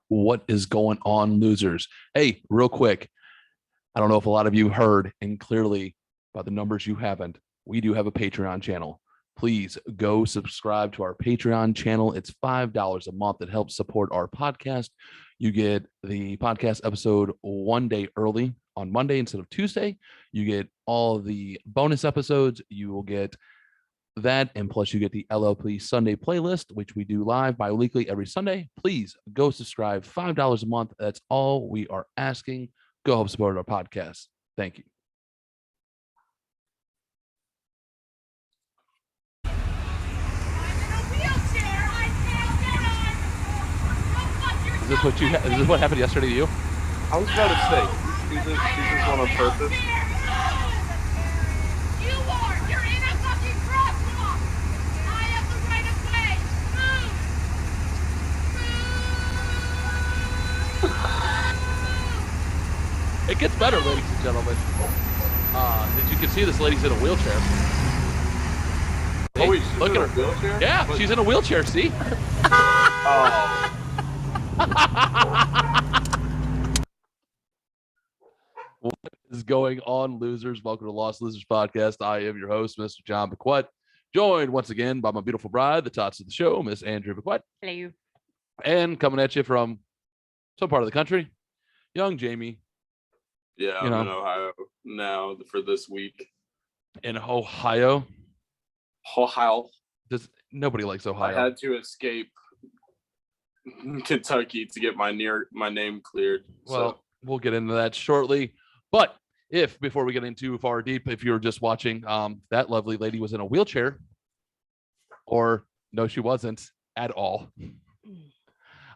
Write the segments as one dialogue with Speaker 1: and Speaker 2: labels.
Speaker 1: What is going on, losers? Hey, real quick. I don't know if a lot of you heard, and clearly by the numbers you haven't, we do have a Patreon channel. Please go subscribe to our Patreon channel. It's $5 a month. It helps support our podcast. You get the podcast episode one day early on Monday instead of Tuesday. You get all the bonus episodes. You will get that, and plus you get the LLP Sunday playlist, which we do live bi-weekly every Sunday. Please go subscribe. $5 a month. That's all we are asking. Go help support our podcast. Thank you. Is this what you? Is this what happened yesterday to you?
Speaker 2: I was about to say, is this one on purpose?
Speaker 3: You're in a fucking crosswalk. I have the right of way. Move.
Speaker 1: It gets better, ladies and gentlemen. As you can see, this lady's in a wheelchair.
Speaker 2: Oh, wait, she's in a wheelchair?
Speaker 1: Yeah, she's in a wheelchair. See?
Speaker 2: Oh.
Speaker 1: What is going on, losers? Welcome to Lost Losers Podcast. I am your host, Mr. John Bequette, joined once again by my beautiful bride, the tots of the show, Miss Andrea Bequette.
Speaker 4: Hello.
Speaker 1: And coming at you from some part of the country, young Jamie.
Speaker 2: Yeah, I'm in Ohio now for this week.
Speaker 1: In Ohio?
Speaker 2: Ohio.
Speaker 1: Nobody likes Ohio.
Speaker 2: I had to escape Kentucky to get my name cleared.
Speaker 1: Well, we'll get into that shortly. But before we get into far deep, if you're just watching, that lovely lady was in a wheelchair, or no, she wasn't at all.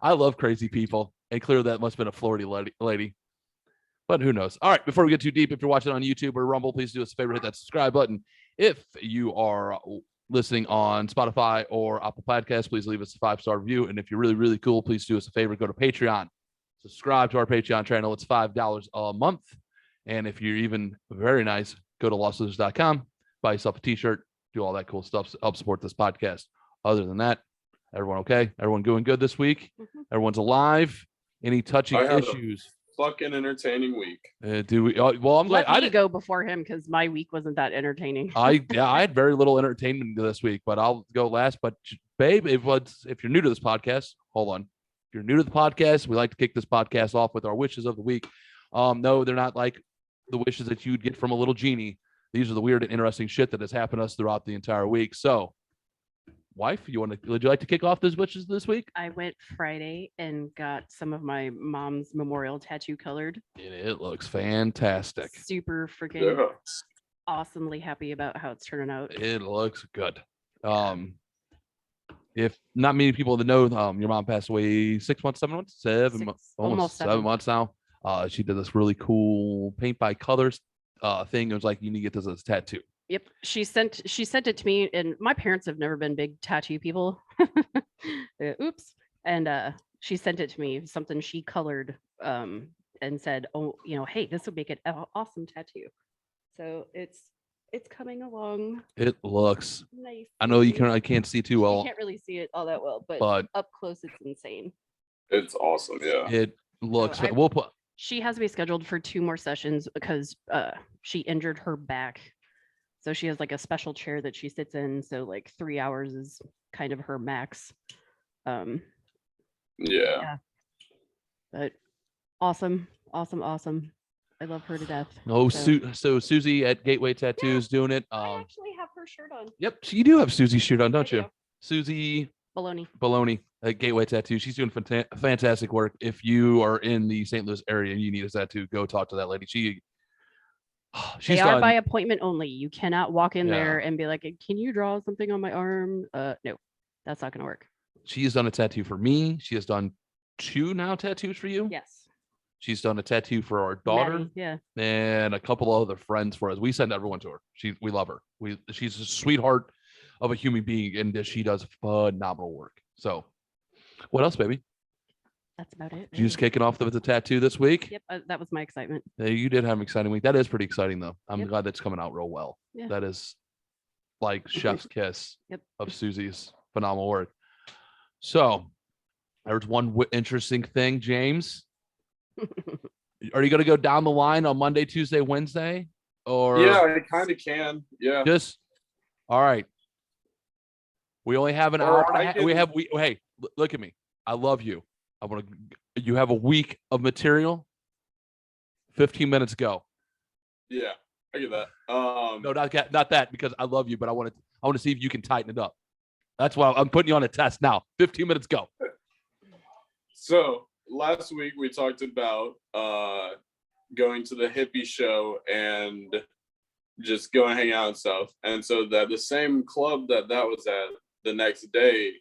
Speaker 1: I love crazy people, and clearly that must have been a Florida lady. But who knows? All right, before we get too deep, if you're watching on YouTube or Rumble, please do us a favor, hit that subscribe button. If you are listening on Spotify or Apple Podcasts, please leave us a 5-star review. And if you're really, really cool, please do us a favor, go to Patreon. Subscribe to our Patreon channel. It's $5 a month. And if you're even very nice, go to lostlosers.com, buy yourself a t-shirt, do all that cool stuff to help support this podcast. Other than that, everyone okay? Everyone doing good this week? Mm-hmm. Everyone's alive? Any touchy issues?
Speaker 2: Fucking entertaining week.
Speaker 1: Do we? Well, I'm glad
Speaker 4: I didn't go before him because my week wasn't that entertaining.
Speaker 1: I had very little entertainment this week, but I'll go last. But babe, if you're new to this podcast, hold on. If you're new to the podcast, we like to kick this podcast off with our wishes of the week. No, they're not like the wishes that you'd get from a little genie. These are the weird and interesting shit that has happened to us throughout the entire week. So, wife, would you like to kick off those wishes this week?
Speaker 4: I went Friday and got some of my mom's memorial tattoo colored.
Speaker 1: It looks fantastic.
Speaker 4: Super freaking awesomely happy about how it's turning out.
Speaker 1: It looks good. If not many people that know, your mom passed away 6 months, 7 months, almost 7 months now. She did this really cool paint by colors thing. It was like, you need to get this as a tattoo.
Speaker 4: Yep. She sent it to me, and my parents have never been big tattoo people. Oops. And she sent it to me, something she colored and said, oh, hey, this would make an awesome tattoo. So it's coming along.
Speaker 1: It looks
Speaker 4: nice.
Speaker 1: I know I can't see too well.
Speaker 4: You can't really see it all that well, but up close it's insane.
Speaker 2: It's awesome, yeah.
Speaker 1: It looks
Speaker 4: she has me scheduled for 2 more sessions because she injured her back. So she has like a special chair that she sits in. So like 3 hours is kind of her max.
Speaker 2: Yeah.
Speaker 4: But awesome. I love her to death.
Speaker 1: Oh, so Susie at Gateway Tattoos doing it.
Speaker 4: I actually have her shirt on.
Speaker 1: Yep, you do have Susie's shirt on, don't you? Susie
Speaker 4: Baloney
Speaker 1: at Gateway Tattoos. She's doing fantastic work. If you are in the St. Louis area and you need a tattoo, go talk to that lady. She's
Speaker 4: they are by appointment only. You cannot walk in there and be like, can you draw something on my arm? No, that's not going to work.
Speaker 1: She has done a tattoo for me. She has done 2 now tattoos for you.
Speaker 4: Yes.
Speaker 1: She's done a tattoo for our daughter.
Speaker 4: Maddie,
Speaker 1: and a couple of other friends for us. We send everyone to her. We love her. She's a sweetheart of a human being, and she does phenomenal work. So what else, baby?
Speaker 4: That's about it.
Speaker 1: You just kicking off with the tattoo this week?
Speaker 4: Yep, that was my excitement.
Speaker 1: Yeah, you did have an exciting week. That is pretty exciting, though. I'm glad that's coming out real well.
Speaker 4: Yeah.
Speaker 1: That is like chef's kiss of Susie's phenomenal work. So There's one interesting thing, James. Are you going to go down the line on Monday, Tuesday, Wednesday? Or
Speaker 2: yeah, I kind of can. Yeah.
Speaker 1: just all right. We only have an hour and a half. Hey, look at me. I love you. I want to. You have a week of material. 15 minutes go.
Speaker 2: Yeah, I get that.
Speaker 1: No, not that, because I love you, but I want to see if you can tighten it up. That's why I'm putting you on a test now. 15 minutes go.
Speaker 2: So last week we talked about going to the hippie show and just go and hang out and stuff. And so that the same club that was at, the next day,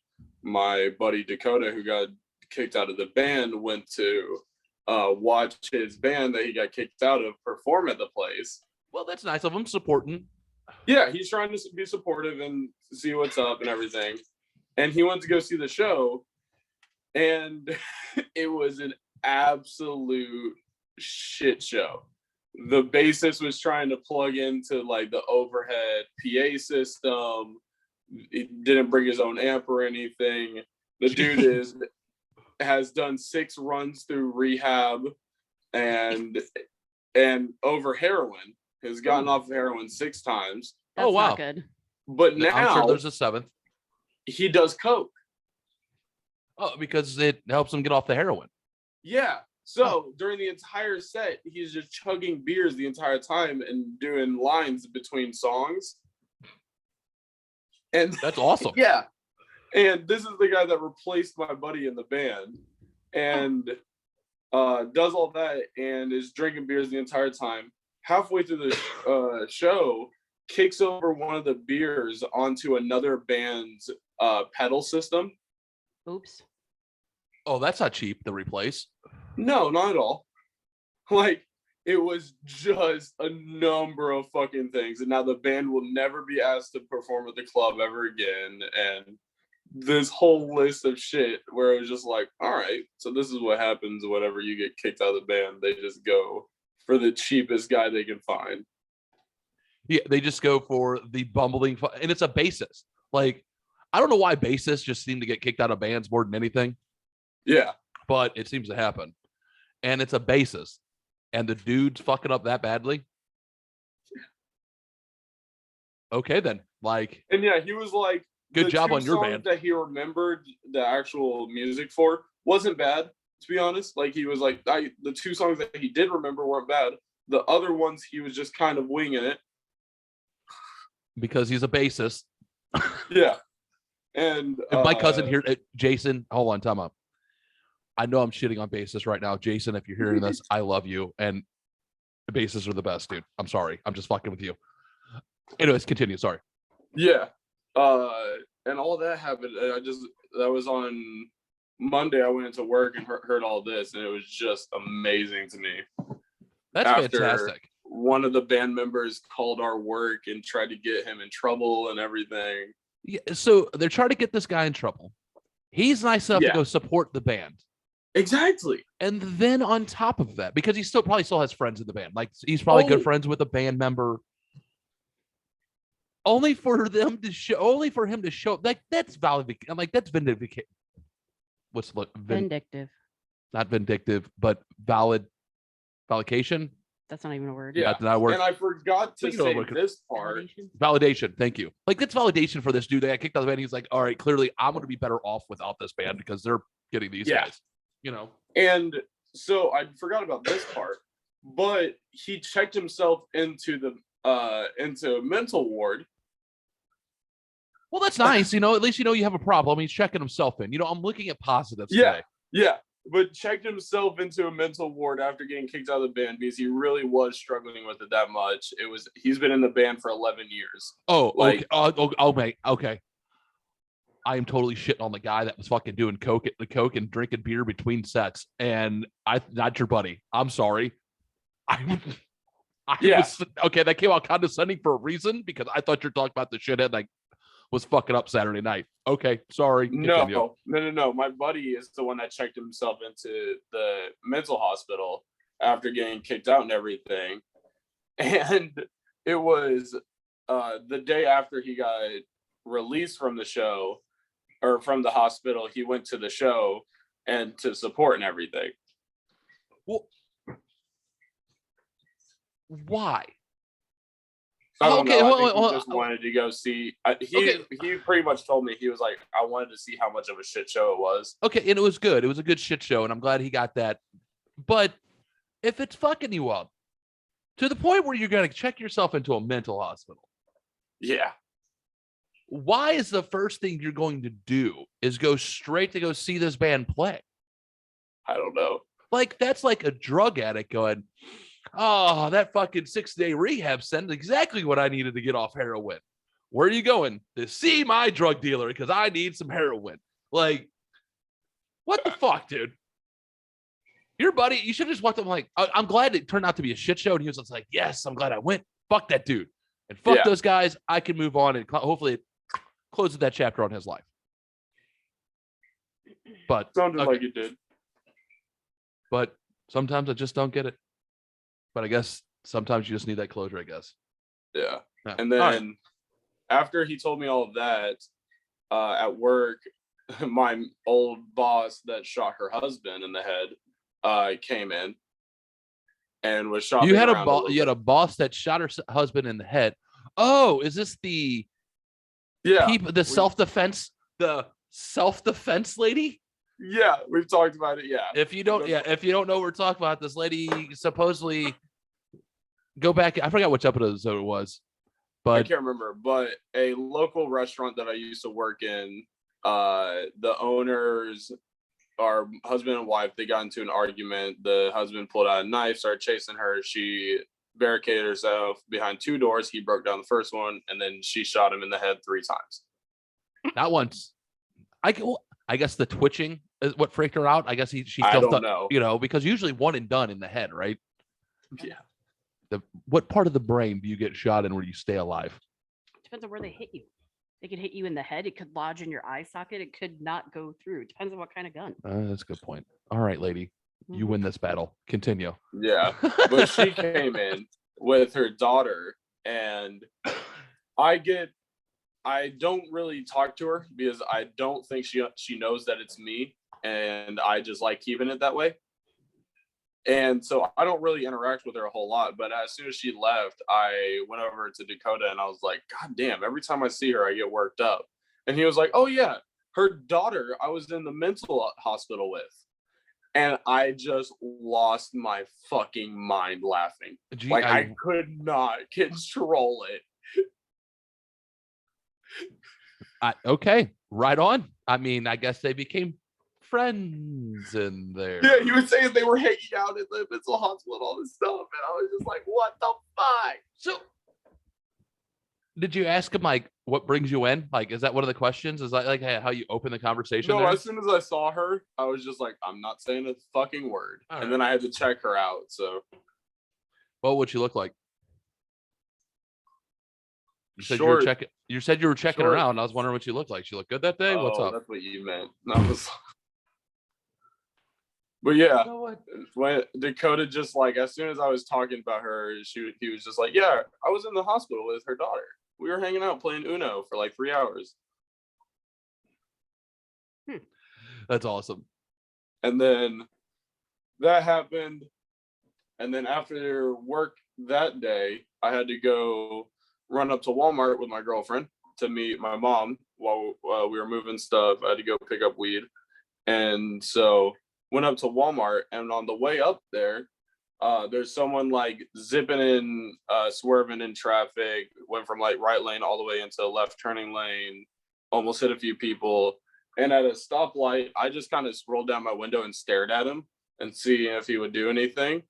Speaker 2: my buddy Dakota, who got kicked out of the band, went to watch his band that he got kicked out of perform at the place.
Speaker 1: Well, that's nice of him supporting.
Speaker 2: Yeah, he's trying to be supportive and see what's up and everything. And he went to go see the show, and it was an absolute shit show. The bassist was trying to plug into like the overhead PA system. He didn't bring his own amp or anything. The dude has done 6 runs through rehab and over heroin. Has gotten off of heroin 6 times.
Speaker 4: That's
Speaker 1: oh wow,
Speaker 4: not good.
Speaker 2: But now
Speaker 1: I'm sure there's a 7th.
Speaker 2: He does coke.
Speaker 1: Oh, because it helps him get off the heroin.
Speaker 2: Yeah. So during the entire set, he's just chugging beers the entire time and doing lines between songs. And
Speaker 1: that's awesome.
Speaker 2: Yeah. And this is the guy that replaced my buddy in the band, and does all that and is drinking beers the entire time. Halfway through the show, kicks over one of the beers onto another band's pedal system.
Speaker 4: Oops.
Speaker 1: Oh, that's not cheap to replace.
Speaker 2: No, not at all. Like, it was just a number of fucking things. And now the band will never be asked to perform at the club ever again. And this whole list of shit where it was just like, all right, so this is what happens whenever you get kicked out of the band. They just go for the cheapest guy they can find.
Speaker 1: Yeah, they just go for the bumbling, and it's a bassist. Like, I don't know why bassists just seem to get kicked out of bands more than anything.
Speaker 2: Yeah.
Speaker 1: But it seems to happen. And it's a bassist. And the dude's fucking up that badly. Okay, then. Like,
Speaker 2: and yeah, he was like,
Speaker 1: good job on your band.
Speaker 2: That he remembered the actual music for wasn't bad, to be honest. Like, he was like, the 2 songs that he did remember weren't bad. The other ones, he was just kind of winging it.
Speaker 1: Because he's a bassist.
Speaker 2: Yeah. And
Speaker 1: my cousin here, Jason, hold on, time up. I know I'm shitting on bassists right now. Jason, if you're hearing this, I love you. And the bassists are the best, dude. I'm sorry. I'm just fucking with you. Anyways, continue. Sorry.
Speaker 2: Yeah. And all that happened. That was on Monday. I went into work and heard all this, and it was just amazing to me.
Speaker 1: That's fantastic.
Speaker 2: One of the band members called our work and tried to get him in trouble and everything.
Speaker 1: Yeah, so they're trying to get this guy in trouble. He's nice enough to go support the band.
Speaker 2: Exactly.
Speaker 1: And then on top of that, because he probably still has friends in the band, like he's probably good friends with a band member. Only for him to show, like, that's valid. I'm like, that's vindictive.
Speaker 4: Vindictive.
Speaker 1: Not vindictive, but validation.
Speaker 4: That's not even a word.
Speaker 2: Yeah.
Speaker 1: Not a word.
Speaker 2: And I forgot to say this part.
Speaker 1: Validation. Thank you. Like, that's validation for this dude. They got kicked out of the band. He's like, all right, clearly I'm going to be better off without this band because they're getting these guys, you know?
Speaker 2: And so I forgot about this part, but he checked himself into a mental ward.
Speaker 1: Well, that's nice. You know, at least, you know, you have a problem. He's checking himself in. You know, I'm looking at positives today.
Speaker 2: Yeah. But checked himself into a mental ward after getting kicked out of the band because he really was struggling with it that much. He's been in the band for 11 years.
Speaker 1: Oh, like, okay. Okay. I am totally shitting on the guy that was fucking doing coke and drinking beer between sets. And not your buddy. I'm sorry. Okay, that came out condescending for a reason because I thought you're talking about the shithead that was fucking up Saturday night. Okay, sorry.
Speaker 2: No. My buddy is the one that checked himself into the mental hospital after getting kicked out and everything. And it was the day after he got released from the show or from the hospital, he went to the show and to support and everything.
Speaker 1: Well, why?
Speaker 2: I don't
Speaker 1: Okay,
Speaker 2: know.
Speaker 1: well,
Speaker 2: I think
Speaker 1: well,
Speaker 2: he just wanted to go see.
Speaker 1: Okay.
Speaker 2: He pretty much told me, he was like, I wanted to see how much of a shit show it was.
Speaker 1: Okay, and it was good. It was a good shit show, and I'm glad he got that. But if it's fucking you up to the point where you're going to check yourself into a mental hospital,
Speaker 2: Yeah.
Speaker 1: why is the first thing you're going to do is go straight to go see this band play?
Speaker 2: I don't know.
Speaker 1: Like, that's like a drug addict going, oh, that fucking 6-day rehab sent exactly what I needed to get off heroin. Where are you going? To see my drug dealer because I need some heroin. Like, what the fuck, dude? Your buddy, you should have just walked up like, I'm glad it turned out to be a shit show. And he was just like, yes, I'm glad I went. Fuck that dude. And fuck those guys. I can move on and hopefully it closes that chapter on his life. But
Speaker 2: Sounded like it did.
Speaker 1: But sometimes I just don't get it. But I guess sometimes you just need that closure, I guess.
Speaker 2: Yeah.
Speaker 1: Yeah.
Speaker 2: And then after he told me all of that, at work, my old boss that shot her husband in the head came in and was shopping.
Speaker 1: You had
Speaker 2: a
Speaker 1: boss that shot her husband in the head. Oh, is this the self-defense lady?
Speaker 2: Yeah, we've talked about it. Yeah.
Speaker 1: If you don't know, we're talking about this lady supposedly. Go back. I forgot which episode it was, but
Speaker 2: I can't remember. But a local restaurant that I used to work in, the owners, our husband and wife, they got into an argument. The husband pulled out a knife, started chasing her. She barricaded herself behind 2 doors. He broke down the first one, and then she shot him in the head 3 times.
Speaker 1: not once. I guess the twitching is what freaked her out. I guess she
Speaker 2: I
Speaker 1: still
Speaker 2: don't know.
Speaker 1: You know, because usually one and done in the head, right?
Speaker 2: Yeah.
Speaker 1: What part of the brain do you get shot in where you stay alive?
Speaker 4: Depends on where they hit you. They could hit you in the head. It could lodge in your eye socket. It could not go through. Depends on what kind of gun.
Speaker 1: That's a good point. All right, lady, you win this battle. Continue.
Speaker 2: Yeah, but she came in with her daughter, and I don't really talk to her because I don't think she knows that it's me, and I just like keeping it that way. And so I don't really interact with her a whole lot. But as soon as she left, I went over to Dakota and I was like, God damn, every time I see her, I get worked up. And he was like, oh, yeah, her daughter, I was in the mental hospital with. And I just lost my fucking mind laughing.
Speaker 1: Gee,
Speaker 2: like, I could not control it.
Speaker 1: Okay, right on. I mean, I guess they became friends in there.
Speaker 2: Yeah, he was saying they were hanging out in the mental hospital and all this stuff. And I was just like, what the fuck?
Speaker 1: So, did you ask him, like, what brings you in? Like, is that one of the questions? Is that like how you open the conversation?
Speaker 2: No,
Speaker 1: there?
Speaker 2: as soon as I saw her, I was just like, I'm not saying a fucking word.
Speaker 1: All
Speaker 2: and then I had to check her out. So,
Speaker 1: what would she look like? You said
Speaker 2: short,
Speaker 1: you said you were checking
Speaker 2: short.
Speaker 1: her out, and I was wondering what she looked like. She looked good that day. What's up?
Speaker 2: That's what you meant. But yeah,
Speaker 1: You know what?
Speaker 2: when Dakota just like, as soon as I was talking about her, he was just like, yeah, I was in the hospital with her daughter. We were hanging out playing Uno for like 3 hours.
Speaker 1: That's awesome.
Speaker 2: And then that happened. And then after work that day, I had to go run up to Walmart with my girlfriend to meet my mom while we were moving stuff. I had to go pick up weed. And so went up to Walmart, and on the way up there, there's someone like zipping in, swerving in traffic, went from like right lane all the way into left turning lane, almost hit a few people. And at a stoplight, I just kind of rolled down my window and stared at him and see if he would do anything.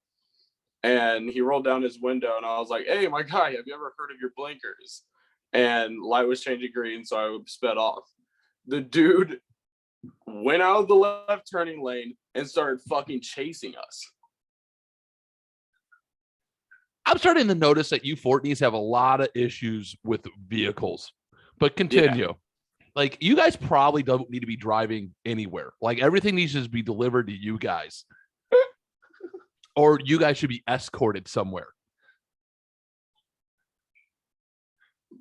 Speaker 2: And he rolled down his window, and I was like, hey, my guy, have you ever heard of your blinkers? And light was changing green, so I sped off. The dude went out of the left turning lane and started fucking chasing us.
Speaker 1: I'm starting to notice that you Fortneys have a lot of issues with vehicles, but continue.
Speaker 2: Yeah.
Speaker 1: Like, you guys probably don't need to be driving anywhere. Like, everything needs to be delivered to you guys. Or you guys should be escorted somewhere.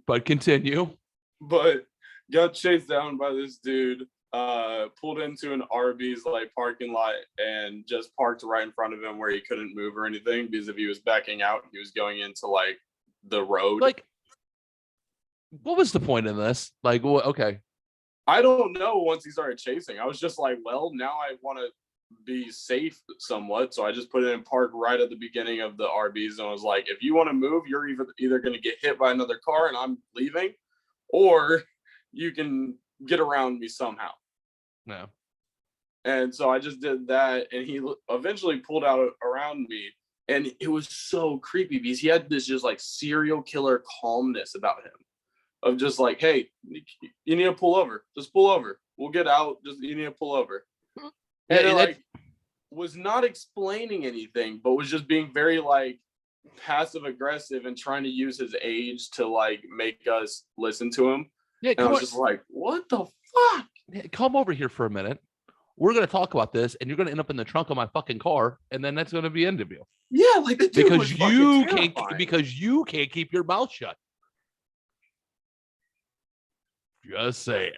Speaker 1: But continue.
Speaker 2: But got chased down by this dude pulled into an Arby's like parking lot and just parked right in front of him where he couldn't move or anything, because if he was backing out, he was going into like the road.
Speaker 1: Like, what was the point in this? Like, okay.
Speaker 2: I don't know. Once he started chasing, I was just like, well, now I want to be safe somewhat, so I just put it in park right at the beginning of the Arby's, and I was like, if you want to move, you're either going to get hit by another car and I'm leaving, or you can get around me somehow.
Speaker 1: No.
Speaker 2: And so I just did that, and he eventually pulled out around me, and it was so creepy because he had this just like serial killer calmness about him, of just like, hey, you need to pull over, just pull over, we'll get out, just you need to pull over. And it, like, was not explaining anything, but was just being very like passive aggressive and trying to use his age to like make us listen to him.
Speaker 1: Yeah,
Speaker 2: and I was just like, what the fuck?
Speaker 1: Yeah, come over here for a minute. We're gonna talk about this, and you're gonna end up in the trunk of my fucking car, and then that's gonna be the end of you.
Speaker 2: Yeah, like the dude
Speaker 1: Because
Speaker 2: was
Speaker 1: you
Speaker 2: fucking
Speaker 1: can't keep your mouth shut. Just saying.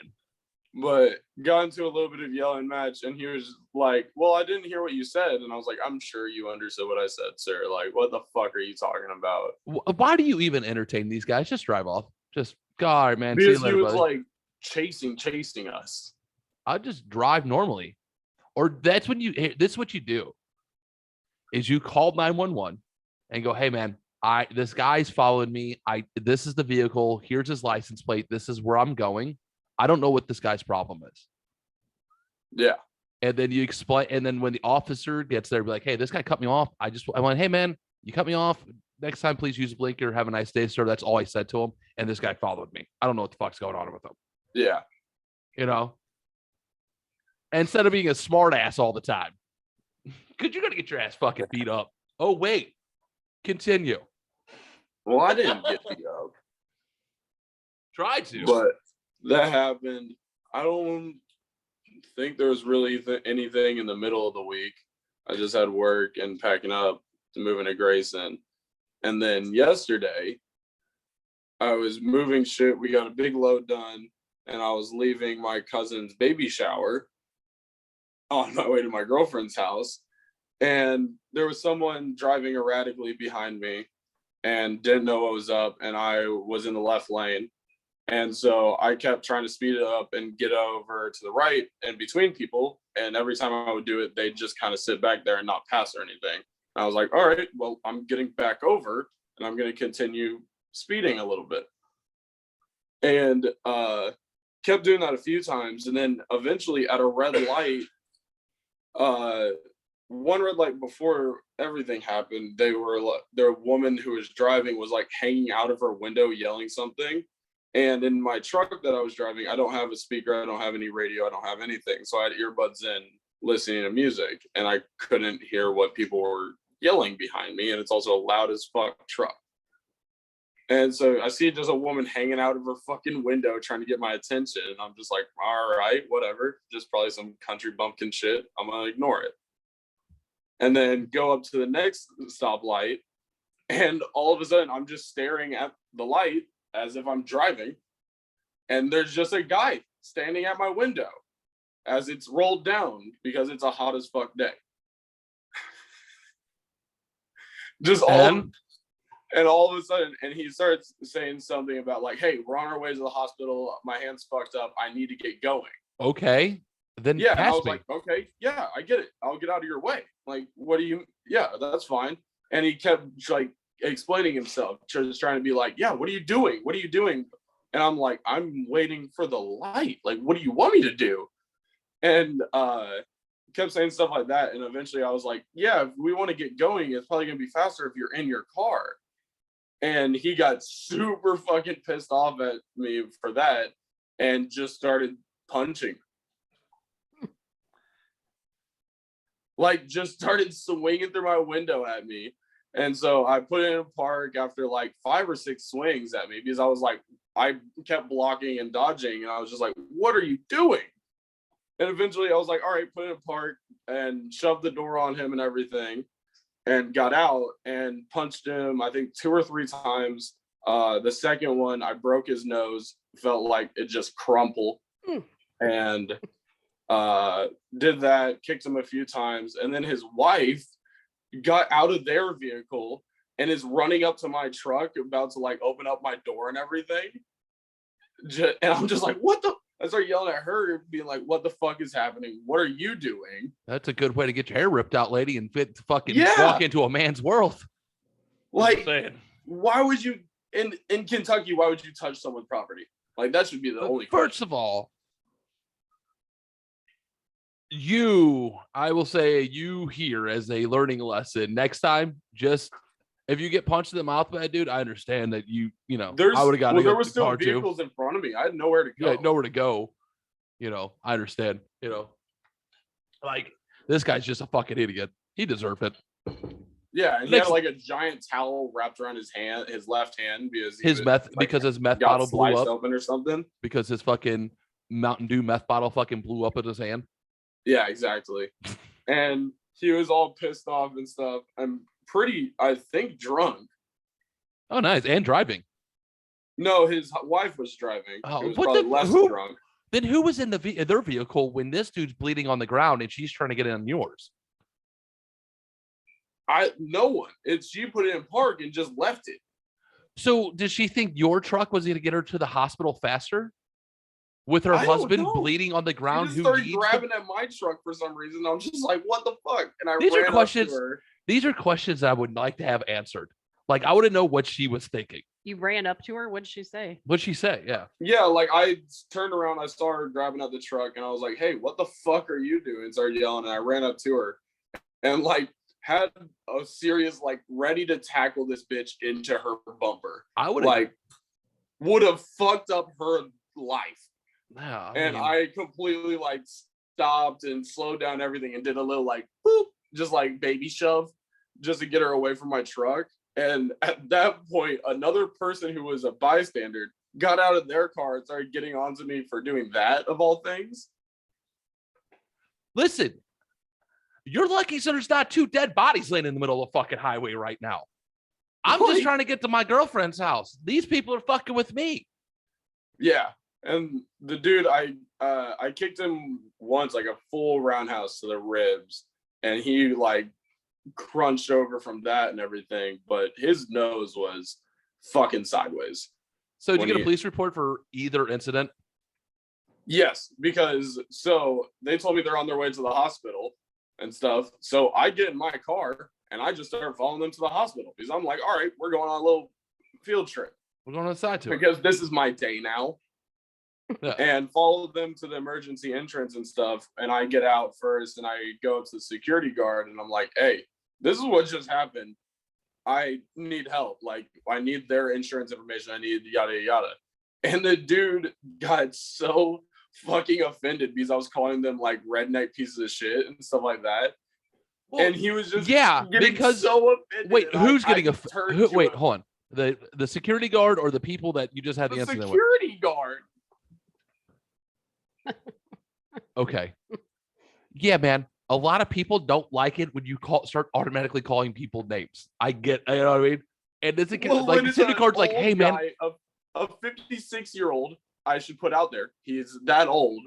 Speaker 2: But got into a little bit of yelling match, and he was like, well, I didn't hear what you said. And I was like, I'm sure you understood what I said, sir. Like, what the fuck are you talking about?
Speaker 1: Why do you even entertain these guys? Just drive off. Just go, all right, man.
Speaker 2: Because
Speaker 1: see you later,
Speaker 2: he was
Speaker 1: buddy.
Speaker 2: like chasing us.
Speaker 1: I'll just drive normally. Or that's when this is what you do, is you call 911 and go, hey man, this guy's following me. This is the vehicle. Here's his license plate. This is where I'm going. I don't know what this guy's problem is.
Speaker 2: Yeah.
Speaker 1: And then you explain, and then when the officer gets there, be like, hey, this guy cut me off. I went, hey man, you cut me off. Next time, please use a blinker. Have a nice day, sir. That's all I said to him. And this guy followed me. I don't know what the fuck's going on with him.
Speaker 2: Yeah.
Speaker 1: You know? Instead of being a smart ass all the time. Because you're going to get your ass fucking beat up. Oh, wait. Continue.
Speaker 2: Well, I didn't get beat up.
Speaker 1: Try to.
Speaker 2: But that happened. I don't think there was really anything in the middle of the week. I just had work and packing up to move into Grayson. And then yesterday, I was moving shit. We got a big load done, and I was leaving my cousin's baby shower on my way to my girlfriend's house. And there was someone driving erratically behind me and didn't know what was up. And I was in the left lane. And so I kept trying to speed it up and get over to the right and between people. And every time I would do it, they'd just kind of sit back there and not pass or anything. And I was like, all right, well, I'm getting back over and I'm going to continue speeding a little bit. And kept doing that a few times. And then eventually at a red light, one red light before everything happened, their woman who was driving was like hanging out of her window yelling something. And in my truck that I was driving, I don't have a speaker, I don't have any radio, I don't have anything. So I had earbuds in listening to music, and I couldn't hear what people were yelling behind me. And it's also a loud as fuck truck. And so I see just a woman hanging out of her fucking window trying to get my attention. And I'm just like, all right, whatever. Just probably some country bumpkin shit. I'm going to ignore it. And then go up to the next stoplight. And all of a sudden, I'm just staring at the light as if I'm driving. And there's just a guy standing at my window as it's rolled down because it's a hot as fuck day. Just all of a sudden, and he starts saying something about like, hey, we're on our way to the hospital. My hand's fucked up. I need to get going.
Speaker 1: Okay. Then
Speaker 2: yeah, and I was
Speaker 1: me.
Speaker 2: like, okay, yeah, I get it. I'll get out of your way. Like, what do you, yeah, that's fine. And he kept like explaining himself, just trying to be like, yeah, what are you doing? What are you doing? And I'm like, I'm waiting for the light. Like, what do you want me to do? And kept saying stuff like that. And eventually I was like, yeah, if we want to get going, it's probably going to be faster if you're in your car. And he got super fucking pissed off at me for that and just started punching. Like, just started swinging through my window at me. And so I put it in park after like 5 or 6 swings at me because I was like, I kept blocking and dodging. And I was just like, what are you doing? And eventually I was like, all right, put it in park and shoved the door on him and everything and got out and punched him, I think 2 or 3 times. The second one, I broke his nose, felt like it just crumpled. And Did that, kicked him a few times, and then his wife got out of their vehicle and is running up to my truck, about to like open up my door and everything. And I'm just like, what the? I start yelling at her, being like, what the fuck is happening? What are you doing?
Speaker 1: That's a good way to get your hair ripped out, lady, and fucking walk into a man's world.
Speaker 2: Like, why would you in Kentucky? Why would you touch someone's property? Like, that should be the only.
Speaker 1: First of all, I will say you here as a learning lesson. Next time, just if you get punched in the mouth by a dude, I understand that I would have got to
Speaker 2: there was still vehicles in front of me. I had nowhere to go.
Speaker 1: Yeah, nowhere to go. I understand. Like, this guy's just a fucking idiot. He deserved it.
Speaker 2: Yeah, and he had like a giant towel wrapped around his left hand, because
Speaker 1: his meth bottle blew up
Speaker 2: open or something.
Speaker 1: Because his fucking Mountain Dew meth bottle fucking blew up in his hand.
Speaker 2: Yeah, exactly. And he was all pissed off and stuff. I'm I think, drunk.
Speaker 1: Oh, nice. And driving.
Speaker 2: No, his wife was driving.
Speaker 1: Oh,
Speaker 2: it was probably less drunk.
Speaker 1: Then who was in their vehicle when this dude's bleeding on the ground and she's trying to get in on yours?
Speaker 2: No one. She put it in park and just left it.
Speaker 1: So did she think your truck was going to get her to the hospital faster? With her husband bleeding on the ground,
Speaker 2: who started grabbing at my truck for some reason. I'm just like, what the fuck? And
Speaker 1: these are questions. These are questions I would like to have answered. Like, I want to know what she was thinking.
Speaker 4: You ran up to her. What'd she say?
Speaker 1: What'd she say? Yeah.
Speaker 2: Yeah, like I turned around, I saw her grabbing at the truck, and I was like, "Hey, what the fuck are you doing?" And started yelling, and I ran up to her, and like had a serious ready to tackle this bitch into her bumper.
Speaker 1: I would
Speaker 2: have fucked up her life.
Speaker 1: Yeah,
Speaker 2: I completely stopped and slowed down everything and did a little boop, just baby shove, just to get her away from my truck. And at that point, another person who was a bystander got out of their car and started getting onto me for doing that, of all things.
Speaker 1: Listen, you're lucky so there's not 2 dead bodies laying in the middle of the fucking highway right now. I'm just trying to get to my girlfriend's house. These people are fucking with me.
Speaker 2: Yeah. And the dude, I kicked him once, a full roundhouse to the ribs, and he crunched over from that and everything, but his nose was fucking sideways.
Speaker 1: So did you get a police report for either incident?
Speaker 2: Yes, because they told me they're on their way to the hospital and stuff. So I get in my car and I just start following them to the hospital, because I'm like, all right, we're going on a little field trip.
Speaker 1: We're going on the side tour.
Speaker 2: Because this is my day now. Yeah. And followed them to the emergency entrance and stuff. And I get out first and I go up to the security guard and I'm like, hey, this is what just happened. I need help. I need their insurance information. I need yada, yada. And the dude got so fucking offended because I was calling them redneck pieces of shit and stuff like that. Well, and he was just
Speaker 1: because
Speaker 2: so offended.
Speaker 1: Wait, who's getting offended? Wait, hold on. The security guard or the people that you just had the incident with?
Speaker 2: The security guard.
Speaker 1: Okay. Yeah, man. A lot of people don't like it when you start automatically calling people names. I get, you know what I mean? And it's the security guard's like, hey, man.
Speaker 2: A 56-year-old, I should put out there. He's that old.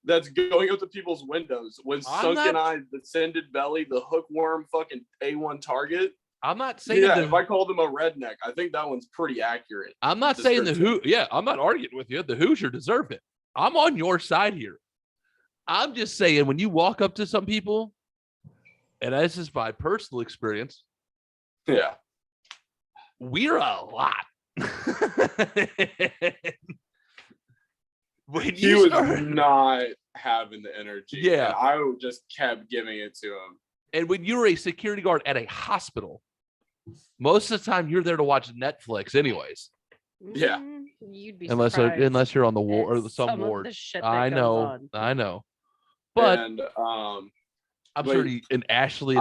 Speaker 2: That's going up to people's windows with sunken eyes, descended belly, the hookworm fucking A1 target.
Speaker 1: I'm not saying
Speaker 2: if I called him a redneck, I think that one's pretty accurate.
Speaker 1: I'm not saying I'm not arguing with you. The Hoosier deserve it. I'm on your side here. I'm just saying, when you walk up to some people, and this is my personal experience.
Speaker 2: Yeah.
Speaker 1: We're a lot.
Speaker 2: He was not having the energy.
Speaker 1: Yeah.
Speaker 2: I just kept giving it to him.
Speaker 1: And when you're a security guard at a hospital, most of the time you're there to watch Netflix anyways.
Speaker 2: Yeah.
Speaker 4: You'd be
Speaker 1: unless you're on the ward or some ward. I know. But I'm sure in Ashley,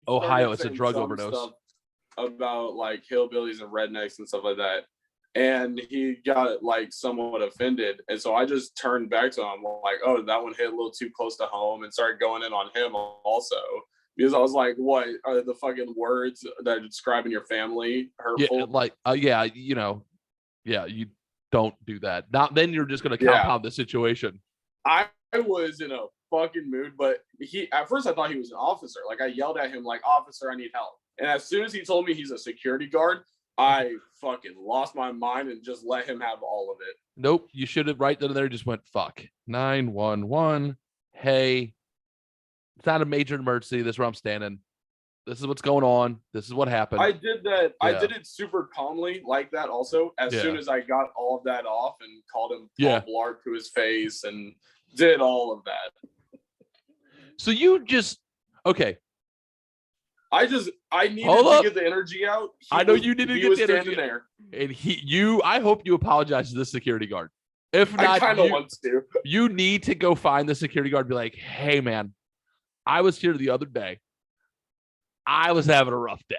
Speaker 1: Ohio, it's a drug overdose.
Speaker 2: About hillbillies and rednecks and stuff like that. And he got somewhat offended. And so I just turned back to him oh, that one hit a little too close to home, and started going in on him also. Because I was like, what are the fucking words that are describing your family hurtful?
Speaker 1: Yeah, you don't do that. Then you're just going to compound the situation.
Speaker 2: I was in a fucking mood. But at first I thought he was an officer. Like I yelled at him like, "Officer, I need help." And as soon as he told me he's a security guard, I fucking lost my mind and just let him have all of it.
Speaker 1: Nope. You should have right then and there just went, fuck. 911. Hey, it's not a major emergency. This is where I'm standing. This is what's going on. This is what happened.
Speaker 2: I did that.
Speaker 1: Yeah.
Speaker 2: I did it super calmly like that also. As soon as I got all of that off and called him Paul Blart to his face and did all of that.
Speaker 1: So you just, okay.
Speaker 2: I needed to get the energy out.
Speaker 1: I know you needed to get the energy
Speaker 2: there.
Speaker 1: And I hope you apologize to the security guard. If not,
Speaker 2: I kind of want to.
Speaker 1: You need to go find the security guard and be like, hey man, I was here the other day. I was having a rough day.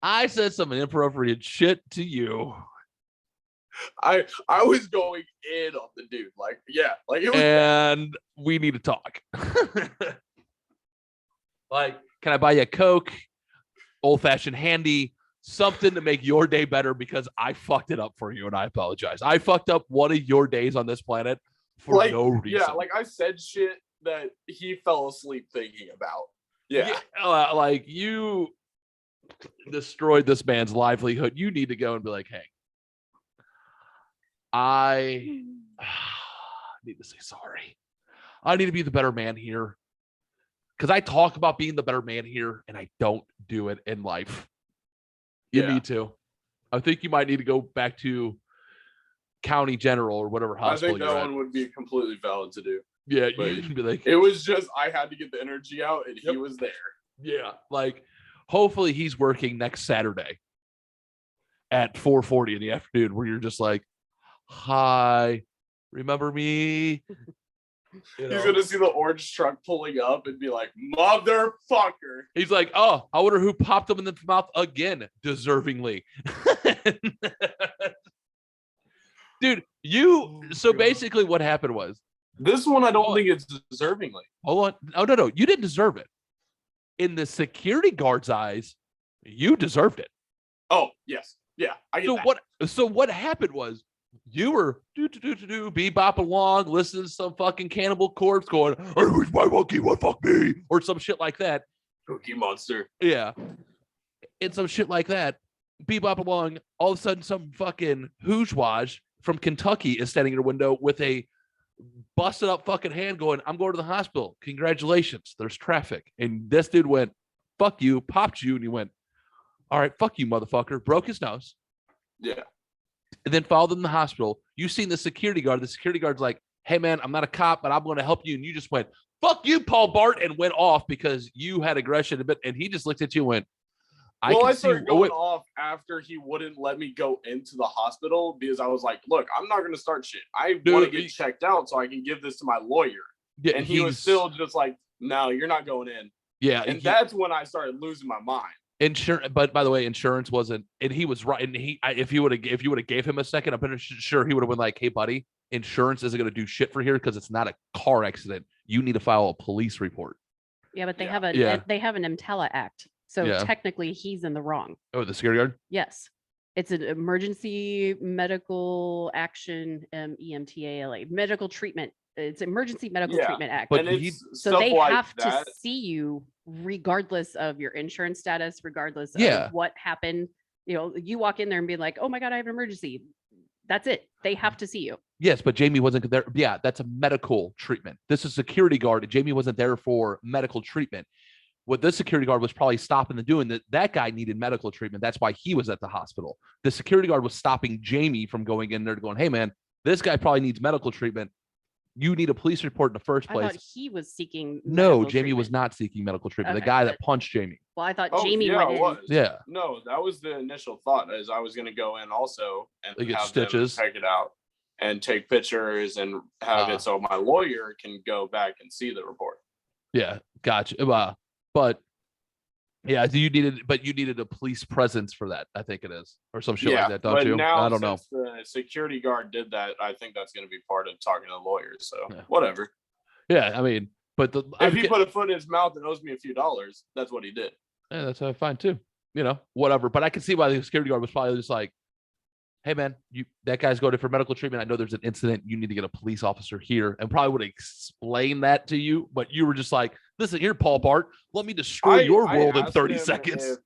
Speaker 1: I said some inappropriate shit to you.
Speaker 2: I was going in on the dude. Like, yeah. Like it was
Speaker 1: and we need to talk. Like, can I buy you a Coke? Old-fashioned handy, something to make your day better because I fucked it up for you and I apologize. I fucked up one of your days on this planet for no reason.
Speaker 2: Yeah, like I said shit that he fell asleep thinking about. Yeah.
Speaker 1: Like you destroyed this man's livelihood. You need to go and be like, hey, I need to say sorry. I need to be the better man here. Because I talk about being the better man here and I don't do it in life. You need to. I think you might need to go back to county general or whatever hospital.
Speaker 2: I think that one would be completely valid to do.
Speaker 1: Yeah, you can be like,
Speaker 2: it was just I had to get the energy out, and he was there.
Speaker 1: Yeah, like hopefully he's working next Saturday at 4:40 in the afternoon, where you're just like, "Hi, remember me?"
Speaker 2: He's gonna see the orange truck pulling up and be like, "Motherfucker!"
Speaker 1: He's like, "Oh, I wonder who popped him in the mouth again, deservingly." Dude, so basically what happened was.
Speaker 2: This one, I don't think it's deservingly.
Speaker 1: Hold on. No. You didn't deserve it. In the security guard's eyes, you deserved it.
Speaker 2: Oh, yes. Yeah, I get that.
Speaker 1: So what happened was you were bebop along, listening to some fucking Cannibal Corpse going, "Hey, where's my monkey? What fuck me?" Or some shit like that.
Speaker 2: Cookie Monster.
Speaker 1: Yeah. And some shit like that. Bebop along. All of a sudden, some fucking hoojwaj from Kentucky is standing in a window with a busted up fucking hand going, "I'm going to the hospital. Congratulations. There's traffic." And this dude went, "Fuck you," popped you, and he went, "All right, fuck you, motherfucker." Broke his nose.
Speaker 2: Yeah.
Speaker 1: And then followed him to the hospital. You seen the security guard. The security guard's like, "Hey man, I'm not a cop, but I'm going to help you." And you just went, "Fuck you, Paul Blart," and went off because you had aggression a bit. And he just looked at you and went,
Speaker 2: I started going off after he wouldn't let me go into the hospital because I was like, "Look, I'm not going to start shit. I want to get checked out so I can give this to my lawyer."
Speaker 1: Yeah,
Speaker 2: and he was still just like, "No, you're not going in."
Speaker 1: Yeah.
Speaker 2: And that's when I started losing my mind.
Speaker 1: Insurance, but by the way, insurance wasn't, and he was right. And if you would have gave him a second, I'm pretty sure he would have been like, "Hey, buddy, insurance isn't going to do shit for here because it's not a car accident. You need to file a police report."
Speaker 4: Yeah, but they have an EMTALA Act. So technically he's in the wrong.
Speaker 1: Oh, the security guard?
Speaker 4: Yes. It's an emergency medical action, EMTALA, medical treatment. It's Emergency Medical Treatment Act.
Speaker 1: But
Speaker 4: so they have to see you regardless of your insurance status, regardless of what happened. You know, you walk in there and be like, "Oh my God, I have an emergency." That's it. They have to see you.
Speaker 1: Yes, but Jamie wasn't there. Yeah, that's a medical treatment. This is security guard, and Jamie wasn't there for medical treatment. What this security guard was probably stopping and doing, that guy needed medical treatment. That's why he was at the hospital. The security guard was stopping Jamie from going in there going, "Hey man, this guy probably needs medical treatment. You need a police report in the first place."
Speaker 4: I thought he was seeking
Speaker 1: No, Jamie was not seeking medical treatment.
Speaker 4: Okay,
Speaker 1: the guy that punched Jamie.
Speaker 4: Well, I thought Jamie went in.
Speaker 2: Was.
Speaker 1: Yeah.
Speaker 2: No, that was the initial thought, is I was going to go in also and
Speaker 1: get
Speaker 2: have
Speaker 1: stitches,
Speaker 2: them check it out and take pictures and have it so my lawyer can go back and see the report.
Speaker 1: Yeah, gotcha. But yeah, you needed a police presence for that. I think it is, or some shit like that, don't you?
Speaker 2: Now,
Speaker 1: I don't know.
Speaker 2: The security guard did that. I think that's going to be part of talking to lawyers. So whatever.
Speaker 1: Yeah, I mean, but
Speaker 2: if he put a foot in his mouth and owes me a few dollars, that's what he did.
Speaker 1: Yeah, that's fine too. You know, whatever. But I can see why the security guard was probably just like, hey man, that guy's going in for medical treatment. I know there's an incident. You need to get a police officer here, and probably would explain that to you. But you were just like, listen here, Paul Bart, let me destroy your world in 30 seconds.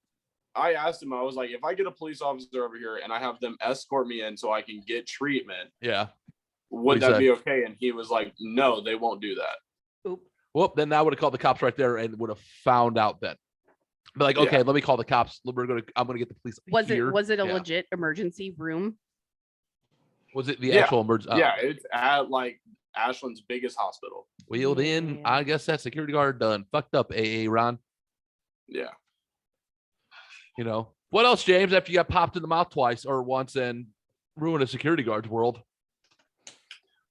Speaker 2: I asked him, I was like, if I get a police officer over here and I have them escort me in so I can get treatment, would that be okay? And he was like, no, they won't do that.
Speaker 4: Oop.
Speaker 1: Well, then I would have called the cops right there and would have found out then. But like, okay, let me call the cops. I'm gonna get the police.
Speaker 4: Was it a legit emergency room?
Speaker 1: Was it the actual emergency?
Speaker 2: Yeah, it's at like Ashland's biggest hospital.
Speaker 1: Wheeled in. I guess that security guard done fucked up. Ron.
Speaker 2: Yeah.
Speaker 1: You know what else, James? After you got popped in the mouth twice or once and ruined a security guard's world.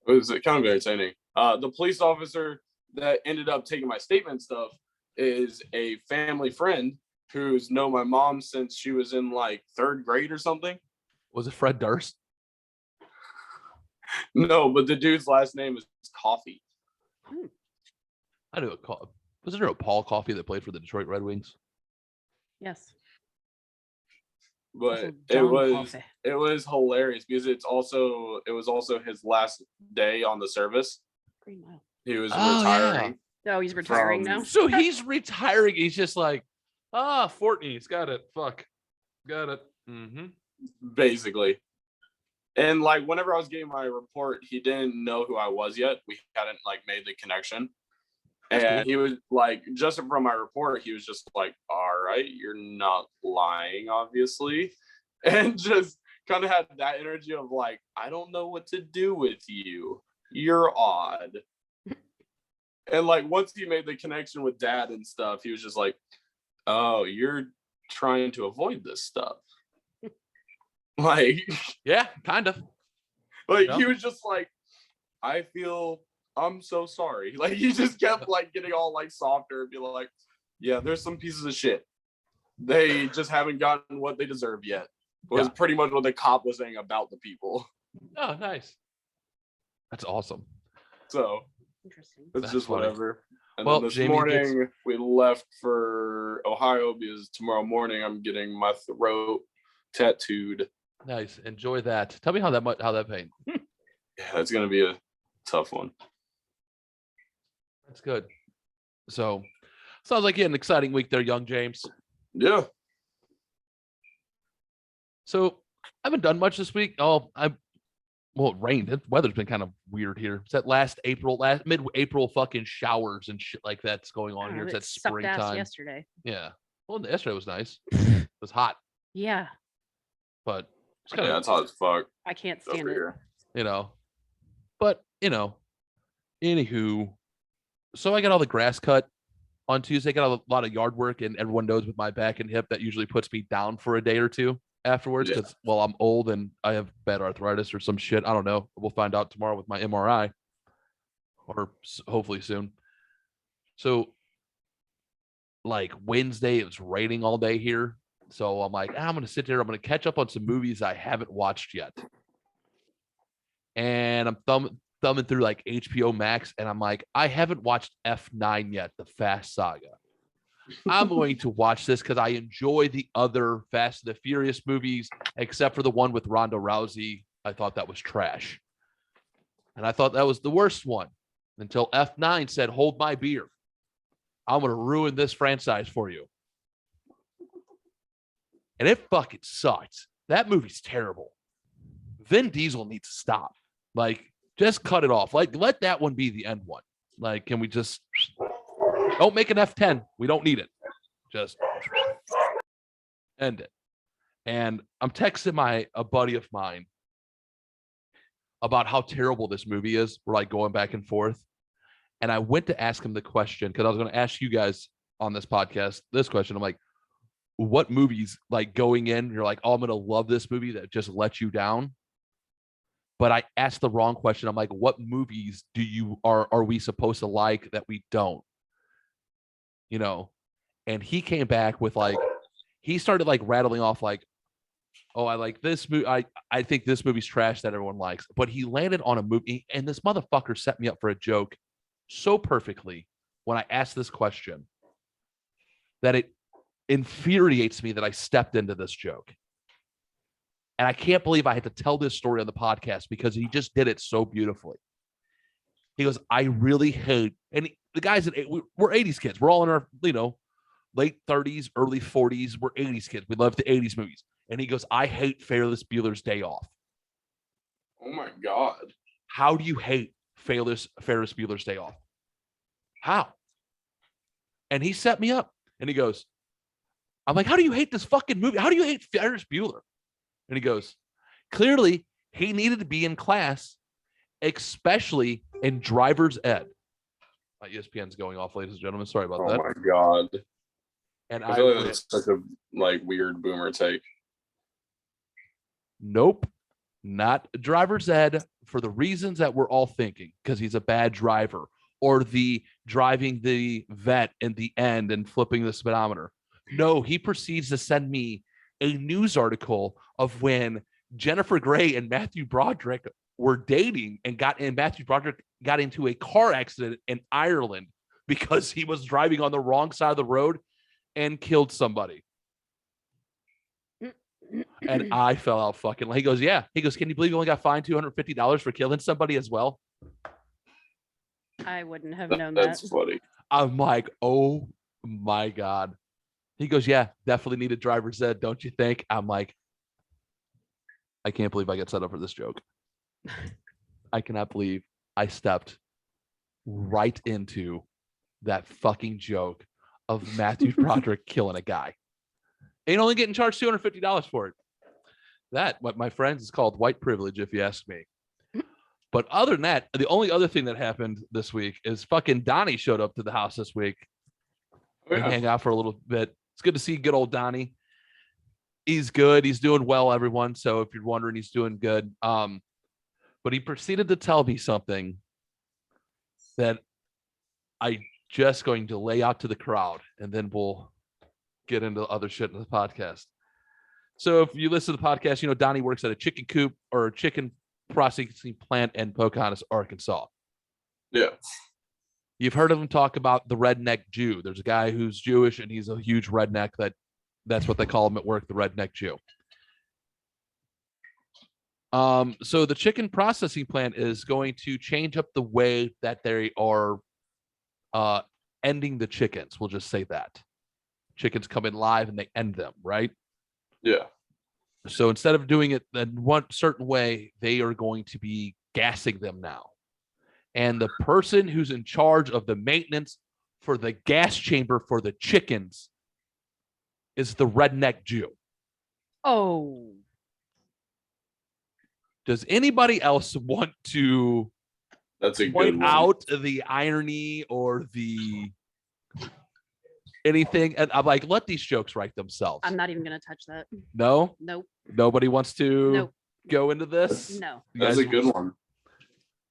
Speaker 2: It was kind of entertaining. The police officer that ended up taking my statement stuff is a family friend who's known my mom since she was in like 3rd grade or something.
Speaker 1: Was it Fred Durst?
Speaker 2: No, but the dude's last name is Coffee.
Speaker 1: I knew it. Wasn't there a Paul Coffey that played for the Detroit Red Wings?
Speaker 4: Yes.
Speaker 2: But it was hilarious because it was also his last day on the service.
Speaker 4: Green Mile.
Speaker 2: He was retiring.
Speaker 4: Oh, he's retiring now.
Speaker 1: So he's retiring. He's just like, Fortney's got it. Fuck. Got it. Mm-hmm.
Speaker 2: Basically. And like whenever I was getting my report, he didn't know who I was yet. We hadn't like made the connection. And he was like, just from my report, he was just like, all right, you're not lying, obviously. And just kind of had that energy of like, I don't know what to do with you. You're odd. And like once he made the connection with Dad and stuff, he was just like, oh, you're trying to avoid this stuff. Like,
Speaker 1: yeah, kind of.
Speaker 2: Like he was just like, I'm so sorry. Like he just kept like getting all like softer and be like, yeah, there's some pieces of shit. They just haven't gotten what they deserve yet. Was pretty much what the cop was saying about the people.
Speaker 1: Oh, nice. That's awesome.
Speaker 2: So
Speaker 4: interesting.
Speaker 2: It's just whatever. And
Speaker 1: well,
Speaker 2: then this
Speaker 1: Jamie
Speaker 2: morning we left for Ohio because tomorrow morning I'm getting my throat tattooed.
Speaker 1: Nice. Enjoy that. Tell me how that pain.
Speaker 2: Yeah, it's gonna be a tough one.
Speaker 1: That's good. So sounds like you had an exciting week there, young James.
Speaker 2: Yeah.
Speaker 1: So I haven't done much this week. It rained. The weather's been kind of weird here. It's that mid-April fucking showers and shit like that's going on here. It's that springtime.
Speaker 4: Yesterday.
Speaker 1: Yeah. Well, yesterday was nice. It was hot.
Speaker 4: Yeah.
Speaker 1: But
Speaker 2: it's it's hot as fuck.
Speaker 4: I can't stand it.
Speaker 2: Here.
Speaker 1: But anywho, so I got all the grass cut on Tuesday. Got a lot of yard work, and everyone knows with my back and hip that usually puts me down for a day or two afterwards because I'm old and I have bad arthritis or some shit. I don't know. We'll find out tomorrow with my MRI, or hopefully soon. So like Wednesday, it was raining all day here. So I'm like, I'm going to sit there. I'm going to catch up on some movies I haven't watched yet. And I'm thumbing through like HBO Max. And I'm like, I haven't watched F9 yet, the Fast Saga. I'm going to watch this because I enjoy the other Fast and the Furious movies, except for the one with Ronda Rousey. I thought that was trash. And I thought that was the worst one until F9 said, hold my beer. I'm going to ruin this franchise for you. And it fucking sucks. That movie's terrible. Vin Diesel needs to stop. Like, just cut it off. Like, let that one be the end one. Like, can we just don't make an F10? We don't need it. Just end it. And I'm texting a buddy of mine about how terrible this movie is. We're like going back and forth. And I went to ask him the question because I was going to ask you guys on this podcast this question. I'm like, what movies, like going in, you're like, oh, I'm going to love this movie that just let you down? But I asked the wrong question. I'm like, what movies are we supposed to like that we don't? And he came back with like, he started like rattling off like, oh, I like this movie. I think this movie's trash that everyone likes. But he landed on a movie, and this motherfucker set me up for a joke so perfectly when I asked this question that it infuriates me that I stepped into this joke. And I can't believe I had to tell this story on the podcast because he just did it so beautifully. He goes, I really hate, and the guys, we're 80s kids. We're all in our, late 30s, early 40s. We're 80s kids. We love the 80s movies. And he goes, I hate Ferris Bueller's Day Off.
Speaker 2: Oh my God.
Speaker 1: How do you hate Ferris Bueller's Day Off? How? And he set me up and he goes, I'm like, how do you hate this fucking movie? How do you hate Ferris Bueller? And he goes, clearly he needed to be in class, especially in driver's ed. My ESPN's going off, ladies and gentlemen. Sorry about that.
Speaker 2: Oh my God.
Speaker 1: And
Speaker 2: I feel like that's such a weird boomer take.
Speaker 1: Nope, not driver's ed for the reasons that we're all thinking, because he's a bad driver, or the driving the vet in the end and flipping the speedometer. No, he proceeds to send me a news article of when Jennifer Grey and Matthew Broderick were dating and Matthew Broderick got into a car accident in Ireland because he was driving on the wrong side of the road and killed somebody. And I fell out fucking. He goes, yeah. He goes, can you believe you only got fined $250 for killing somebody as well?
Speaker 4: I wouldn't have known that.
Speaker 2: That's funny.
Speaker 1: I'm like, oh my God. He goes, yeah, definitely needed driver's ed, don't you think? I'm like, I can't believe I got set up for this joke. I cannot believe I stepped right into that fucking joke of Matthew Broderick killing a guy. Ain't only getting charged $250 for it. That, what my friends, is called white privilege, if you ask me. But other than that, the only other thing that happened this week is fucking Donnie showed up to the house this week and hang out for a little bit. It's good to see good old Donnie. He's good. He's doing well, everyone. So if you're wondering, he's doing good. But he proceeded to tell me something that I just going to lay out to the crowd, and then we'll get into other shit in the podcast. So if you listen to the podcast, Donnie works at a chicken coop or a chicken processing plant in Pocahontas, Arkansas.
Speaker 2: Yeah.
Speaker 1: You've heard of him talk about the redneck Jew. There's a guy who's Jewish and he's a huge redneck. That's what they call him at work, the redneck Jew. So the chicken processing plant is going to change up the way that they are ending the chickens. We'll just say that. Chickens come in live and they end them, right?
Speaker 2: Yeah.
Speaker 1: So instead of doing it in one certain way, they are going to be gassing them now. And the person who's in charge of the maintenance for the gas chamber for the chickens is the redneck Jew.
Speaker 4: Oh.
Speaker 1: Does anybody else want to
Speaker 2: That's a
Speaker 1: point
Speaker 2: good one.
Speaker 1: out the irony or the anything? And I'm like, let these jokes write themselves.
Speaker 4: I'm not even going to touch that.
Speaker 1: No?
Speaker 4: Nope.
Speaker 1: Nobody wants to
Speaker 4: Nope.
Speaker 1: go into this?
Speaker 4: No.
Speaker 1: You
Speaker 2: That's
Speaker 1: guys-
Speaker 2: a good one.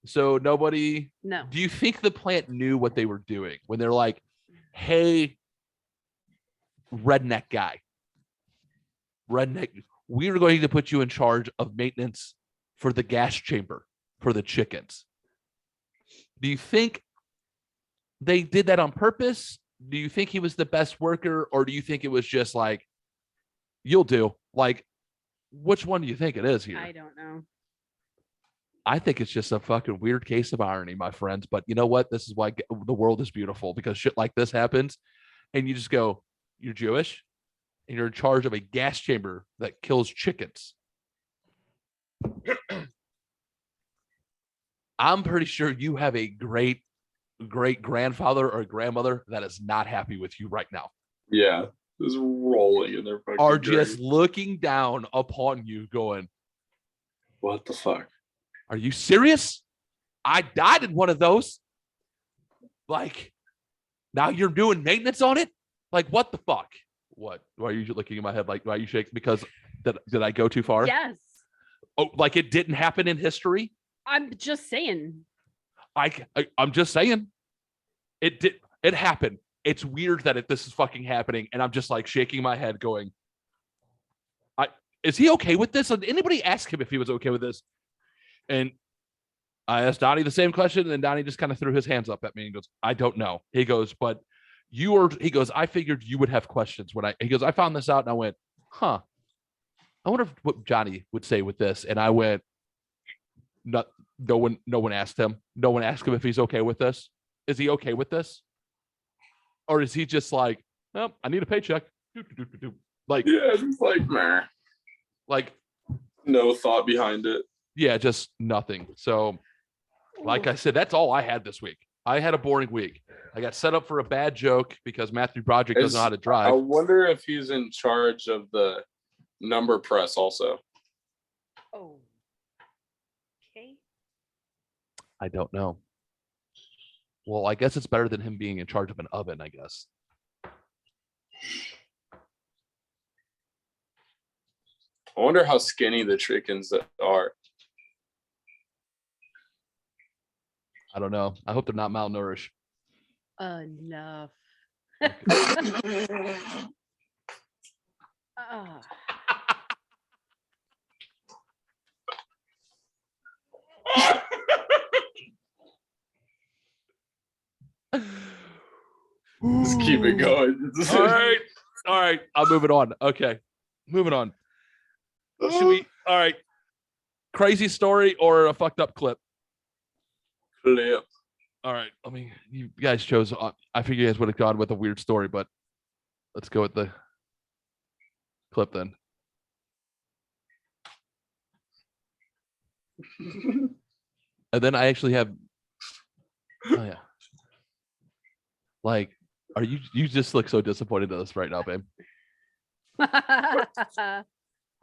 Speaker 1: So nobody...
Speaker 4: No.
Speaker 1: Do you think the plant knew what they were doing when they're like, hey, redneck guy, redneck, we are going to put you in charge of maintenance for the gas chamber for the chickens? Do you think they did that on purpose? Do you think he was the best worker, or do you think it was just like, you'll do? Like, which one do you think it is here?
Speaker 4: I don't know.
Speaker 1: I think it's just a fucking weird case of irony, my friends. But you know what? This is why the world is beautiful, because shit like this happens and you just go, you're Jewish and you're in charge of a gas chamber that kills chickens. I'm pretty sure you have a great grandfather or grandmother that is not happy with you right now.
Speaker 2: Yeah. Just rolling in their fucking
Speaker 1: Are
Speaker 2: grave.
Speaker 1: just looking down upon you going,
Speaker 2: What the fuck?
Speaker 1: are you serious? I died in one of those. Like, now you're doing maintenance on it? Like, what the fuck? What? Why are you looking in my head? Like, why are you shaking? Because did I go too far?
Speaker 4: Yes.
Speaker 1: Oh, like it didn't happen in history?
Speaker 4: I'm just saying.
Speaker 1: I'm just saying. It did. It happened. It's weird that this is fucking happening, and I'm just like shaking my head going, is he okay with this? Did anybody ask him if he was okay with this? And I asked Donnie the same question, and Donnie just kind of threw his hands up at me and goes, I don't know. He goes, but he goes, I figured you would have questions when he goes, I found this out and I went, huh, I wonder what Johnny would say with this. And I went, no one asked him. No one asked him if he's okay with this. Is he okay with this? Or is he just like, oh, I need a paycheck. Like,
Speaker 2: yeah, it's like, meh.
Speaker 1: Like,
Speaker 2: no thought behind it.
Speaker 1: Yeah, just nothing. So, like I said, that's all I had this week. I had a boring week. I got set up for a bad joke because Matthew Broderick doesn't know how to drive.
Speaker 2: I wonder if he's in charge of the number press also.
Speaker 4: Oh. Okay.
Speaker 1: I don't know. Well, I guess it's better than him being in charge of an oven, I guess.
Speaker 2: I wonder how skinny the chickens are.
Speaker 1: I don't know. I hope they're not malnourished.
Speaker 4: Enough. Ah.
Speaker 2: Just keep it going.
Speaker 1: All right. I'm moving on. Okay. Moving on. Should we? All right. Crazy story or a fucked up clip?
Speaker 2: Clip.
Speaker 1: All right. I mean, you guys chose. I figured you guys would have gone with a weird story, but let's go with the clip then. And then I actually have. Oh yeah. Like, are you just look so disappointed in us right now, babe?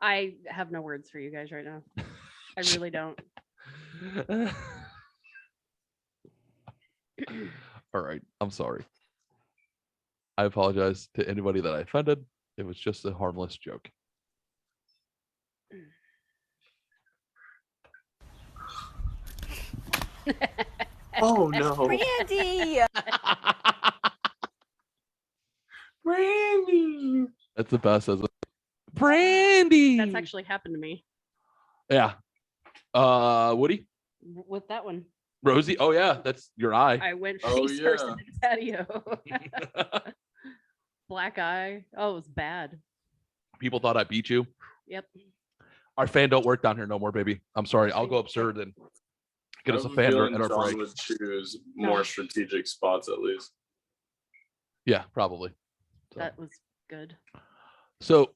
Speaker 4: I have no words for you guys right now. I really don't.
Speaker 1: All right. I'm sorry. I apologize to anybody that I offended. It was just a harmless joke.
Speaker 2: Oh no.
Speaker 5: Brandy!
Speaker 2: Brandy.
Speaker 1: That's the best, isn't it? Brandy.
Speaker 4: That's actually happened to me
Speaker 1: Yeah. Woody?
Speaker 4: with that one.
Speaker 1: Rosie? Oh yeah, that's your eye.
Speaker 4: I went
Speaker 2: Oh,
Speaker 4: face first
Speaker 2: yeah.
Speaker 4: in the patio. Black eye. Oh, it was bad.
Speaker 1: People thought I beat you.
Speaker 4: Yep.
Speaker 1: Our fan don't work down here no more, baby. I'm sorry. I'll go absurd and get us a fan at our
Speaker 2: John
Speaker 1: break.
Speaker 2: would choose more strategic spots at least.
Speaker 1: Yeah, probably. So,
Speaker 4: That was good.
Speaker 1: so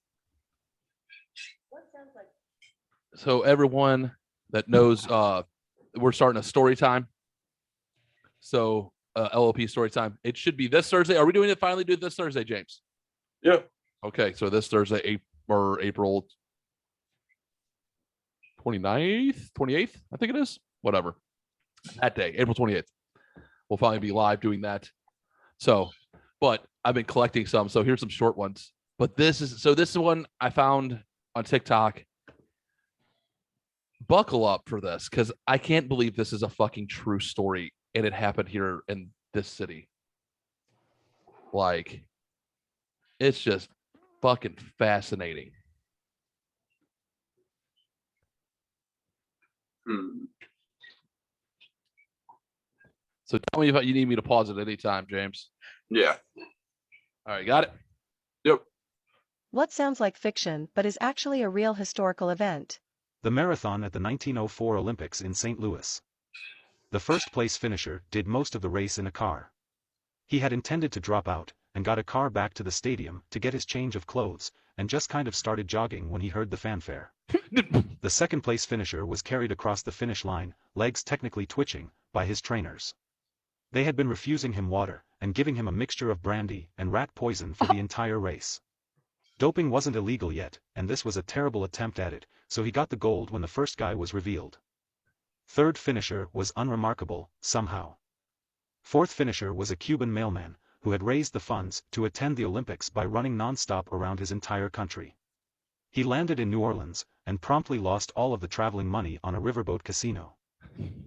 Speaker 1: everyone that knows, we're starting a story time. So LOP story time. It should be this Thursday. Are we doing it finally? Do it this Thursday, James?
Speaker 2: Yeah.
Speaker 1: Okay, so this Thursday, April 29th, 28th, I think it is. Whatever. That day, April 28th. We'll finally be live doing that. So, but I've been collecting some. So here's some short ones. But this is one I found on TikTok. Buckle up for this because I can't believe this is a fucking true story and it happened here in this city. Like, it's just fucking fascinating. So tell me if you need me to pause at any time, James.
Speaker 2: Yeah.
Speaker 1: All right, got it?
Speaker 2: Yep.
Speaker 5: What sounds like fiction but is actually a real historical event?
Speaker 6: The marathon at the 1904 Olympics in St. Louis. The first place finisher did most of the race in a car. He had intended to drop out, and got a car back to the stadium to get his change of clothes, and just kind of started jogging when he heard the fanfare. The second place finisher was carried across the finish line, legs technically twitching, by his trainers. They had been refusing him water, and giving him a mixture of brandy and rat poison for the entire race. Doping wasn't illegal yet, and this was a terrible attempt at it, so he got the gold when the first guy was revealed. Third finisher was unremarkable, somehow. Fourth finisher was a Cuban mailman, who had raised the funds to attend the Olympics by running non-stop around his entire country. He landed in New Orleans, and promptly lost all of the traveling money on a riverboat casino.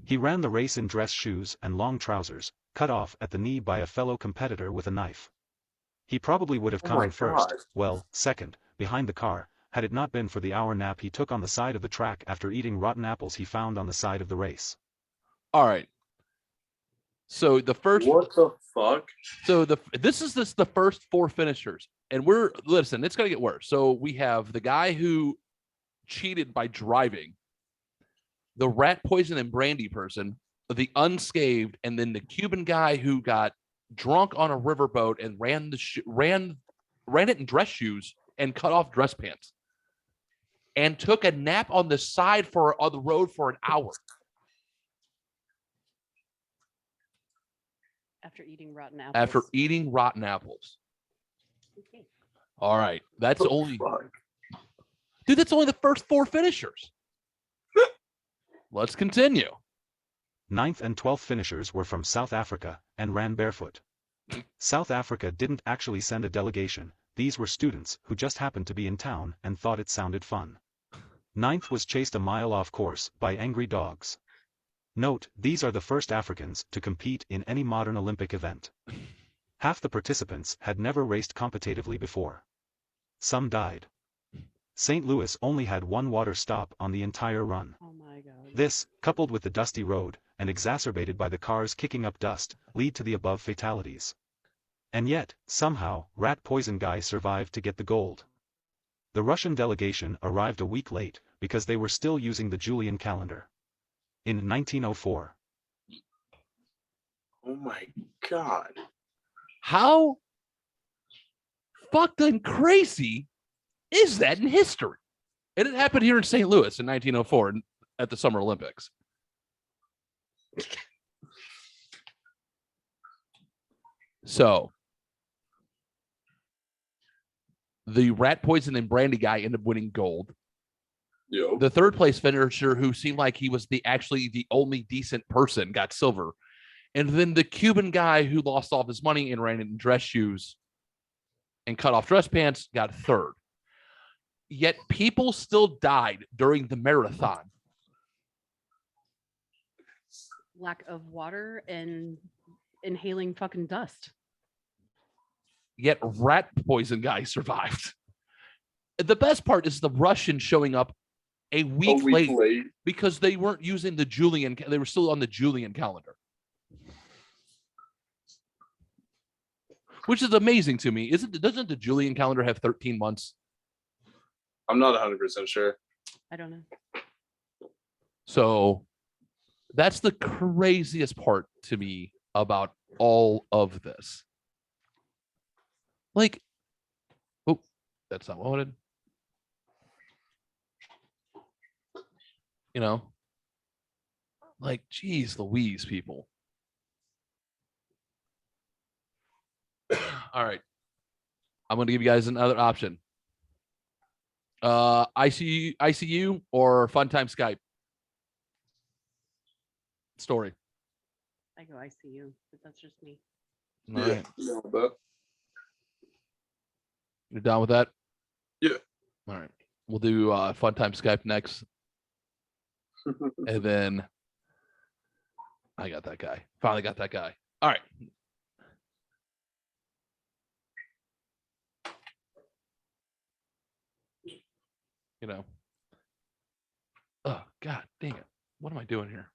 Speaker 6: He ran the race in dress shoes and long trousers, cut off at the knee by a fellow competitor with a knife. He probably would have come in first, well, second, behind the car, had it not been for the hour nap he took on the side of the track after eating rotten apples he found on the side of the race.
Speaker 1: All right. So the first.
Speaker 2: What the fuck?
Speaker 1: So this is the first four finishers, and listen. It's gonna get worse. So we have the guy who cheated by driving, the rat poison and brandy person, the unscathed, and then the Cuban guy who got drunk on a riverboat and ran it in dress shoes and cut off dress pants and took a nap on the side on the road for an hour
Speaker 4: After eating rotten apples.
Speaker 1: after eating rotten apples.
Speaker 4: Okay.
Speaker 1: All right, that's only
Speaker 2: Fuck.
Speaker 1: dude. That's only the first 4 finishers. Let's continue.
Speaker 6: 9th and 12th finishers were from South Africa and ran barefoot. South Africa didn't actually send a delegation. These were students who just happened to be in town and thought it sounded fun. 9th was chased a mile off course by angry dogs. Note, these are the first Africans to compete in any modern Olympic event. Half the participants had never raced competitively before. Some died. St. Louis only had 1 water stop on the entire run.
Speaker 4: Oh my God.
Speaker 6: This, coupled with the dusty road, and exacerbated by the cars kicking up dust, lead to the above fatalities. And yet, somehow, Rat Poison Guy survived to get the gold. The Russian delegation arrived a week late, because they were still using the Julian calendar. In 1904.
Speaker 2: Oh my God.
Speaker 1: How fucked and crazy is that in history? And it happened here in St. Louis in 1904 at the Summer Olympics. So the rat poison and brandy guy ended up winning gold.
Speaker 2: Yo.
Speaker 1: The 3rd place finisher, who seemed like he was actually the only decent person, got silver. And then the Cuban guy who lost all of his money and ran in dress shoes and cut off dress pants got 3rd. Yet people still died during the marathon.
Speaker 4: Lack of water and inhaling fucking dust.
Speaker 1: Yet rat poison guy survived. The best part is the Russians showing up a week late because they weren't using the Julian. They were still on the Julian calendar, which is amazing to me. Doesn't the Julian calendar have 13 months?
Speaker 2: I'm not 100% sure.
Speaker 4: I don't know.
Speaker 1: So that's the craziest part to me about all of this. Like, oh, that's not what I wanted. You know, like, geez Louise, people. All right. I'm going to give you guys another option. ICU or Fun Time Skype? Story.
Speaker 4: I go ICU, but that's just me.
Speaker 1: All right.
Speaker 2: Yeah, but
Speaker 1: You're down with that?
Speaker 2: Yeah.
Speaker 1: All right. We'll do Fun Time Skype next. And then I got that guy. Finally got that guy. All right. You know. Oh, God dang it. What am I doing here?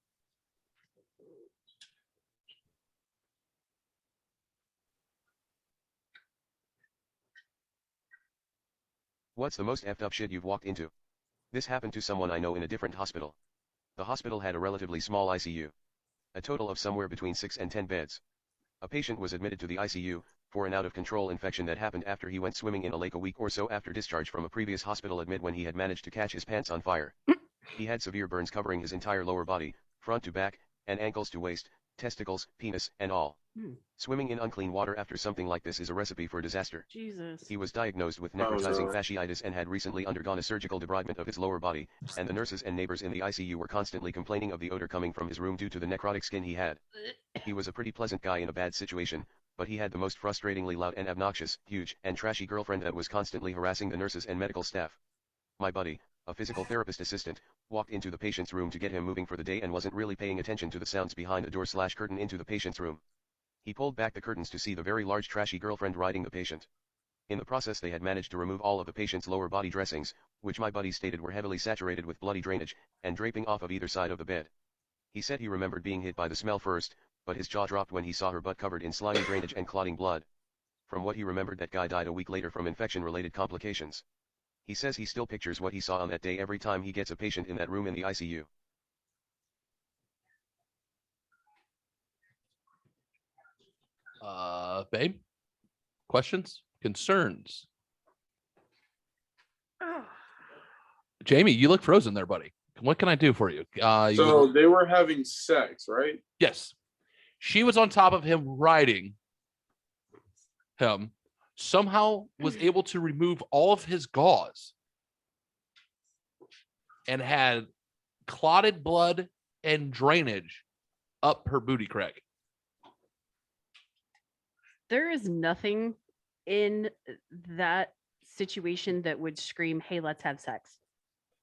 Speaker 7: What's the most effed up shit you've walked into? This happened to someone I know in a different hospital. The hospital had a relatively small ICU. A total of somewhere between 6 and 10 beds. A patient was admitted to the ICU for an out-of-control infection that happened after he went swimming in a lake a week or so after discharge from a previous hospital admit when he had managed to catch his pants on fire. He had severe burns covering his entire lower body, front to back, and ankles to waist, testicles, penis, and all. Swimming in unclean water after something like this is a recipe for disaster.
Speaker 4: Jesus.
Speaker 7: He was diagnosed with necrotizing fasciitis and had recently undergone a surgical debridement of his lower body, and the nurses and neighbors in the ICU were constantly complaining of the odor coming from his room due to the necrotic skin he had. He was a pretty pleasant guy in a bad situation, but he had the most frustratingly loud and obnoxious, huge, and trashy girlfriend that was constantly harassing the nurses and medical staff. My buddy, a physical therapist assistant, walked into the patient's room to get him moving for the day and wasn't really paying attention to the sounds behind the door/curtain into the patient's room. He pulled back the curtains to see the very large trashy girlfriend riding the patient. In the process they had managed to remove all of the patient's lower body dressings, which my buddy stated were heavily saturated with bloody drainage, and draping off of either side of the bed. He said he remembered being hit by the smell first, but his jaw dropped when he saw her butt covered in slimy drainage and clotting blood. From what he remembered, that guy died a week later from infection-related complications. He says he still pictures what he saw on that day every time he gets a patient in that room in the ICU.
Speaker 1: Babe, questions, concerns? Jamie, you look frozen there, buddy. What can I do for you?
Speaker 2: So they were having sex, right?
Speaker 1: Yes. She was on top of him riding him, somehow was able to remove all of his gauze and had clotted blood and drainage up her booty crack.
Speaker 4: There is nothing in that situation that would scream, hey, let's have sex.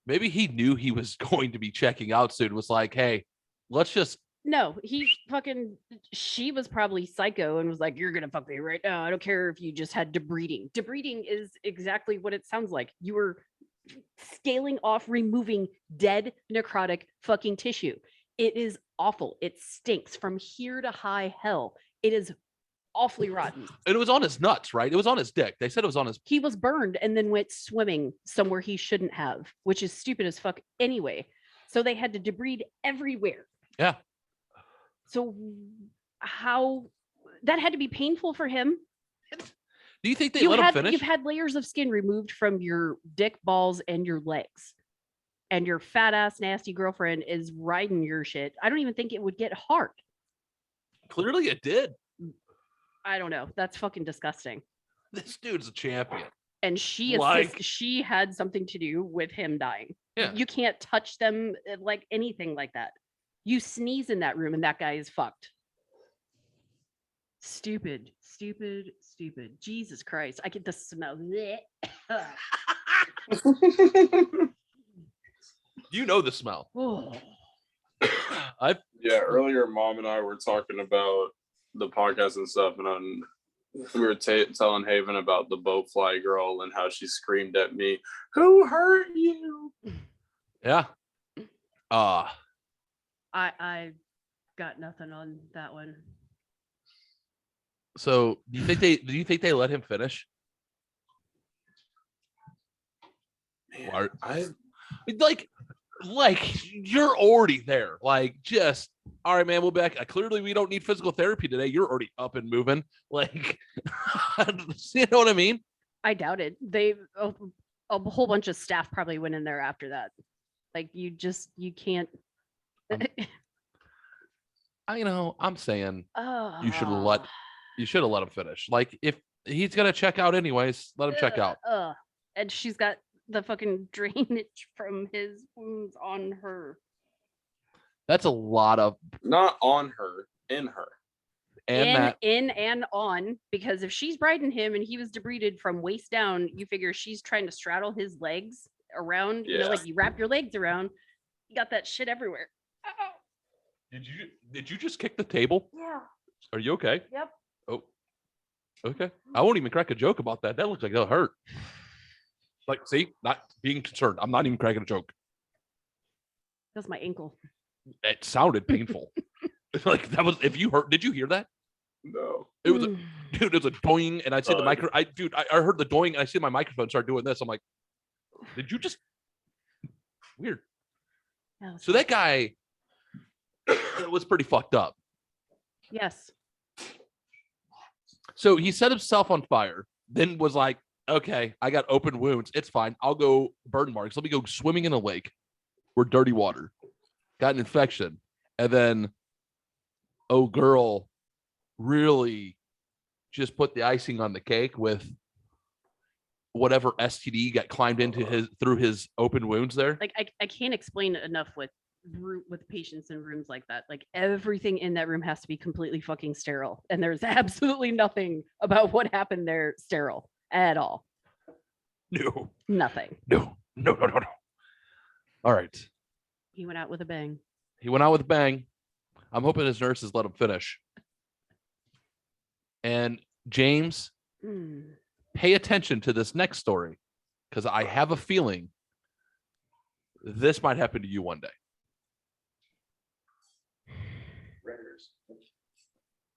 Speaker 1: Maybe he knew he was going to be checking out soon, was like, hey, let's just.
Speaker 4: No, she was probably psycho and was like, you're going to fuck me right now. I don't care if you just had debriding. Debriding is exactly what it sounds like. You were scaling off, removing dead, necrotic fucking tissue. It is awful. It stinks from here to high hell. It is awfully rotten.
Speaker 1: And it was on his nuts, right? It was on his dick. They said it was on his.
Speaker 4: He was burned and then went swimming somewhere he shouldn't have, which is stupid as fuck anyway. So they had to debride everywhere.
Speaker 1: Yeah.
Speaker 4: So how that had to be painful for him.
Speaker 1: Do you think they let him finish?
Speaker 4: You've had layers of skin removed from your dick, balls, and your legs. And your fat ass nasty girlfriend is riding your shit. I don't even think it would get hard.
Speaker 1: Clearly it did.
Speaker 4: I don't know. That's fucking disgusting.
Speaker 1: This dude's a champion.
Speaker 4: And she had something to do with him dying.
Speaker 1: Yeah.
Speaker 4: You can't touch them like anything like that. You sneeze in that room and that guy is fucked. Stupid. Jesus Christ. I get the smell.
Speaker 1: You know the smell.
Speaker 4: Oh.
Speaker 2: Yeah, earlier Mom and I were talking about the podcast and stuff, and we were telling Haven about the boat fly girl and how she screamed at me, "Who hurt you?"
Speaker 1: Yeah.
Speaker 4: I got nothing on that one.
Speaker 1: So do you think they let him finish?
Speaker 2: Man,
Speaker 1: like you're already there. Like, just all right, man, we'll back. Clearly we don't need physical therapy today. You're already up and moving. Like, you know what I mean? I
Speaker 4: doubt it. A whole bunch of staff probably went in there after that. Like, you can't.
Speaker 1: I'm saying you should have let him finish. Like, if he's gonna check out anyways, let him check out.
Speaker 4: And she's got the fucking drainage from his wounds on her.
Speaker 1: That's a lot of
Speaker 2: not on her, in her.
Speaker 1: And
Speaker 4: in and on, because if she's riding him and he was debrided from waist down, you figure she's trying to straddle his legs around.
Speaker 2: Yeah.
Speaker 4: Like you wrap your legs around, you got that shit everywhere. Oh.
Speaker 1: Did you just kick the table?
Speaker 4: Yeah.
Speaker 1: Are you okay?
Speaker 4: Yep.
Speaker 1: Oh, okay. I won't even crack a joke about that. That looks like it'll hurt. Like, see, not being concerned. I'm not even cracking a joke.
Speaker 4: That's my ankle.
Speaker 1: It sounded painful. Like, that was, if you heard, did you hear that?
Speaker 2: No.
Speaker 1: It was, dude, it was a doing, and I see the micro. I heard the doing, and I see my microphone start doing this. I'm like, did you just? Weird. So that guy was pretty fucked up.
Speaker 4: Yes.
Speaker 1: So he set himself on fire, then was like, okay, I got open wounds. It's fine. I'll go burn marks. Let me go swimming in a lake or dirty water. Got an infection. And then, oh, girl really just put the icing on the cake with whatever STD got climbed into through his open wounds there.
Speaker 4: Like, I can't explain it enough with patients in rooms like that. Like, everything in that room has to be completely fucking sterile. And there's absolutely nothing about what happened there sterile at all.
Speaker 1: No.
Speaker 4: Nothing.
Speaker 1: No. All right.
Speaker 4: He went out with a bang.
Speaker 1: I'm hoping his nurses let him finish. And James, pay attention to this next story, because I have a feeling this might happen to you one day.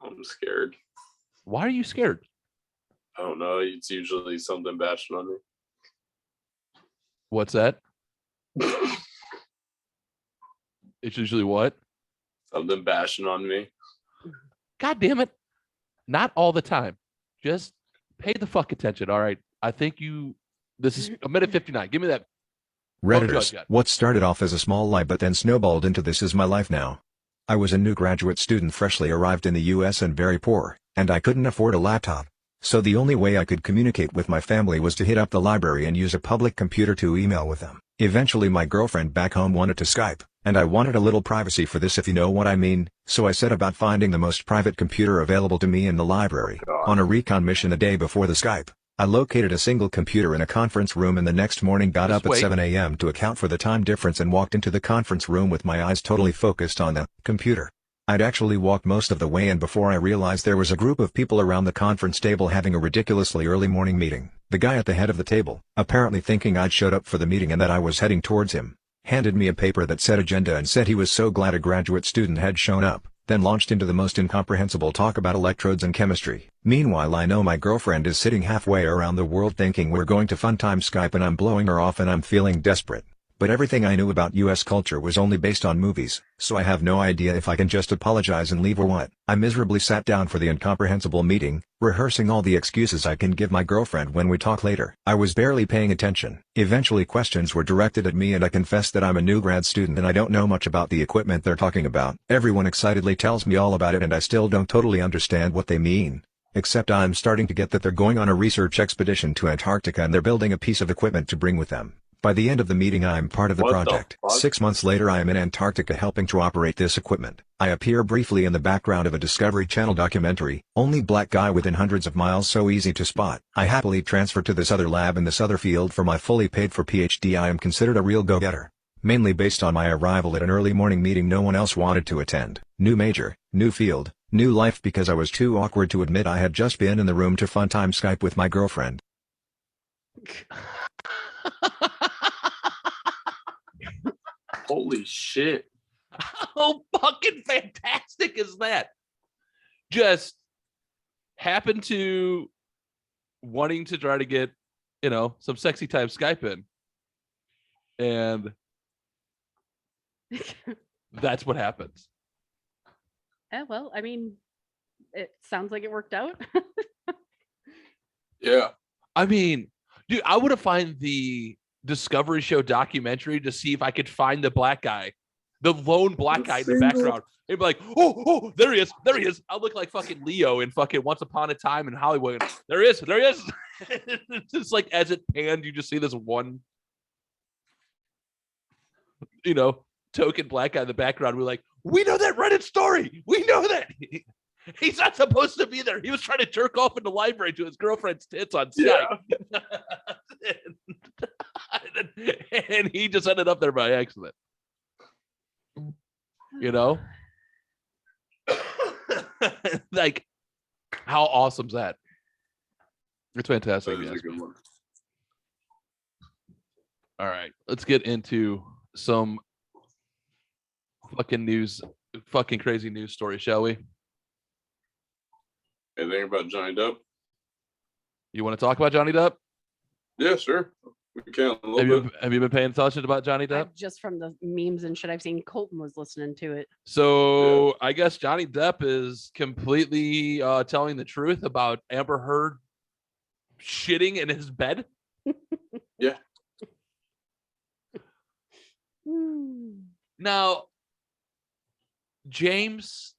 Speaker 2: I'm scared.
Speaker 1: Why are you scared?
Speaker 2: I don't know. It's usually something bashing on me.
Speaker 1: What's that? It's usually what?
Speaker 2: Something bashing on me.
Speaker 1: God damn it. Not all the time. Just pay the fuck attention. All right. I think this is a minute 59. Give me that.
Speaker 8: Redditors,
Speaker 1: judge.
Speaker 8: what started off as a small lie but then snowballed into this is my life now. I was a new graduate student freshly arrived in the US and very poor, and I couldn't afford a laptop. So the only way I could communicate with my family was to hit up the library and use a public computer to email with them. Eventually my girlfriend back home wanted to Skype, and I wanted a little privacy for this if you know what I mean, so I set about finding the most private computer available to me in the library. On a recon mission the day before the Skype, I located a single computer in a conference room and the next morning got up at 7 a.m. to account for the time difference and walked into the conference room with my eyes totally focused on the computer. I'd actually walked most of the way in before I realized there was a group of people around the conference table having a ridiculously early morning meeting. The guy at the head of the table, apparently thinking I'd showed up for the meeting and that I was heading towards him, handed me a paper that said agenda and said he was so glad a graduate student had shown up, then launched into the most incomprehensible talk about electrodes and chemistry. Meanwhile I know my girlfriend is sitting halfway around the world thinking we're going to fun time Skype and I'm blowing her off and I'm feeling desperate. But everything I knew about US culture was only based on movies, so I have no idea if I can just apologize and leave or what. I miserably sat down for the incomprehensible meeting, rehearsing all the excuses I can give my girlfriend when we talk later. I was barely paying attention. Eventually questions were directed at me and I confessed that I'm a new grad student and I don't know much about the equipment they're talking about. Everyone excitedly tells me all about it and I still don't totally understand what they mean. Except I'm starting to get that they're going on a research expedition to Antarctica and they're building a piece of equipment to bring with them. By the end of the meeting I'm part of the project. 6 months later I am in Antarctica helping to operate this equipment. I appear briefly in the background of a Discovery Channel documentary, only black guy within hundreds of miles so easy to spot. I happily transfer to this other lab in this other field for my fully paid for PhD. I am considered a real go-getter. Mainly based on my arrival at an early morning meeting no one else wanted to attend. New major, new field, new life because I was too awkward to admit I had just been in the room to fun time Skype with my girlfriend.
Speaker 2: Holy shit.
Speaker 1: How fucking fantastic is that? Just happened to wanting to try to get, some sexy time Skype in. And that's what happens.
Speaker 4: Yeah, well, I mean, it sounds like it worked out.
Speaker 2: Yeah.
Speaker 1: I mean, dude, I would have found the Discovery Show documentary to see if I could find the black guy, the lone black guy in the background. He'd be like, oh, there he is. I'll look like fucking Leo in fucking Once Upon a Time in Hollywood. There he is. It's just like as it panned, you just see this one, token black guy in the background. We're like, we know that Reddit story. We know that. He's not supposed to be there. He was trying to jerk off in the library to his girlfriend's tits on Skype. Yeah. And he just ended up there by accident. Like, how awesome is that? It's fantastic.
Speaker 2: That is a good one.
Speaker 1: All right, let's get into some fucking crazy news story, shall we?
Speaker 2: Anything about Johnny Depp?
Speaker 1: You want to talk about Johnny Depp?
Speaker 2: Yeah, sure. We can a little bit.
Speaker 1: Have you been paying attention about Johnny Depp?
Speaker 4: Just from the memes and shit I've seen, Colton was listening to it.
Speaker 1: So I guess Johnny Depp is completely telling the truth about Amber Heard shitting in his bed.
Speaker 2: Yeah.
Speaker 1: Now, James,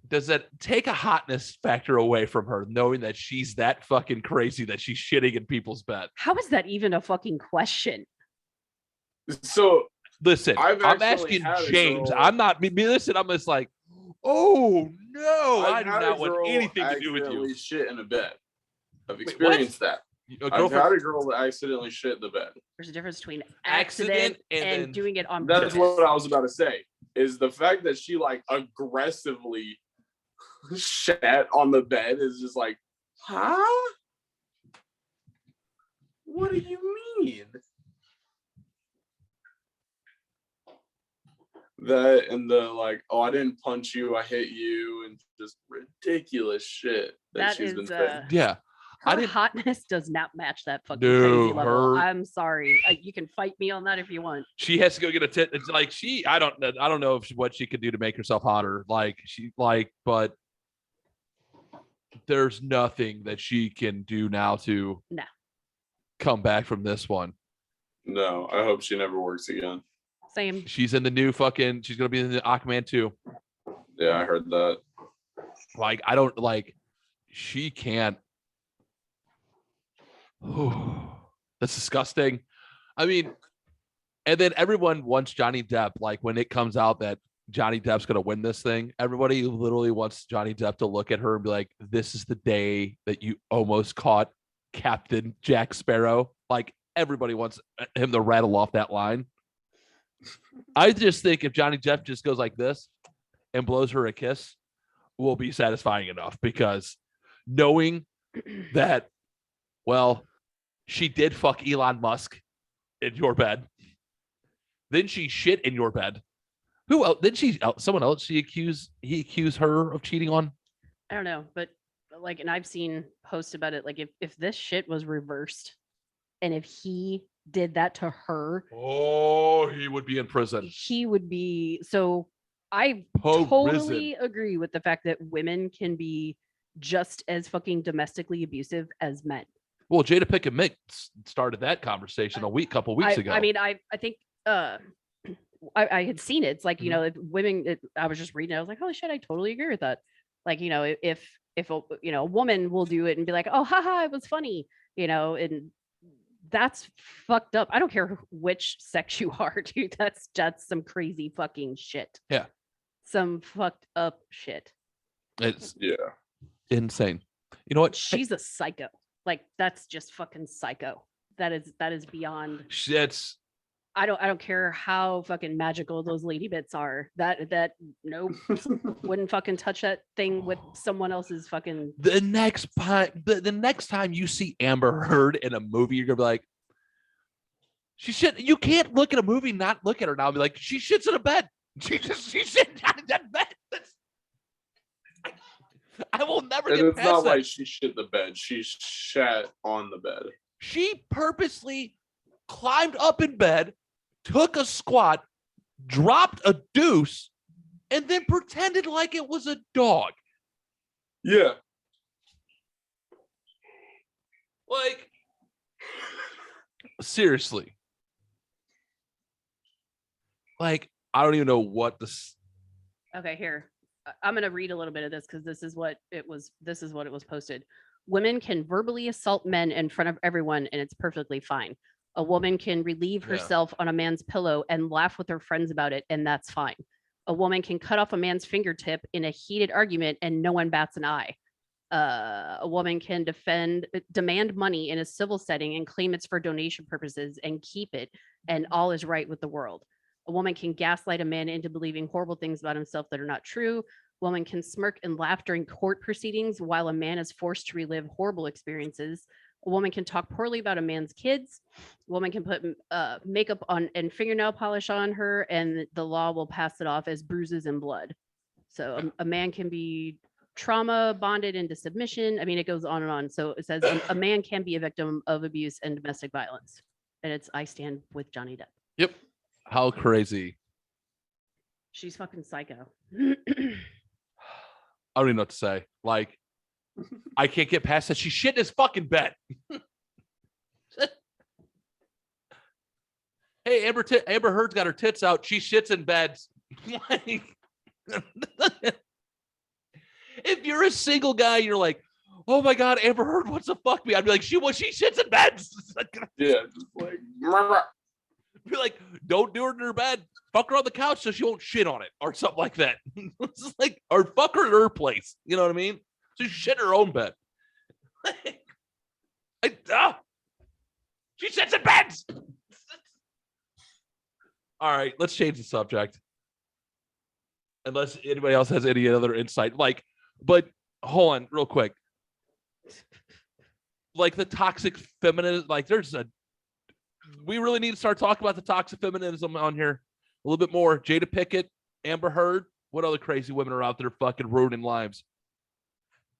Speaker 1: does that take a hotness factor away from her, knowing that she's that fucking crazy that she's shitting in people's bed?
Speaker 4: How is that even a fucking question?
Speaker 2: So
Speaker 1: listen, I'm asking James. I'm not me. Listen, I'm just like, oh no, I do not want anything to do with you.
Speaker 2: Shit in a bed. I've experienced that. I've had a girl that accidentally shit in the bed.
Speaker 4: There's a difference between accident and doing it on
Speaker 2: purpose.
Speaker 4: That's
Speaker 2: what I was about to say. Is the fact that she like aggressively shat on the bed is just like, huh? What do you mean? That and the like, oh, I didn't punch you, I hit you, and just ridiculous shit that she's been saying.
Speaker 1: Yeah. didn't.
Speaker 4: hotness does not match that fucking
Speaker 1: No,
Speaker 4: crazy level.
Speaker 1: her-
Speaker 4: I'm sorry. You can fight me on that if you want.
Speaker 1: She has to go get a tit. It's like I don't know if what she could do to make herself hotter. But there's nothing that she can do now to come back from this one.
Speaker 2: No, I hope she never works again.
Speaker 4: Same.
Speaker 1: She's in the new fucking. She's gonna be in the Aquaman 2.
Speaker 2: Yeah, I heard that.
Speaker 1: Like I don't like. She can't. That's disgusting. I mean, and then everyone wants Johnny Depp. Like when it comes out that Johnny Depp's gonna win this thing, everybody literally wants Johnny Depp to look at her and be like, "This is the day that you almost caught Captain Jack Sparrow." Like everybody wants him to rattle off that line. I just think if Johnny Depp just goes like this and blows her a kiss, will be satisfying enough, because knowing that, well, she did fuck Elon Musk in your bed, then she shit in your bed. Who else? Then someone else he accused her of cheating on.
Speaker 4: I don't know, but like, and I've seen posts about it. Like if this shit was reversed, and if he did that to her,
Speaker 1: oh, he would be in prison.
Speaker 4: he would be. So I
Speaker 1: Prison.
Speaker 4: totally agree with the fact that women can be just as fucking domestically abusive as men.
Speaker 1: Well, Jada Pinkett Smith started that conversation couple weeks ago.
Speaker 4: I mean, I think I had seen it. It's like, you know, if women, I was just reading, I was like, holy shit, I totally agree with that. Like, you know, if a woman will do it and be like, oh, haha, it was funny, you know, and that's fucked up. I don't care which sex you are, dude. That's some crazy fucking shit.
Speaker 1: Yeah.
Speaker 4: Some fucked up shit.
Speaker 1: It's
Speaker 2: Yeah.
Speaker 1: insane. You know what?
Speaker 4: She's a psycho. Like, that's just fucking psycho. That is beyond.
Speaker 1: It's
Speaker 4: I don't care how fucking magical those lady bits are. That nope. Wouldn't fucking touch that thing with someone else's fucking.
Speaker 1: the next time you see Amber Heard in a movie, you're gonna be like, you can't look at a movie, not look at her now and be like, she shits in a bed. She shit down in that bed. I will never
Speaker 2: And
Speaker 1: get
Speaker 2: it's
Speaker 1: past
Speaker 2: not
Speaker 1: that.
Speaker 2: like she shit the bed. She shat on the bed.
Speaker 1: She purposely climbed up in bed, took a squat, dropped a deuce, and then pretended like it was a dog.
Speaker 2: Yeah.
Speaker 1: Like, seriously. Like, I don't even know what this.
Speaker 4: Okay, here. I'm gonna read a little bit of this because this is what it was posted. Women can verbally assault men in front of everyone, and it's perfectly fine. A woman can relieve
Speaker 1: Yeah.
Speaker 4: herself on a man's pillow and laugh with her friends about it, and that's fine. A woman can cut off a man's fingertip in a heated argument, and no one bats an eye. A woman can demand money in a civil setting and claim it's for donation purposes and keep it, and all is right with the world. A woman can gaslight a man into believing horrible things about himself that are not true. A woman can smirk and laugh during court proceedings while a man is forced to relive horrible experiences. A woman can talk poorly about a man's kids. A woman can put makeup on and fingernail polish on her, and the law will pass it off as bruises and blood. So a man can be trauma bonded into submission. I mean, it goes on and on. So it says a man can be a victim of abuse and domestic violence. And I stand with Johnny Depp.
Speaker 1: Yep. How crazy.
Speaker 4: She's fucking psycho.
Speaker 1: I don't even know what to say. Like, I can't get past that. She shit in his fucking bed. Hey, Amber Heard's got her tits out. She shits in beds. Like, if you're a single guy, you're like, oh my God, Amber Heard wants to fuck me. I'd be like, she shits in beds.
Speaker 2: Yeah. Just like,
Speaker 1: Be like, don't do her in her bed. Fuck her on the couch so she won't shit on it or something like that. It's like, or fuck her in her place. You know what I mean? So she shit in her own bed. She sits in beds. All right, let's change the subject. Unless anybody else has any other insight. Like, but hold on real quick. Like the toxic feminism, like we really need to start talking about the toxic feminism on here a little bit more. Jada Pinkett, Amber Heard, what other crazy women are out there fucking ruining lives?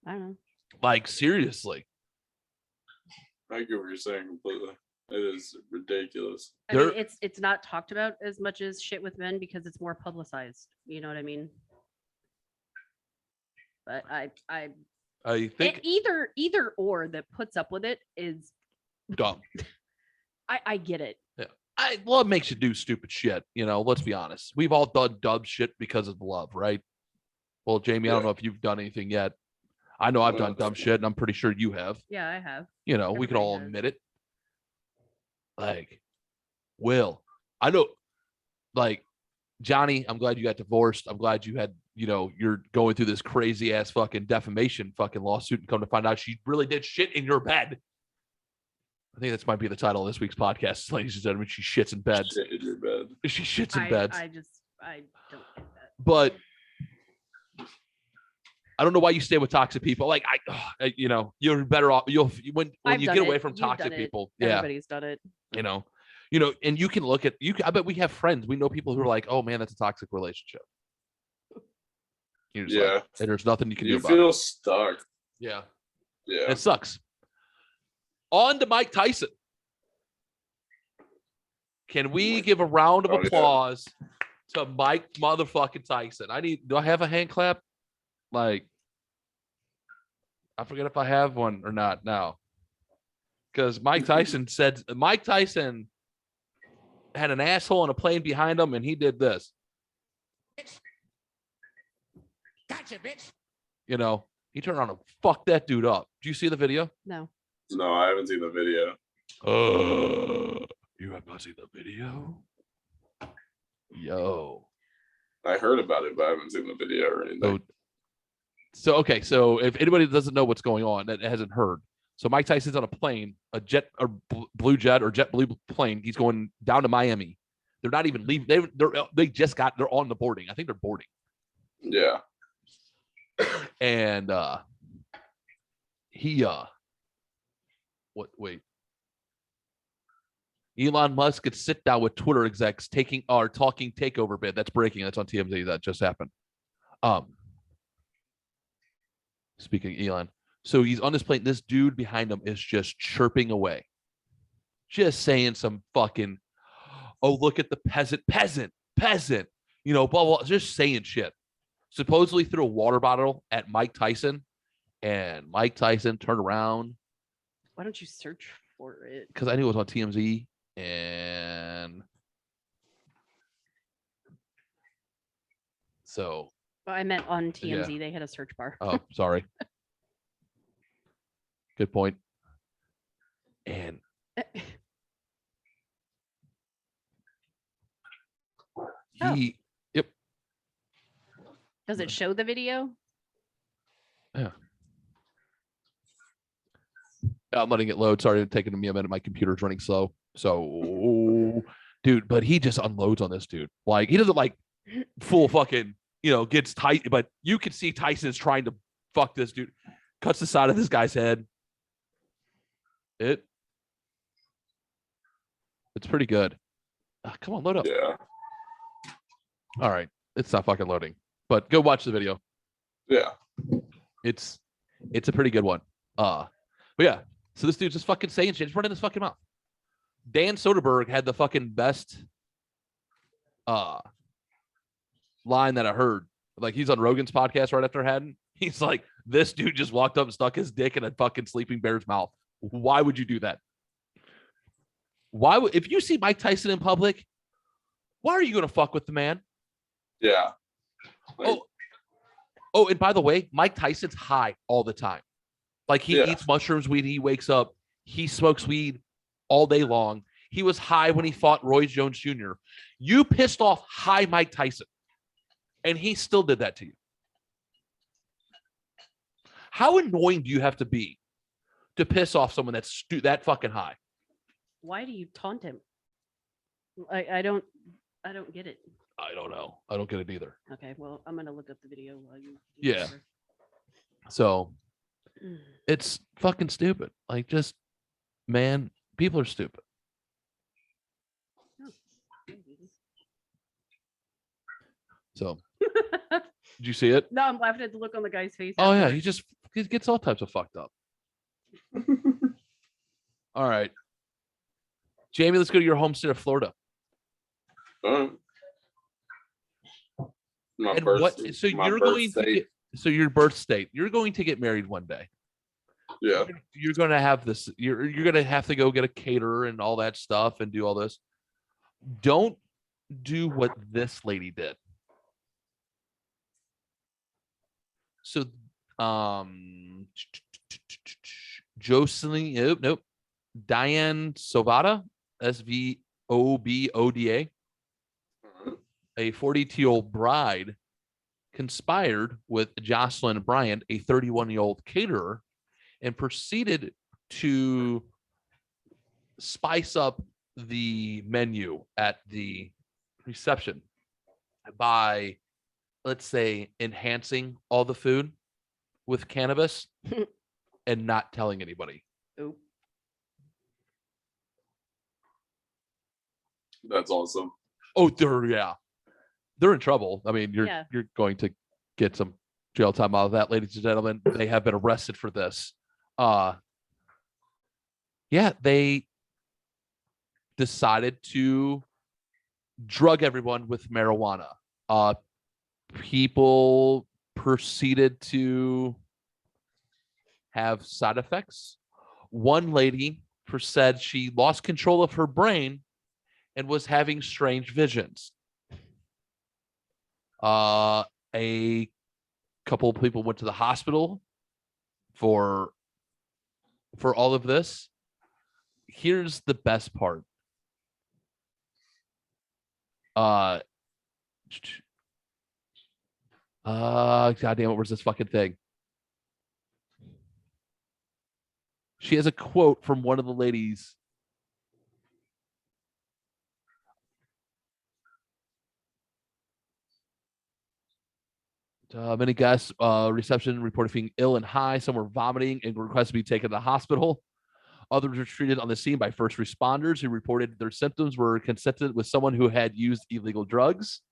Speaker 4: I don't know.
Speaker 1: Like, seriously.
Speaker 2: I get what you're saying completely. It is ridiculous.
Speaker 4: I mean,
Speaker 1: There-
Speaker 4: it's not talked about as much as shit with men because it's more publicized. You know what I mean? But I
Speaker 1: think
Speaker 4: either or that puts up with it is
Speaker 1: dumb.
Speaker 4: I get it.
Speaker 1: Love makes you do stupid shit. Let's be honest. We've all done dumb shit because of love, right? Well, Jamie, I don't know if you've done anything yet. I know I've done dumb shit, and I'm pretty sure you have.
Speaker 4: Yeah, I have.
Speaker 1: We can
Speaker 4: Everybody
Speaker 1: all
Speaker 4: has.
Speaker 1: admit it. Like, Will, I know, like, Johnny, I'm glad you got divorced. I'm glad you had, you're going through this crazy ass fucking defamation fucking lawsuit and come to find out she really did shit in your bed. I think this might be the title of this week's podcast, ladies and gentlemen. She shits in bed.
Speaker 2: Shit in your bed.
Speaker 1: She shits in bed.
Speaker 4: I don't get that.
Speaker 1: But I don't know why you stay with toxic people. Like you're better off. When
Speaker 4: I've
Speaker 1: you
Speaker 4: done
Speaker 1: get
Speaker 4: it.
Speaker 1: away from
Speaker 4: You've
Speaker 1: toxic
Speaker 4: done it.
Speaker 1: people.
Speaker 4: Everybody's done it.
Speaker 1: And you can look at I bet we have friends. We know people who are like, oh man, that's a toxic relationship. You're just like, and there's nothing you can do
Speaker 2: You
Speaker 1: about it.
Speaker 2: feel stuck.
Speaker 1: Yeah.
Speaker 2: Yeah.
Speaker 1: It sucks. On to Mike Tyson. Can we give a round of
Speaker 2: Oh, yeah.
Speaker 1: applause to Mike motherfucking Tyson? Do I have a hand clap? Like, I forget if I have one or not now. Because Mike Tyson had an asshole on a plane behind him, and he did this.
Speaker 3: Gotcha, bitch.
Speaker 1: He turned around and fucked that dude up. Do you see the video?
Speaker 4: No.
Speaker 2: No, I haven't seen the video.
Speaker 1: You have not seen the video? Yo.
Speaker 2: I heard about it, but I haven't seen the video or anything.
Speaker 1: So if anybody doesn't know what's going on that hasn't heard, so Mike Tyson's on a plane, a jet or blue jet or jet blue plane. He's going down to Miami. They're not even leaving. They're on the boarding. I think they're boarding.
Speaker 2: Yeah.
Speaker 1: And Elon Musk could sit down with Twitter execs talking takeover bid. That's breaking. That's on TMZ. That just happened. Speaking of Elon, so he's on this plane. This dude behind him is just chirping away, just saying some fucking, oh, look at the peasant, blah, blah, just saying shit. Supposedly threw a water bottle at Mike Tyson, and Mike Tyson turned around.
Speaker 4: Why don't you search for it?
Speaker 1: Because I knew it was on TMZ, and so.
Speaker 4: I meant on TMZ. They had a search bar.
Speaker 1: Oh, sorry. Good point. And yep.
Speaker 4: Does it show the video?
Speaker 1: Yeah. I'm letting it load. Sorry, it's taking me a minute. My computer's running slow. So, dude, but he just unloads on this dude. Like, he doesn't like full fucking, gets tight, but you can see Tyson's trying to fuck this dude. Cuts the side of this guy's head. It's pretty good. Come on, load up.
Speaker 2: Yeah.
Speaker 1: All right. It's not fucking loading, but go watch the video.
Speaker 2: Yeah.
Speaker 1: It's a pretty good one. But yeah, so this dude's just fucking saying shit. He's running his fucking mouth. Dan Soderbergh had the fucking best line that I heard. Like, he's on Rogan's podcast right after Haddon. He's like, this dude just walked up and stuck his dick in a fucking sleeping bear's mouth. Why would you do that? If you see Mike Tyson in public, why are you going to fuck with the man?
Speaker 2: Yeah. Like,
Speaker 1: Oh, and by the way, Mike Tyson's high all the time. Like, he eats mushrooms when he wakes up. He smokes weed all day long. He was high when he fought Roy Jones Jr. You pissed off high Mike Tyson, and he still did that to you. How annoying do you have to be to piss off someone that's that fucking high?
Speaker 4: Why do you taunt him? I don't get it.
Speaker 1: I don't know. I don't get it either.
Speaker 4: Okay, well, I'm gonna look up the video while you.
Speaker 1: Yeah. So it's fucking stupid. Like, just, man, people are stupid. So, did you see it?
Speaker 4: No, I'm laughing at the look on the guy's face.
Speaker 1: Oh yeah,
Speaker 4: afterwards.
Speaker 1: he gets all types of fucked up. All right. Jamie, let's go to your home state of Florida.
Speaker 2: My
Speaker 1: And
Speaker 2: birth,
Speaker 1: what? So
Speaker 2: my
Speaker 1: you're
Speaker 2: birth
Speaker 1: going to
Speaker 2: state.
Speaker 1: get. So your birth state. You're going to get married one day.
Speaker 2: Yeah.
Speaker 1: You're going to have this. You're going to have to go get a caterer and all that stuff and do all this. Don't do what this lady did. So, Jocelyn. Nope. Diane Sovada, Svoboda, a 42-year-old bride, conspired with Jocelyn Bryant, a 31-year-old caterer, and proceeded to spice up the menu at the reception by, let's say, enhancing all the food with cannabis and not telling anybody.
Speaker 4: Oh.
Speaker 2: That's awesome.
Speaker 1: Oh, they're in trouble. I mean, you're going to get some jail time out of that, ladies and gentlemen. They have been arrested for this. They decided to drug everyone with marijuana. People proceeded to have side effects. One lady said she lost control of her brain and was having strange visions. A couple of people went to the hospital for all of this. Here's the best part. God damn it, where's this fucking thing? She has a quote from one of the ladies. Many guests reception reported feeling ill and high. Some were vomiting and requested to be taken to the hospital. Others were treated on the scene by first responders who reported their symptoms were consistent with someone who had used illegal drugs.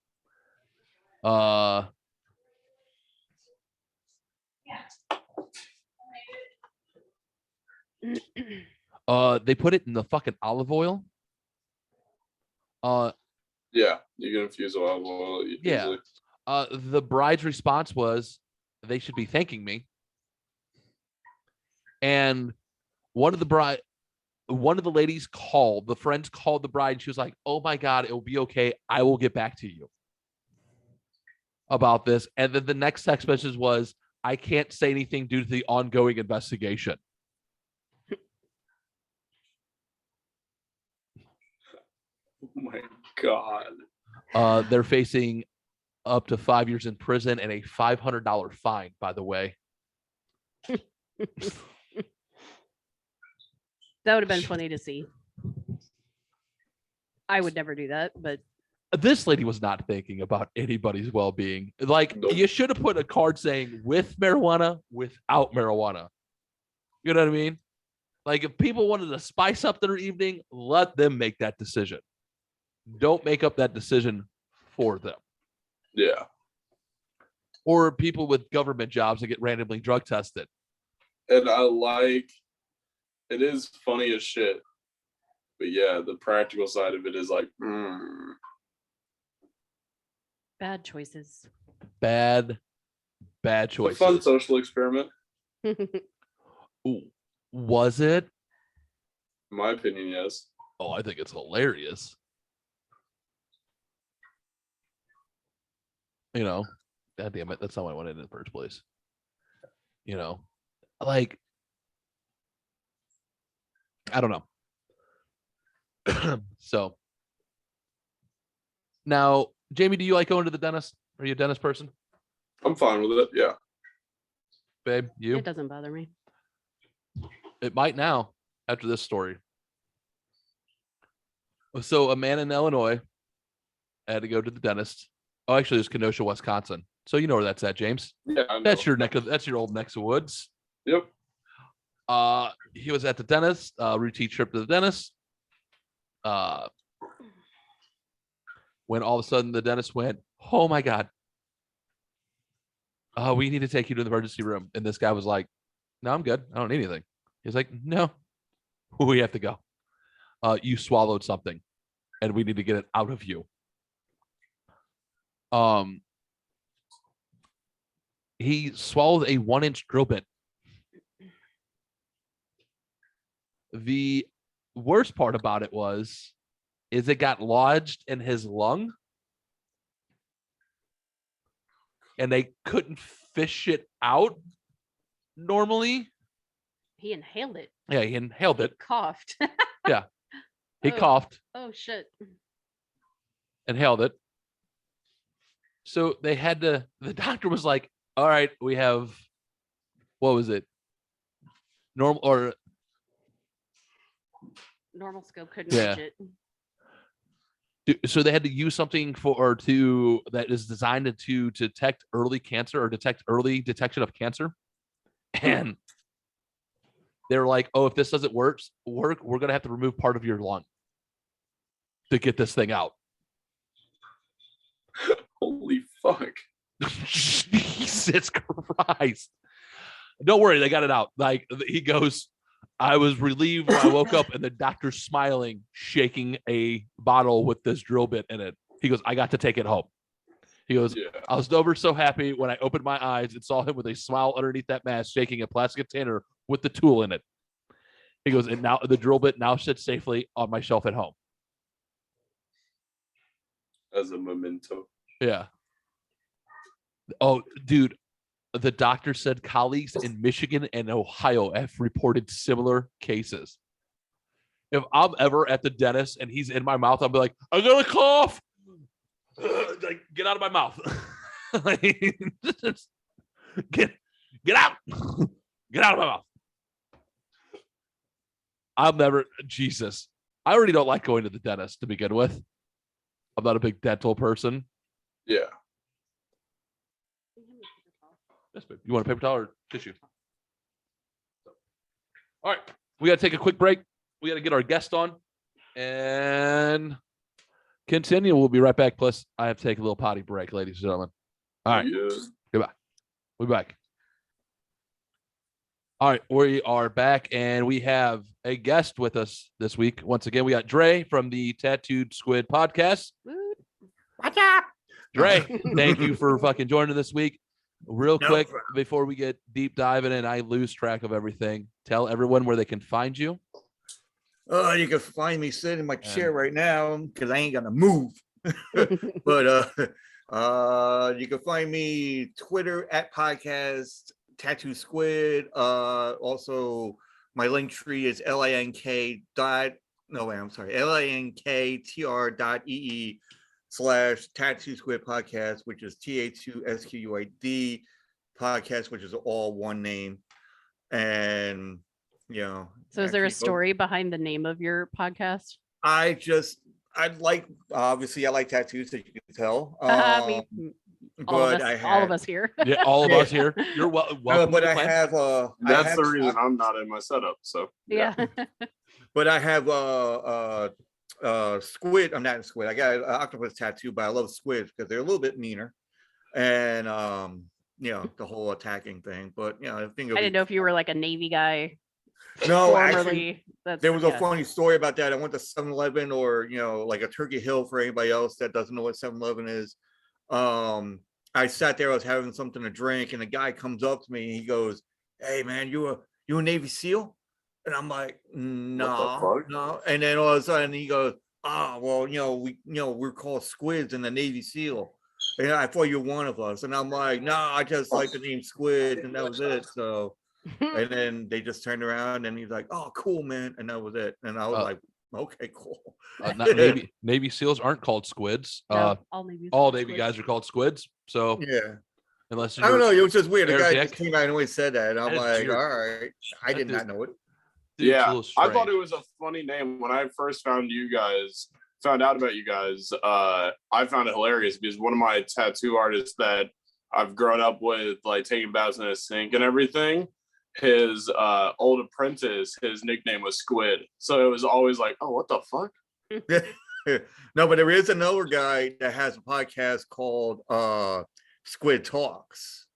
Speaker 1: They put it in the fucking olive oil.
Speaker 2: Yeah, you can infuse olive oil easily.
Speaker 1: Yeah. The bride's response was, they should be thanking me. And one of the ladies called, the friends called the bride, and she was like, oh my God, it will be okay. I will get back to you about this. And then the next text message was, I can't say anything due to the ongoing investigation.
Speaker 2: Oh my God.
Speaker 1: They're facing up to 5 years in prison and a $500 fine, by the way.
Speaker 4: That would have been funny to see. I would never do that, but
Speaker 1: This lady was not thinking about anybody's well-being. Like,
Speaker 2: Nope.
Speaker 1: You should have put a card saying with marijuana, without marijuana. You know what I mean? Like, if people wanted to spice up their evening, let them make that decision. Don't make up that decision for them.
Speaker 2: Yeah.
Speaker 1: Or people with government jobs that get randomly drug tested.
Speaker 2: And it is funny as shit. But yeah, the practical side of it is like,
Speaker 4: bad choices.
Speaker 1: Bad
Speaker 2: a
Speaker 1: choices.
Speaker 2: fun social experiment.
Speaker 1: Ooh, was it?
Speaker 2: In my opinion, yes.
Speaker 1: Oh, I think it's hilarious. God damn it. That's not what I wanted in the first place. Like, I don't know. So now, Jamie, do you like going to the dentist? Are you a dentist person?
Speaker 2: I'm fine with it. Yeah.
Speaker 1: Babe, you?
Speaker 4: It doesn't bother me.
Speaker 1: It might now after this story. So a man in Illinois had to go to the dentist. Oh, actually, it's Kenosha, Wisconsin. So you know where that's at, James.
Speaker 2: Yeah. I know.
Speaker 1: That's your old neck of woods.
Speaker 2: Yep.
Speaker 1: He was at the dentist, routine trip to the dentist. When all of a sudden the dentist went, oh my God. We need to take you to the emergency room. And this guy was like, no, I'm good. I don't need anything. He's like, no, We have to go. You swallowed something, and we need to get it out of you. He swallowed a 1-inch drill bit. The worst part about it is it got lodged in his lung, and they couldn't fish it out normally.
Speaker 4: He inhaled it.
Speaker 1: Yeah, he inhaled it.
Speaker 4: Coughed.
Speaker 1: Yeah. He
Speaker 4: Oh.
Speaker 1: coughed,
Speaker 4: Oh shit.
Speaker 1: inhaled it. So they had to, the doctor was like, all right, we have, what was it? Normal or
Speaker 4: Normal scope couldn't
Speaker 1: Yeah.
Speaker 4: reach it.
Speaker 1: so they had to use something that is designed to detect early cancer or detect early detection of cancer. And they're like, oh, if this doesn't work, we're going to have to remove part of your lung to get this thing out.
Speaker 2: Holy fuck.
Speaker 1: Jesus Christ. Don't worry, they got it out. Like, he goes, I was relieved when I woke up and the doctor's smiling, shaking a bottle with this drill bit in it. He goes, I got to take it home. He goes,
Speaker 2: Yeah.
Speaker 1: I was over so happy when I opened my eyes and saw him with a smile underneath that mask, shaking a plastic container with the tool in it. He goes, and now the drill bit now sits safely on my shelf at home.
Speaker 2: As a memento.
Speaker 1: Yeah. Oh, dude, the doctor said colleagues in Michigan and Ohio have reported similar cases. If I'm ever at the dentist and he's in my mouth, I'll be like, I got a cough. Like, get out of my mouth. Like, just get out. Get out of my mouth. Jesus. I already don't like going to the dentist to begin with. I'm not a big dental person.
Speaker 2: Yeah.
Speaker 1: Yes, babe. You want a paper towel or tissue? All right. We got to take a quick break. We got to get our guest on and continue. We'll be right back. Plus, I have to take a little potty break, ladies and gentlemen. All right.
Speaker 2: Yeah.
Speaker 1: Goodbye. We'll be back. All right. We are back, and we have a guest with us this week. Once again, we got Dre from the Ta2Squid Podcast.
Speaker 9: What's up?
Speaker 1: Dre, thank you for fucking joining this week. Real
Speaker 9: No
Speaker 1: quick,
Speaker 9: problem.
Speaker 1: before we get deep diving in, I lose track of everything. Tell everyone where they can find you.
Speaker 9: You can find me sitting in my chair right now because I ain't gonna move. But you can find me Twitter at podcast Ta2Squid. Also my link tree is linktr.ee/Ta2Squid Podcast, which is Ta2Squid podcast, which is all one name. And
Speaker 4: So is there a
Speaker 9: actually,
Speaker 4: story behind the name of your podcast?
Speaker 9: I like tattoos, as you can tell.
Speaker 4: All
Speaker 9: But
Speaker 4: all of us here.
Speaker 1: Yeah, all of us here. You're welcome.
Speaker 9: But
Speaker 1: to the
Speaker 9: I
Speaker 1: clan.
Speaker 9: have
Speaker 2: That's the reason I'm not in my setup. So
Speaker 4: Yeah.
Speaker 9: But I have squid. I'm not in squid. I got an octopus tattoo, but I love squids because they're a little bit meaner, and the whole attacking thing. But I think
Speaker 4: I didn't know if you were like a Navy guy.
Speaker 9: No, actually,
Speaker 4: Formerly.
Speaker 9: there was a funny story about that. I went to 7-Eleven, or like a Turkey Hill for anybody else that doesn't know what 7-Eleven is. I sat there, I was having something to drink, and a guy comes up to me and he goes, "Hey man, you a Navy SEAL?" And I'm like, "No, no." And then all of a sudden he goes, "Oh, well, we're called squids in the Navy SEAL. And I thought you're one of us." And I'm like, "No, I just like the name Squid," and that was it. So. And then they just turned around and he's like, "Oh, cool, man," and that was it. And I was like, "Okay, cool."
Speaker 1: Navy SEALs aren't called squids.
Speaker 4: No,
Speaker 1: all Navy guys are called squids. So
Speaker 9: yeah,
Speaker 1: unless
Speaker 9: I don't know, it was just weird. The
Speaker 1: Air
Speaker 9: guy
Speaker 1: Dick.
Speaker 9: just came out and always said that, and I'm
Speaker 1: That is
Speaker 9: like,
Speaker 1: weird.
Speaker 9: "All right, I
Speaker 1: That
Speaker 9: did
Speaker 1: is-
Speaker 9: not know it."
Speaker 1: dude's a
Speaker 2: yeah,
Speaker 1: little
Speaker 2: I thought
Speaker 1: strange.
Speaker 2: it was a funny name when I first found out about you guys. I found it hilarious because one of my tattoo artists that I've grown up with, like taking baths in a sink and everything, his old apprentice, his nickname was Squid. So it was always like, oh, what the fuck?
Speaker 9: No, but there is another guy that has a podcast called Squid Talks.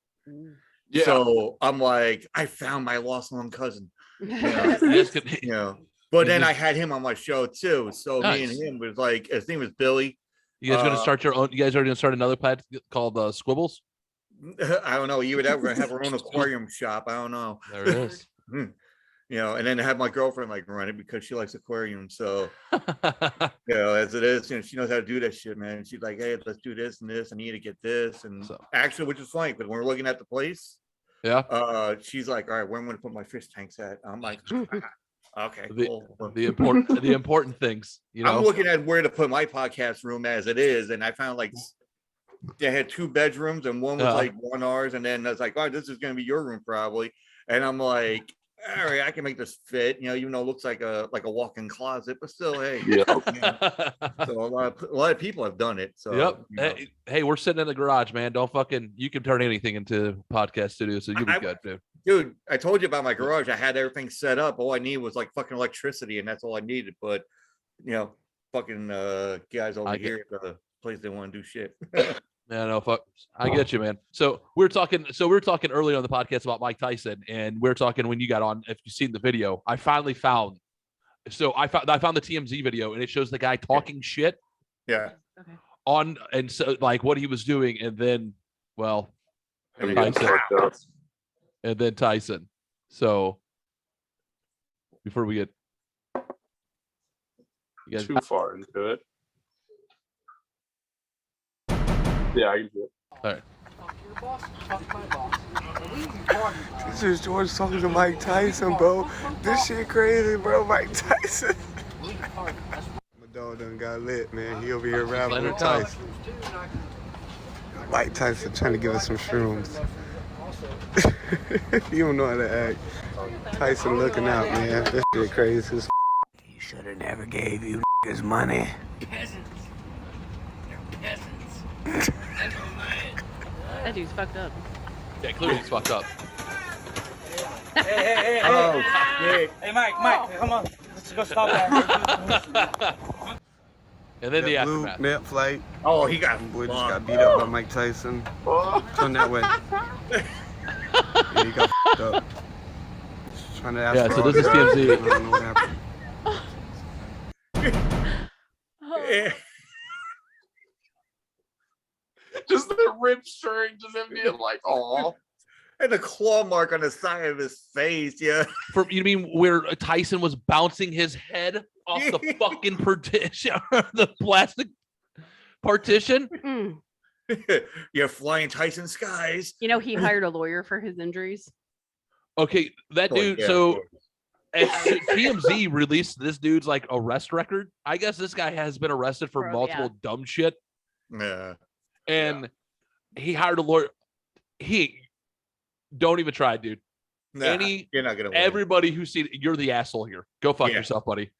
Speaker 2: Yeah.
Speaker 9: So I'm like, I found my lost long cousin.
Speaker 1: You guys could-
Speaker 9: But then I had him on my show too. So me and
Speaker 1: Nice.
Speaker 9: him was like, his name was Billy.
Speaker 1: You guys going to start your own? You guys are going to start another pad called Squibbles?
Speaker 9: I don't know. We're gonna have our own aquarium shop. I don't know.
Speaker 1: There it is.
Speaker 9: You know, and then have my girlfriend like run it because she likes aquariums. So you know, as it is, you know, she knows how to do that shit, man. She's like, hey, let's do this and this. I need to get this, and
Speaker 1: So-
Speaker 9: actually, which is funny because when we're looking at the place,
Speaker 1: Yeah.
Speaker 9: she's like, all right, where am I gonna put my fish tanks at? I'm like, okay, cool.
Speaker 1: The important things, you know.
Speaker 9: I'm looking at where to put my podcast room as it is, and I found like they had 2 bedrooms and one was like one ours, and then I was like, oh, this is gonna be your room probably, and I'm like, all right, I can make this fit, you know, even though it looks like a walk-in closet, but still, hey, you know, so a lot of people have done it. So
Speaker 1: Yep.
Speaker 9: you know.
Speaker 1: Hey, we're sitting in the garage, man. Don't fucking. You can turn anything into podcast studio, so you'll be good, dude.
Speaker 9: Dude, I told you about my garage. I had everything set up. All I needed was like fucking electricity, and that's all I needed. But you know, fucking guys over here at the place they want to do shit.
Speaker 1: Yeah, no, fuck. I get you, man. So we were talking earlier on the podcast about Mike Tyson, and we are talking when you got on. If you've seen the video, I finally found. So I found the TMZ video, and it shows the guy talking shit.
Speaker 9: Yeah.
Speaker 4: Okay.
Speaker 1: On and so like what he was doing, and then
Speaker 2: And
Speaker 1: then Tyson. So before we get you guys
Speaker 2: too far into it. Yeah, I can do it.
Speaker 1: all right.
Speaker 10: This is George talking to Mike Tyson, bro. This shit crazy, bro. Mike Tyson. My dog done got lit, man. He over here rapping with Tyson. Mike Tyson trying to give us some shrooms. You don't know how to act. Tyson looking out, man. This shit crazy as He should have never gave you niggas money.
Speaker 3: Peasants. They're peasants.
Speaker 4: That dude's fucked up.
Speaker 1: Yeah, clearly he's fucked up.
Speaker 11: Hey.
Speaker 9: Oh shit.
Speaker 11: Hey, Mike, come on. Let's go stop that.
Speaker 1: And then the
Speaker 10: that blue
Speaker 1: aftermath.
Speaker 10: net flight.
Speaker 9: Oh, he got
Speaker 10: Boy just got beat up by Mike Tyson. Turn that way. Yeah, he got fucked up. Just trying to ask
Speaker 1: Yeah,
Speaker 10: for
Speaker 1: so
Speaker 10: all
Speaker 1: this is
Speaker 10: this.
Speaker 1: TMZ.
Speaker 10: I don't know what happened.
Speaker 2: Just the rib string, just him being like, oh.
Speaker 9: And the claw mark on the side of his face, yeah.
Speaker 1: You mean where Tyson was bouncing his head off the fucking partition, the plastic partition?
Speaker 4: Mm.
Speaker 9: You're flying Tyson skies.
Speaker 4: You know, he hired a lawyer for his injuries.
Speaker 1: Okay, that dude.
Speaker 9: Yeah,
Speaker 1: So as TMZ released this dude's like arrest record. I guess this guy has been arrested for
Speaker 4: Bro,
Speaker 1: multiple dumb shit,
Speaker 9: yeah.
Speaker 1: and he hired a lawyer. He don't even try, dude.
Speaker 9: Nah, you're not gonna win.
Speaker 1: Everybody who's seen you're the asshole here. Go fuck
Speaker 9: Yeah.
Speaker 1: yourself, buddy.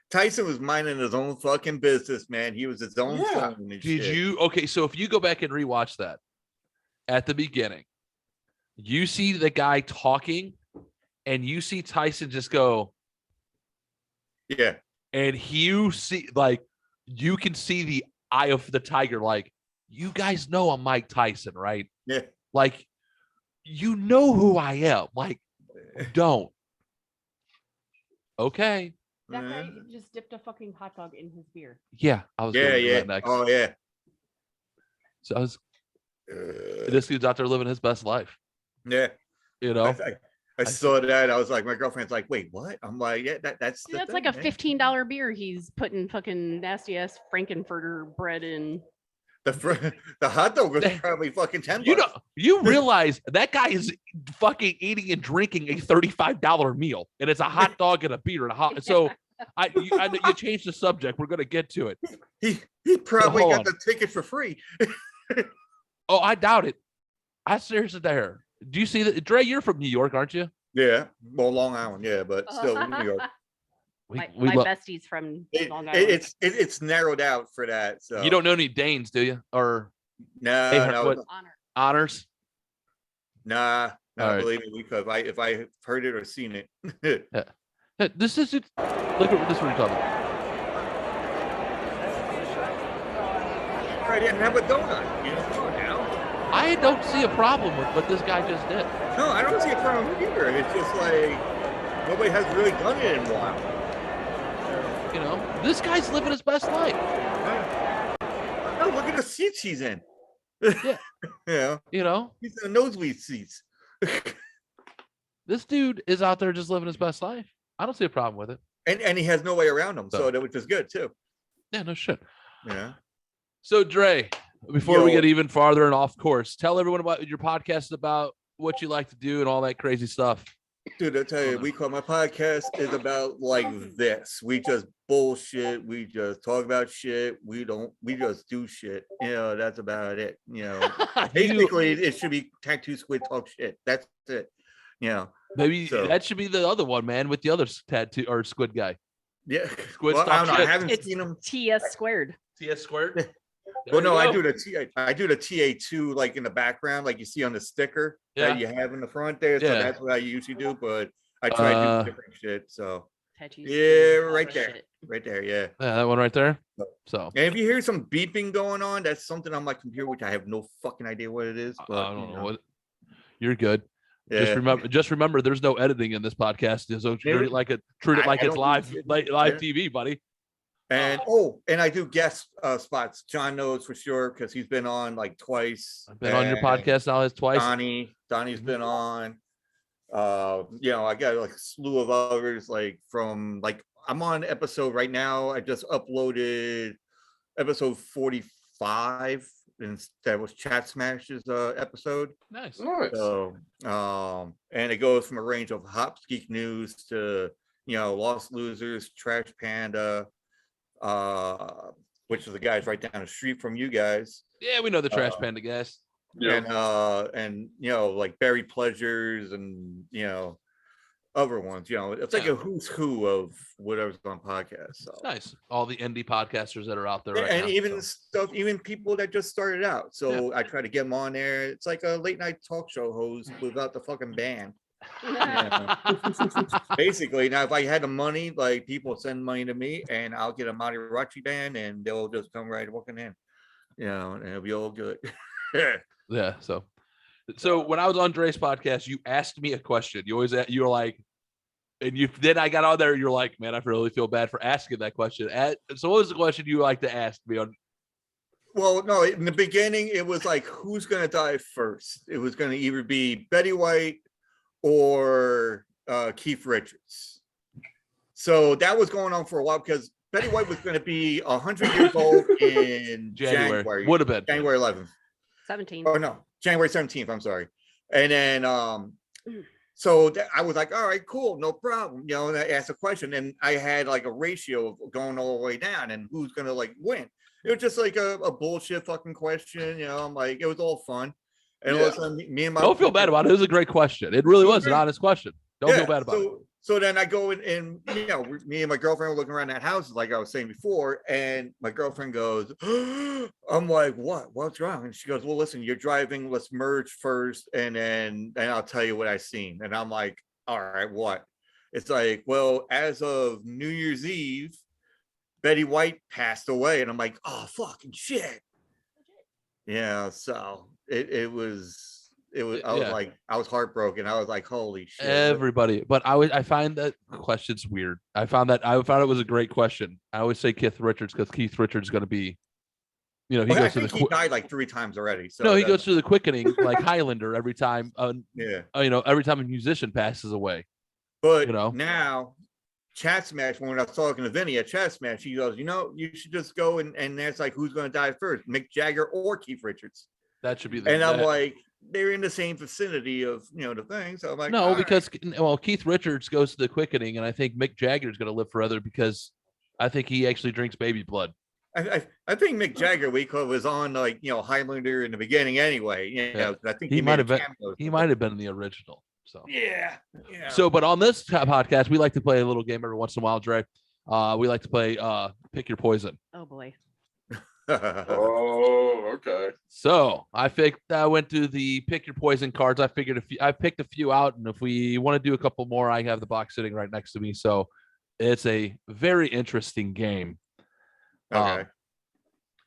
Speaker 9: Tyson was minding his own fucking business, man. He was his own phone and
Speaker 1: Did
Speaker 9: shit.
Speaker 1: you? Okay, so if you go back and rewatch that at the beginning, you see the guy talking, and you see Tyson just go,
Speaker 9: Yeah.
Speaker 1: and you see like you can see the eye of the tiger. Like, you guys know I'm Mike Tyson, right?
Speaker 9: Yeah.
Speaker 1: Like, you know who I am. Like, don't. Okay.
Speaker 4: That guy just dipped a fucking hot dog in his beer.
Speaker 1: Yeah, I was.
Speaker 9: Yeah,
Speaker 1: going to
Speaker 9: yeah.
Speaker 1: that next.
Speaker 9: Oh yeah.
Speaker 1: So I was. This dude's out there living his best life.
Speaker 9: Yeah.
Speaker 1: You know.
Speaker 9: I saw that. I was like, my girlfriend's like, wait, what? I'm like, yeah, that's
Speaker 4: Dude, that's like a $15 beer. He's putting fucking nasty ass Frankenfurter bread in.
Speaker 9: The hot dog was probably fucking $10.
Speaker 1: You know, you realize that guy is fucking eating and drinking a $35 meal, and it's a hot dog and a beer and a hot. So I know you changed the subject. We're gonna get to it.
Speaker 9: He probably
Speaker 1: Hold
Speaker 9: got
Speaker 1: on.
Speaker 9: the ticket for free.
Speaker 1: Oh, I doubt it. I seriously there. Do you see that, Dre? You're from New York, aren't you?
Speaker 9: Yeah, well, Long Island, yeah, but still New York.
Speaker 4: My
Speaker 1: lo-
Speaker 4: bestie's from Long Island.
Speaker 9: It's narrowed out for that. So
Speaker 1: You don't know any Danes, do you? Or
Speaker 9: no,
Speaker 1: Hey,
Speaker 9: no,
Speaker 1: what- honors?
Speaker 9: nah, no,
Speaker 1: All right.
Speaker 9: believe me, because if I heard it or seen it,
Speaker 1: Yeah, this is it. Look at this. What you're talking about.
Speaker 9: I didn't have a donut. You know, come on now.
Speaker 1: I don't see a problem with what this guy just did.
Speaker 9: No, I don't see a problem either. It's just like Nobody has really done it in a while.
Speaker 1: You know, this guy's living his best life.
Speaker 9: No, look at the seats he's in.
Speaker 1: Yeah.
Speaker 9: Yeah.
Speaker 1: You know,
Speaker 9: He's in the nosebleed seats.
Speaker 1: this dude is out there just living his best life. I don't see a problem with it.
Speaker 9: And he has no way around him, so that which is good too.
Speaker 1: Yeah, no shit.
Speaker 9: Yeah.
Speaker 1: So Dre, before we
Speaker 9: Yo.
Speaker 1: get even farther and off course, tell everyone about your podcast, about what you like to do and all that crazy stuff.
Speaker 9: Dude, I tell you, my podcast is about like this. We just bullshit. We just talk about shit. We just do shit. You know, that's about it. You know, basically it should be Ta2Squid talk shit. That's it. You know,
Speaker 1: maybe that should be the other one, man, with the other tattoo or squid guy.
Speaker 9: Yeah.
Speaker 1: Squid
Speaker 9: Well, I don't know.
Speaker 1: shit.
Speaker 9: I haven't
Speaker 4: It's
Speaker 9: seen him.
Speaker 4: Ta2Squid.
Speaker 1: Ta2Squid.
Speaker 9: Well, no, I do the TA2 like in the background, like you see on the sticker that you have in the front there. So that's what I usually do, but I try to do different shit. So yeah, right there. Right there, yeah.
Speaker 1: Yeah, that one right there. So
Speaker 9: and if you hear some beeping going on, that's something on my computer, which I have no fucking idea what it is. But
Speaker 1: I don't know what. You're good.
Speaker 9: Yeah.
Speaker 1: Just remember, there's no editing in this podcast. So treat it like it's live TV, buddy.
Speaker 9: And and I do guest spots. John knows for sure because he's been on like twice.
Speaker 1: I've been on your podcast now twice.
Speaker 9: Donnie's been on. You know, I got like a slew of others, like from like I'm on episode right now. I just uploaded episode 45, and that was Chat Smash's episode.
Speaker 1: Nice.
Speaker 9: So and it goes from a range of Hops Geek News to, you know, Lost Losers, Trash Panda, which is the guys right down the street from you guys.
Speaker 1: Yeah, we know the Trash Panda guys.
Speaker 9: And you know, like Buried Pleasures and, you know, other ones. You know, it's like a who's who of whatever's on podcasts. So.
Speaker 1: Nice. All the indie podcasters that are out there right
Speaker 9: and
Speaker 1: now,
Speaker 9: even even people that just started out. So I try to get them on there. It's like a late night talk show host without the fucking band. Basically, now if I had the money, like people send money to me and I'll get a mariachi band and they'll just come right walking in, you know, and it'll be all good.
Speaker 1: Yeah. So when I was on Dre's podcast, you asked me a question. You were like, and then I got on there. You're like, man, I really feel bad for asking that question. So what was the question you like to ask me on?
Speaker 9: Well, no, in the beginning, it was like, who's going to die first? It was going to either be Betty White or Keith Richards. So that was going on for a while because Betty White was going to be 100 years old in January.
Speaker 1: Would have been
Speaker 9: January 11th.
Speaker 4: 17.
Speaker 9: Oh no, January 17th. I'm sorry. And then so I was like, all right, cool, no problem. You know, and I asked a question, and I had like a ratio of going all the way down, and who's gonna like win. It was just like a bullshit fucking question. You know, I'm like, it was all fun. And all of a sudden, me and my
Speaker 1: don't feel bad about it. It was a great question. It really was an honest question. Don't feel bad about it.
Speaker 9: So then I go and you know, me and my girlfriend were looking around that house, like I was saying before, and my girlfriend goes, I'm like, what's wrong? And she goes, well, listen, you're driving, let's merge first, and I'll tell you what I seen. And I'm like, all right, what? It's like, well, as of New Year's Eve, Betty White passed away, and I'm like, oh, fucking shit. Yeah, so it was I was like, I was heartbroken. I was like, holy shit.
Speaker 1: Everybody, but I find that question's weird. I found it was a great question. I always say Keith Richards because Keith Richards is going to be, you know,
Speaker 9: he died like 3 times already. So
Speaker 1: no, he goes through the quickening like Highlander every time. You know, every time a musician passes away.
Speaker 9: But
Speaker 1: you know,
Speaker 9: now Chat Smash, when I was talking to Vinny at Chat Smash, he goes, you know, you should just go and that's like, who's going to die first, Mick Jagger or Keith Richards?
Speaker 1: That should be
Speaker 9: and I'm like, they're in the same vicinity of, you know, the thing. So I'm like,
Speaker 1: no, because Keith Richards goes to the quickening, and I think Mick Jagger is going to live forever because I think he actually drinks baby blood.
Speaker 9: I think Mick Jagger was on like, you know, Highlander in the beginning anyway. You know, I think
Speaker 1: he might have been. He might have been in the original. So
Speaker 9: yeah.
Speaker 1: So, but on this podcast, we like to play a little game every once in a while, Dre. We like to play Pick Your Poison.
Speaker 4: Oh boy.
Speaker 2: Oh, okay.
Speaker 1: So I went through the Pick Your Poison cards. I picked a few out, and if we want to do a couple more, I have the box sitting right next to me. So it's a very interesting game.
Speaker 9: Okay.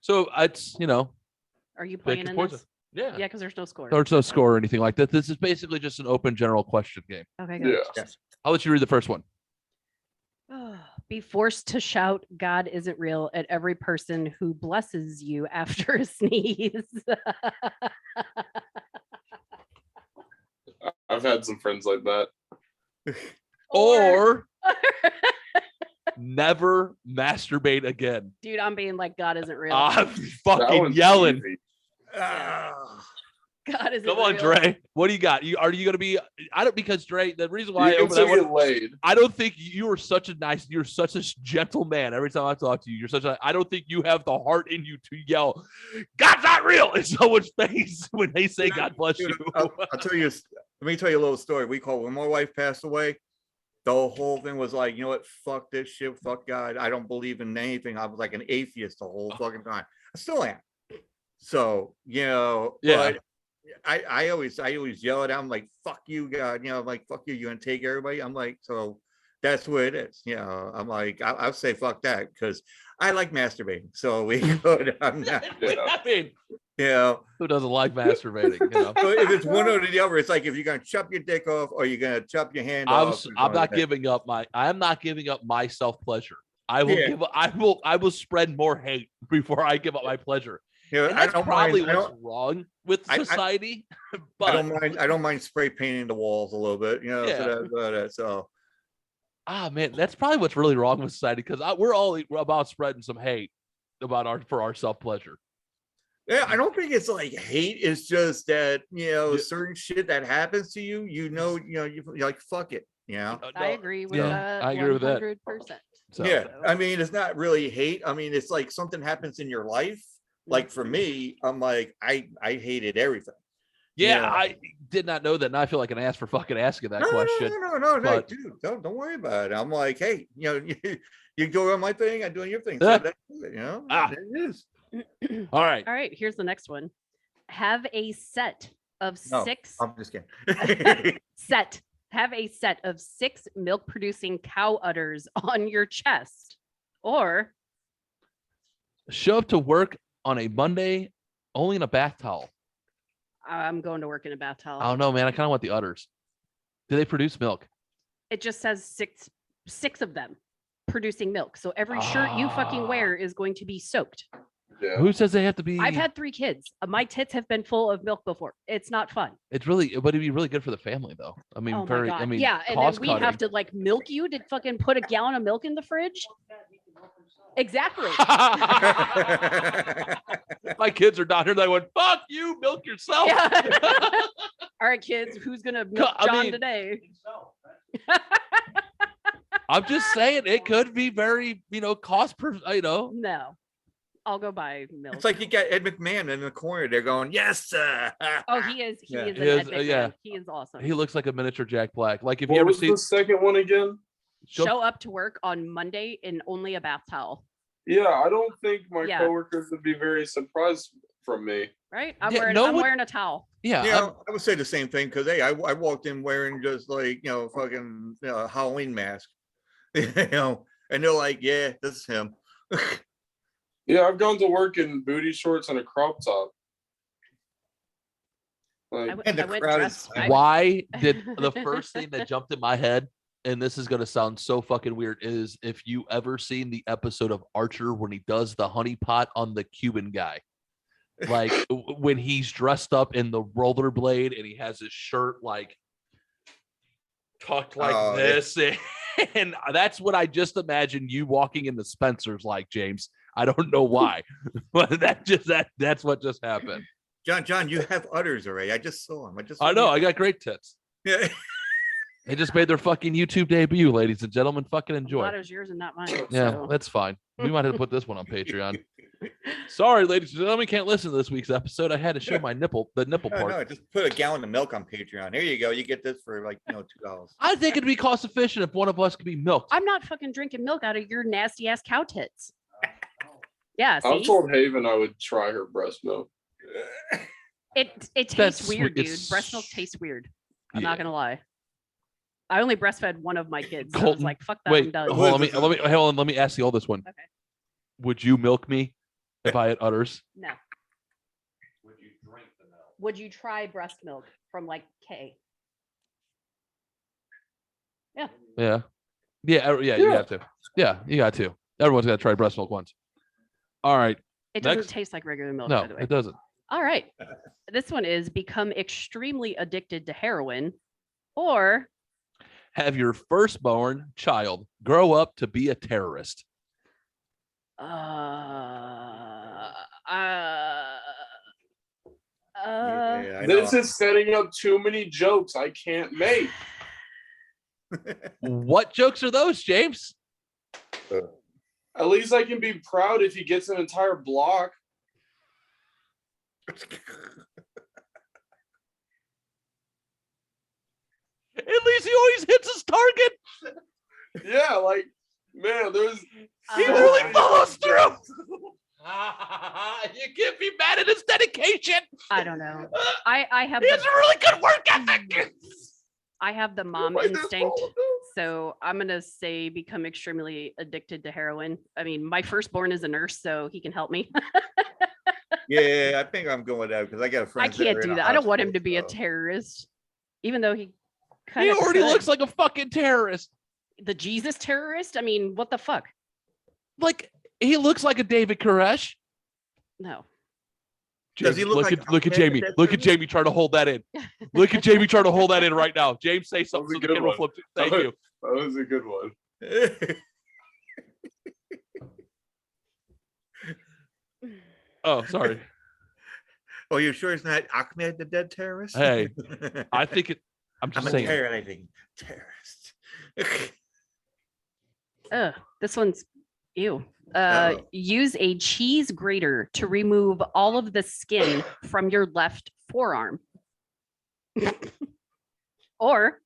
Speaker 1: So it's, you know.
Speaker 4: Are you playing in this?
Speaker 1: Yeah.
Speaker 4: Yeah, because there's no score.
Speaker 1: There's no score or anything like that. This is basically just an open general question game.
Speaker 4: Okay, good.
Speaker 2: Yeah.
Speaker 1: I'll let you read the first one.
Speaker 4: Be forced to shout "God isn't real" at every person who blesses you after a sneeze.
Speaker 2: I've had some friends like that.
Speaker 1: Or never masturbate again.
Speaker 4: Dude, I'm being like, God isn't real.
Speaker 1: I'm
Speaker 2: That
Speaker 1: fucking
Speaker 2: one's
Speaker 1: yelling.
Speaker 2: easy.
Speaker 4: God isn't
Speaker 1: Come on,
Speaker 4: real.
Speaker 1: Dre. What do you got? Are you gonna be? I don't, because Dre. The reason why I
Speaker 2: You can
Speaker 1: opened
Speaker 2: still
Speaker 1: that
Speaker 2: get
Speaker 1: one,
Speaker 2: laid.
Speaker 1: I don't think you're such a gentle man. Every time I talk to you, I don't think you have the heart in you to yell, "God's not real" in someone's face when they say "God bless you."
Speaker 9: I'll tell you. Let me tell you a little story. When my wife passed away, the whole thing was like, you know what? Fuck this shit. Fuck God. I don't believe in anything. I was like an atheist the whole fucking time. I still am. So,
Speaker 1: Yeah.
Speaker 9: but I always yell at them like, fuck you, God. I'm like, fuck you. You gonna take everybody? I'm like, so that's what it is. I'm like, I'll say fuck that because I like masturbating. So we could. I'm not.
Speaker 1: I mean,
Speaker 9: Who
Speaker 1: doesn't like masturbating?
Speaker 9: So if it's one or the other, it's like if you're gonna chop your dick off or you're gonna chop your hand off.
Speaker 1: I'm not giving up my self pleasure. I will spread more hate before I give up my pleasure. And that's probably what's wrong with society. But
Speaker 9: I don't mind spray painting the walls a little bit. So
Speaker 1: man, that's probably what's really wrong with society because we're all about spreading some hate for our self pleasure.
Speaker 9: Yeah, I don't think it's like hate. It's just that certain shit that happens to you. You're like fuck it.
Speaker 4: I agree with that.
Speaker 1: I agree with that.
Speaker 4: 100%.
Speaker 1: So.
Speaker 9: Yeah, I mean, it's not really hate. I mean, it's like something happens in your life. Like for me, I'm like, I hated everything.
Speaker 1: Yeah, I did not know that. And I feel like an ass for fucking asking that question.
Speaker 9: No,
Speaker 1: but,
Speaker 9: dude, don't worry about it. I'm like, hey, you go on my thing, I'm doing your thing. So that's it, it is.
Speaker 1: All right.
Speaker 4: Here's the next one. Have a set of six.
Speaker 9: I'm just kidding.
Speaker 4: Have a set of 6 milk producing cow udders on your chest, or
Speaker 1: show up to work on a Monday only in a bath towel.
Speaker 4: I'm going to work in a bath towel.
Speaker 1: I don't know, man. I kind of want the udders. Do they produce milk?
Speaker 4: It just says six of them producing milk. So every shirt you fucking wear is going to be soaked.
Speaker 2: Yeah.
Speaker 1: Who says they have to be?
Speaker 4: I've had 3 kids. My tits have been full of milk before. It's not fun.
Speaker 1: But it'd be really good for the family, though. I mean,
Speaker 4: Oh my God.
Speaker 1: yeah,
Speaker 4: and then we have to like milk you to fucking put a gallon of milk in the fridge. Exactly.
Speaker 1: My kids are down here. They went, "Fuck you, milk yourself."
Speaker 4: Yeah. All right, kids, who's gonna milk John today?
Speaker 1: I'm just saying it could be very, cost per,
Speaker 4: No, I'll go buy milk.
Speaker 9: It's like you got Ed McMahon in the corner. They're going, yes, sir.
Speaker 4: Oh, he is. He is. He is awesome.
Speaker 1: He looks like a miniature Jack Black. Like if
Speaker 2: What
Speaker 1: you ever
Speaker 2: was
Speaker 1: see
Speaker 2: the second one again?
Speaker 4: Show up to work on Monday in only a bath towel.
Speaker 2: Yeah, I don't think my coworkers would be very surprised from me.
Speaker 4: Right? I'm wearing a towel.
Speaker 1: Yeah.
Speaker 9: I would say the same thing because I walked in wearing just like fucking Halloween mask. And they're like, yeah, this is him.
Speaker 2: Yeah, I've gone to work in booty shorts and a crop top. Like,
Speaker 1: why did the first thing that jumped in my head, and this is going to sound so fucking weird, is if you ever seen the episode of Archer when he does the honey pot on the Cuban guy, like when he's dressed up in the rollerblade and he has his shirt like tucked like this. Yeah. And that's what I just imagine you walking into Spencer's like, James. I don't know why, but that's what just happened.
Speaker 9: John, you have udders already. I just saw them.
Speaker 1: I know. I got great tits.
Speaker 9: Yeah.
Speaker 1: They just made their fucking YouTube debut, ladies and gentlemen. Fucking enjoy.
Speaker 4: That is yours and not mine.
Speaker 1: Yeah,
Speaker 4: so.
Speaker 1: That's fine. We might have to put this one on Patreon. Sorry, ladies and gentlemen, can't listen to this week's episode. I had to show the nipple part.
Speaker 9: No, just put a gallon of milk on Patreon. Here you go. You get this for like $2.
Speaker 1: I think it'd be cost efficient if one of us could be milked.
Speaker 4: I'm not fucking drinking milk out of your nasty ass cow tits. Yeah, see?
Speaker 2: I told Haven I would try her breast milk.
Speaker 4: It tastes weird, dude. Breast milk tastes weird. I'm not gonna lie. I only breastfed one of my kids. So I was like, fuck that, I'm done.
Speaker 1: Let me ask you all this one.
Speaker 4: Okay.
Speaker 1: Would you milk me if I had udders?
Speaker 4: No.
Speaker 1: Would you drink the milk?
Speaker 4: would you try breast milk from like K?
Speaker 1: Yeah. You have to. Yeah, you got to. Everyone's got to try breast milk once. All right.
Speaker 4: It doesn't taste like regular milk,
Speaker 1: No,
Speaker 4: by the way.
Speaker 1: it doesn't.
Speaker 4: All right. This one is become extremely addicted to heroin or
Speaker 1: Have your firstborn child grow up to be a terrorist.
Speaker 9: Yeah, I
Speaker 2: This
Speaker 9: know.
Speaker 2: is setting up too many jokes I can't make.
Speaker 1: What jokes are those, James?
Speaker 2: At least I can be proud if he gets an entire block.
Speaker 1: At least he always hits his target.
Speaker 2: Yeah, like, man, there's.
Speaker 1: He really follows through. You can't be mad at his dedication.
Speaker 4: I don't know. I have
Speaker 1: He has a really good work ethic.
Speaker 4: I have the mom
Speaker 2: Why this
Speaker 4: instinct,
Speaker 2: ball?
Speaker 4: so I'm gonna say become extremely addicted to heroin. I mean, my firstborn is a nurse, so he can help me.
Speaker 9: Yeah, I think I'm going with that because I got a friend.
Speaker 4: I can't do that. I don't want him to be a terrorist, even though he kind
Speaker 1: He
Speaker 4: of
Speaker 1: already looks like a fucking terrorist.
Speaker 4: the Jesus terrorist. I mean, what the fuck?
Speaker 1: Like he looks like a David Koresh.
Speaker 4: No.
Speaker 9: Does he look like
Speaker 1: look at
Speaker 9: Ahmed
Speaker 1: Jamie?
Speaker 9: Dettori?
Speaker 1: Look at Jamie trying to hold that in. Look at Jamie trying to hold that in right now. James, say something so
Speaker 2: That was a
Speaker 1: the
Speaker 2: good
Speaker 1: camera
Speaker 2: one.
Speaker 1: flips. Thank you.
Speaker 2: That was a good one.
Speaker 1: Oh, sorry.
Speaker 9: Oh, you sure it's not Ahmed, the dead terrorist?
Speaker 1: Hey, I think it. I'm
Speaker 9: I'm
Speaker 1: just
Speaker 9: a
Speaker 1: saying.
Speaker 9: terrorist.
Speaker 4: This one's ew.
Speaker 9: Uh-oh.
Speaker 4: Use a cheese grater to remove all of the skin from your left forearm. Or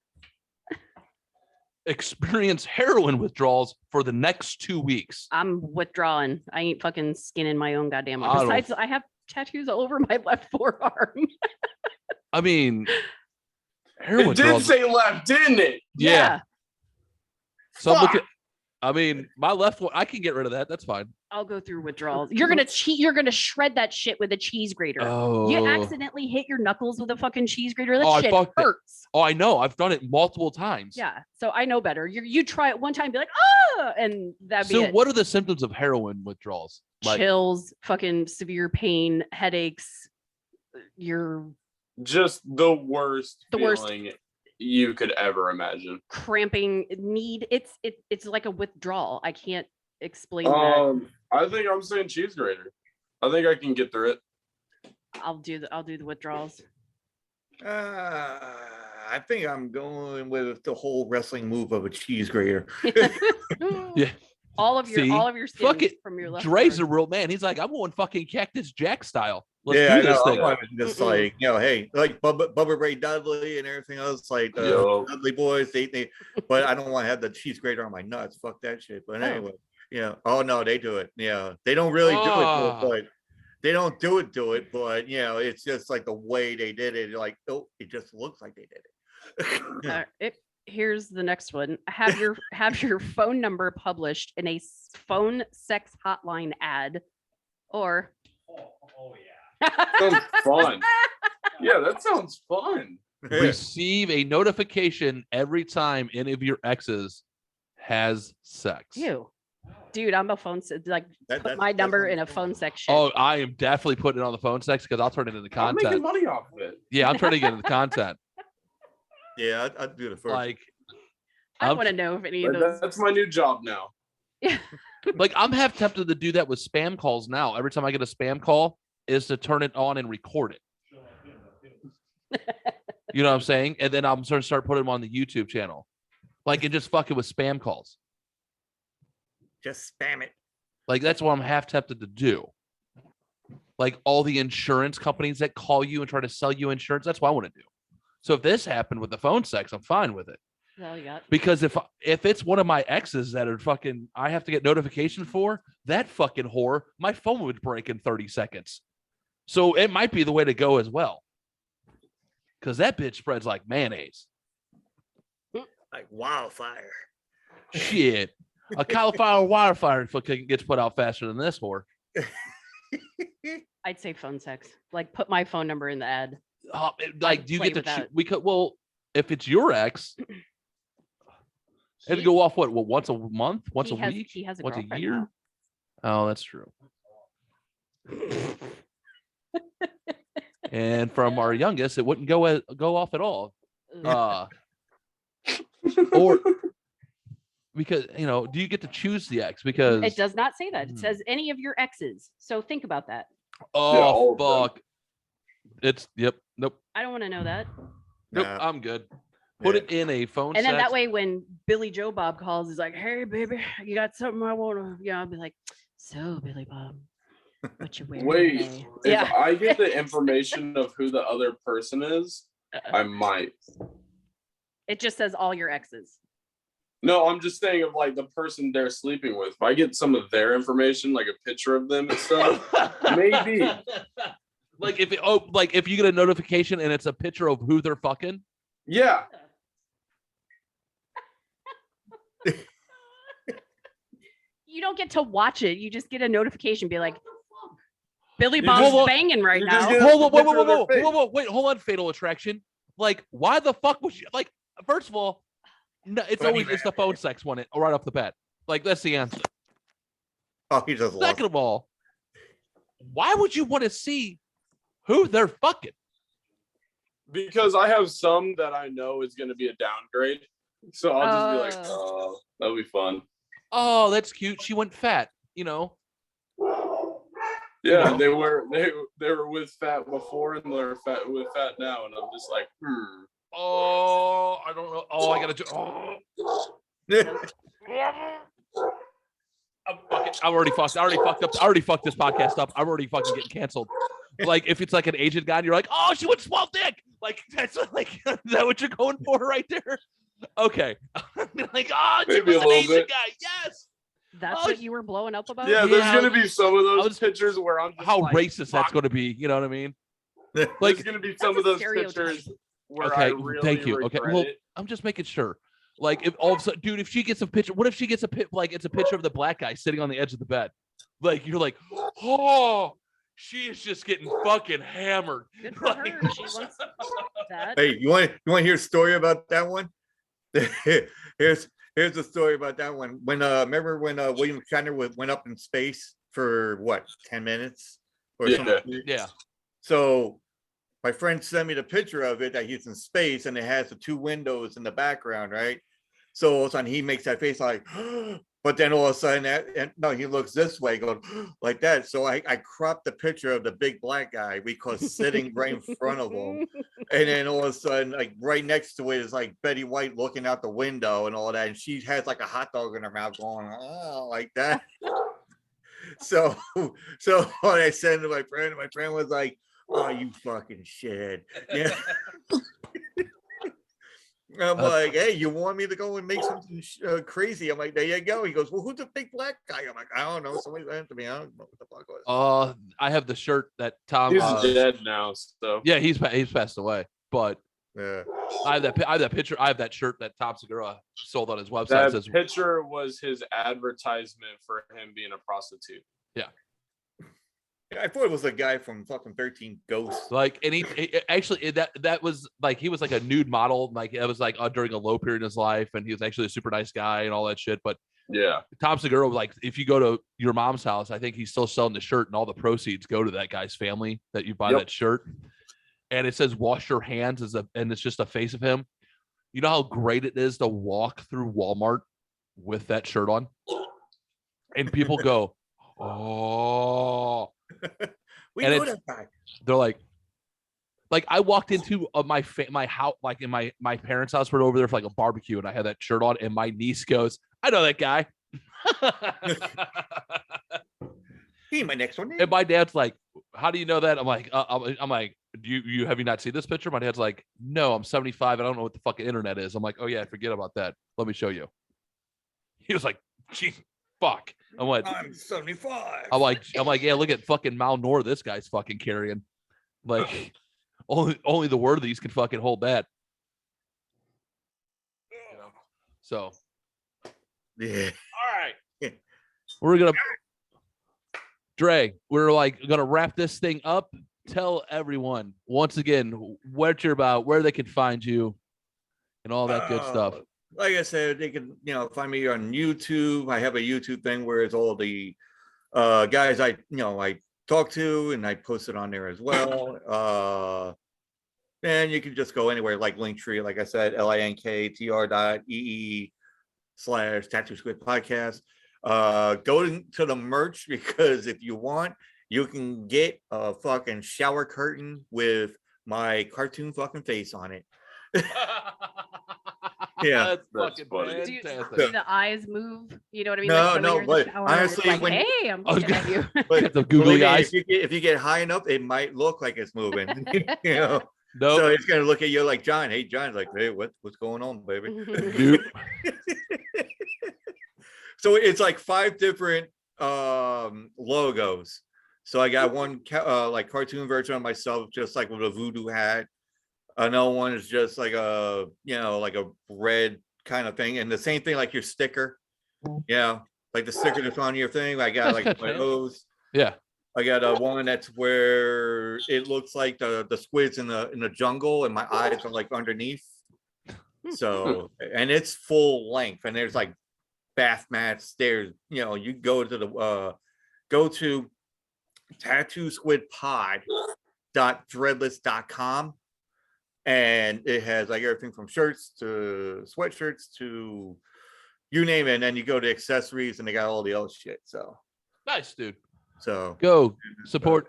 Speaker 1: Experience heroin withdrawals for the next 2 weeks.
Speaker 4: I'm withdrawing. I ain't fucking skinning my own goddamn.
Speaker 1: I don't-
Speaker 4: Besides, I have tattoos all over my left forearm.
Speaker 1: I mean, heroin
Speaker 2: It did
Speaker 1: withdrawals.
Speaker 2: say left, didn't it?
Speaker 1: Yeah. So I'm
Speaker 2: Fuck.
Speaker 1: looking. I mean, my left one. I can get rid of that. That's fine.
Speaker 4: I'll go through withdrawals. You're gonna cheat. You're gonna shred that shit with a cheese grater.
Speaker 1: Oh.
Speaker 4: You accidentally hit your knuckles with a fucking cheese grater. That
Speaker 1: Oh, I
Speaker 4: shit
Speaker 1: fucked it.
Speaker 4: hurts.
Speaker 1: Oh, I know. I've done it multiple times.
Speaker 4: Yeah. So I know better. You try it one time, be like, oh, and that'd be
Speaker 1: So
Speaker 4: it.
Speaker 1: what are the symptoms of heroin withdrawals? Like,
Speaker 4: Chills, fucking severe pain, headaches. You're
Speaker 2: Just the worst
Speaker 4: The worst.
Speaker 2: feeling you could ever imagine.
Speaker 4: cramping, need. It's like a withdrawal. I can't explain that.
Speaker 2: I think I'm saying cheese grater. I think I can get through it.
Speaker 4: I'll do the withdrawals.
Speaker 9: I think I'm going with the whole wrestling move of a cheese grater.
Speaker 1: Yeah.
Speaker 4: all of your
Speaker 1: See?
Speaker 4: skin
Speaker 1: Fuck it.
Speaker 4: from your left.
Speaker 1: Dre's a
Speaker 4: forearm.
Speaker 1: real man. He's like, I'm going fucking Cactus Jack style. Let's
Speaker 9: Yeah,
Speaker 1: do
Speaker 9: I
Speaker 1: this
Speaker 9: know.
Speaker 1: thing.
Speaker 9: I'm just like, hey, like Bubba Ray Dudley and everything else, like the
Speaker 2: Yo.
Speaker 9: Dudley boys. They, but I don't want to have the cheese grater on my nuts. Fuck that shit. But
Speaker 4: Oh.
Speaker 9: anyway, yeah. Oh no, they do it. Yeah, they don't really do
Speaker 1: Ah.
Speaker 9: it, but they don't do it. But it's just like the way they did it. Like, oh, it just looks like they did it.
Speaker 4: Here's the next one. Have your phone number published in a phone sex hotline ad, or
Speaker 2: Sounds fun. Yeah, that sounds fun.
Speaker 1: Receive a notification every time any of your exes has sex.
Speaker 4: you, dude. I'm a phone like
Speaker 9: That-
Speaker 4: put
Speaker 9: that-
Speaker 4: my
Speaker 9: that
Speaker 4: number
Speaker 9: sounds
Speaker 4: in a
Speaker 9: fun.
Speaker 4: phone sex shit.
Speaker 1: Oh, I am definitely putting it on the phone sex because I'll turn it into
Speaker 2: I'm making
Speaker 1: content.
Speaker 2: money off of it.
Speaker 1: Yeah, I'm trying to get into content.
Speaker 9: Yeah, I'd do the first.
Speaker 1: Like,
Speaker 4: I
Speaker 1: I'm-
Speaker 4: want to know if any of those.
Speaker 2: That's my new job now.
Speaker 1: like I'm half tempted to do that with spam calls now. Every time I get a spam call, is to turn it on and record it. You know what I'm saying? And then I'm going to start putting them on the YouTube channel, like and just fucking with spam calls.
Speaker 9: just spam it.
Speaker 1: Like that's what I'm half tempted to do. Like all the insurance companies that call you and try to sell you insurance, that's what I want to do. So if this happened with the phone sex, I'm fine with it.
Speaker 4: All you got.
Speaker 1: Because if it's one of my exes that are fucking, I have to get notification for that fucking whore, my phone would break in 30 seconds. So it might be the way to go as well. Because that bitch spreads like mayonnaise.
Speaker 9: Like wildfire.
Speaker 1: Shit. A cauliflower wildfire fucking gets put out faster than this whore.
Speaker 4: I'd say phone sex. Like put my phone number in the ad.
Speaker 1: Like, do you
Speaker 4: play
Speaker 1: get to
Speaker 4: with that.
Speaker 1: we could if it's your ex, it'd go off what once a month, once a week,
Speaker 4: He has a
Speaker 1: once a
Speaker 4: girlfriend
Speaker 1: year.
Speaker 4: now.
Speaker 1: Oh, that's true. And from our youngest, it wouldn't go off at all. Or because do you get to choose the ex? Because
Speaker 4: It does not say that. It says any of your exes. So think about that.
Speaker 1: Oh fuck! Nope.
Speaker 4: I don't want to know that.
Speaker 1: Nope.
Speaker 9: Nah.
Speaker 1: I'm good. Put it in a phone.
Speaker 4: And then
Speaker 1: sex.
Speaker 4: that way, when Billy Joe Bob calls, he's like, "Hey, baby, you got something I want to?" I'll be like, "So, Billy Bob, what you wearing
Speaker 2: Wait,
Speaker 4: today?"
Speaker 2: if I get the information of who the other person is, I might.
Speaker 4: It just says all your exes.
Speaker 2: No, I'm just saying of like the person they're sleeping with. If I get some of their information, like a picture of them and stuff, maybe.
Speaker 1: Like if you get a notification and it's a picture of who they're fucking.
Speaker 2: Yeah.
Speaker 4: You don't get to watch it. You just get a notification, be like, "Billy
Speaker 2: You
Speaker 4: Bob's
Speaker 2: just-
Speaker 4: banging right
Speaker 2: you
Speaker 4: now."
Speaker 2: just get-
Speaker 1: Hold
Speaker 2: picture of their face.
Speaker 1: on, wait, hold on, Fatal Attraction. Like, why the fuck was you like? First of all, no, it's the phone sex one right off the bat. Like, that's the answer.
Speaker 9: Oh, he just lost.
Speaker 1: Second of all, why would you want to see who they're fucking?
Speaker 2: Because I have some that I know is going to be a downgrade. So I'll just be like, oh, that'll be fun.
Speaker 1: Oh, that's cute. She went fat,
Speaker 2: Yeah,
Speaker 1: You know?
Speaker 2: they were with fat before and they're with fat now. And I'm just like,
Speaker 1: Oh, I don't know. Oh, I gotta do. Oh. I've already fucked. I already fucked up. I already fucked this podcast up. I'm already fucking getting canceled. Like if it's like an Asian guy, and you're like, oh, she went small dick. Like that's like is that what you're going for right there? Okay. Like she
Speaker 2: Maybe
Speaker 1: was
Speaker 2: a
Speaker 1: an
Speaker 2: little
Speaker 1: Asian
Speaker 2: bit.
Speaker 1: guy. Yes.
Speaker 4: That's what you were blowing up about?
Speaker 2: Yeah, there's
Speaker 1: Yeah,
Speaker 2: going to be some of those pictures where I'm just
Speaker 1: How
Speaker 2: like,
Speaker 1: racist that's
Speaker 2: fuck.
Speaker 1: going to be. You know what I mean?
Speaker 2: There's
Speaker 1: Like,
Speaker 2: going to be some
Speaker 4: That's
Speaker 2: of
Speaker 4: a
Speaker 2: those
Speaker 4: stereotype.
Speaker 2: pictures where
Speaker 1: okay.
Speaker 2: I really
Speaker 1: Thank you. Okay.
Speaker 2: regret
Speaker 1: Well,
Speaker 2: it.
Speaker 1: I'm just making sure. Like if all of a sudden, dude, if she gets a picture, what if she gets like it's a picture of the black guy sitting on the edge of the bed? Like you're like, oh, she is just getting fucking hammered.
Speaker 4: Good for her. She wants that.
Speaker 9: Hey, you want to hear a story about that one? Here's a story about that one. When remember when William Shatner went up in space for what 10 minutes or something?
Speaker 1: Yeah.
Speaker 9: So my friend sent me the picture of it that he's in space and it has the two windows in the background, right? So all of a sudden he makes that face like, but then all of a sudden he looks this way, going like that. So I cropped the picture of the big black guy because sitting right in front of him, and then all of a sudden like right next to it is like Betty White looking out the window and all that, and she has like a hot dog in her mouth going like that. So when I sent it to my friend was like, oh, you fucking shit. Yeah. I'm like, hey, you want me to go and make something crazy? I'm like, there you go. He goes, well, who's the big black guy? I'm like, I don't know. Somebody sent it to me. I don't know what the fuck it was.
Speaker 1: I have the shirt that Tom.
Speaker 2: He's dead now, so
Speaker 1: yeah, he's passed away. But
Speaker 9: yeah,
Speaker 1: I have that picture. I have that shirt that Tom Segura sold on his website.
Speaker 2: that
Speaker 1: Says,
Speaker 2: picture was his advertisement for him being a prostitute.
Speaker 1: yeah.
Speaker 9: I thought it was a guy from fucking 13 Ghosts.
Speaker 1: Like, and he actually that was like he was like a nude model. Like it was like during a low period in his life, and he was actually a super nice guy and all that shit. But
Speaker 2: yeah,
Speaker 1: Tom Segura, like if you go to your mom's house, I think he's still selling the shirt, and all the proceeds go to that guy's family that you buy that shirt. And it says "wash your hands" and it's just a face of him. You know how great it is to walk through Walmart with that shirt on, and people go, "Oh."
Speaker 9: We
Speaker 1: and
Speaker 9: know that guy.
Speaker 1: They're like I walked into my house, like in my parents' house. We're over there for like a barbecue, and I had that shirt on, and my niece goes, "I know that guy."
Speaker 9: He my next one.
Speaker 1: And my dad's like, "How do you know that?" I'm like, "Do you have you not seen this picture?" My dad's like, "No, I'm 75. I don't know what the fucking internet is." I'm like, "Oh yeah, forget about that. Let me show you." He was like, "Gee, fuck." I'm like,
Speaker 9: I'm 75.
Speaker 1: I'm like, yeah, look at fucking Malnor this guy's fucking carrying. Like, only the worthies can fucking hold that. You know? So,
Speaker 9: yeah.
Speaker 1: all right, we're gonna Dre, we're like gonna wrap this thing up. Tell everyone once again what you're about, where they can find you, and all that good stuff.
Speaker 9: Like I said, they can, find me on YouTube. I have a YouTube thing where it's all the guys I talk to, and I post it on there as well. And you can just go anywhere, like Linktree, like I said, linktr.ee/Ta2Squid Podcast. Go to the merch, because if you want, you can get a fucking shower curtain with my cartoon fucking face on it. Yeah,
Speaker 1: that's fucking
Speaker 4: Do
Speaker 1: fantastic.
Speaker 4: the eyes move? You know what I mean?
Speaker 9: No,
Speaker 4: like when
Speaker 9: no,
Speaker 4: you're in the
Speaker 9: but
Speaker 4: shower and it's
Speaker 9: honestly,
Speaker 4: like,
Speaker 9: when-
Speaker 4: hey, I'm
Speaker 1: I was
Speaker 4: looking at you.
Speaker 9: But
Speaker 1: The googly
Speaker 9: believe me,
Speaker 1: eyes.
Speaker 9: if you get high enough, it might look like it's moving. So
Speaker 1: Nope.
Speaker 9: it's gonna look at you like John. Hey, John's like, hey, what's going on, baby?
Speaker 1: Nope.
Speaker 9: So it's like 5 different logos. So I got one like cartoon version of myself, just like with a voodoo hat. Another one is just like a like a red kind of thing, and the same thing like your sticker. Yeah, like the sticker that's on your thing. I got like one of those.
Speaker 1: Yeah.
Speaker 9: I got one that's where it looks like the squids in the jungle, and my eyes are like underneath. So, and it's full length, and there's like bath mats. There's you go to the go to Ta2SquidPod.threadless.com, and it has like everything from shirts to sweatshirts to you name it. And then you go to accessories, and they got all the other shit. So
Speaker 1: Nice, dude.
Speaker 9: so
Speaker 1: Go support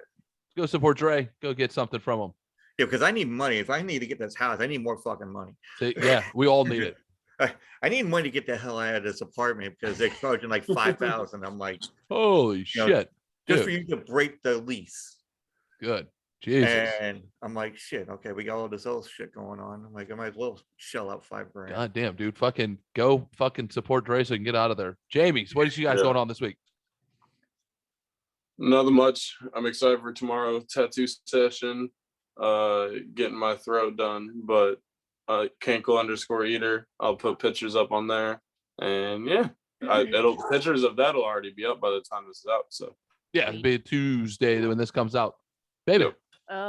Speaker 1: Dre. Go get something from him.
Speaker 9: yeah, because I need money. If I need to get this house, I need more fucking money.
Speaker 1: See, yeah, we all need it.
Speaker 9: I need money to get the hell out of this apartment, because they're charging like 5,000. I'm like,
Speaker 1: Holy shit.
Speaker 9: just for
Speaker 1: Dude,
Speaker 9: you to break the lease.
Speaker 1: good. Jesus.
Speaker 9: And I'm like, shit, okay, we got all this other shit going on. I'm like, I might as well shell out $5,000.
Speaker 1: God damn, dude. Fucking go fucking support Dre so you can get out of there. Jamie, so what is you guys going on this week?
Speaker 2: Nothing much. I'm excited for tomorrow tattoo session. Getting my throat done, but Cankle_eater. I'll put pictures up on there, and yeah, pictures of that'll already be up by the time this is out. So
Speaker 1: Yeah, it'll be Tuesday when this comes out. Baby.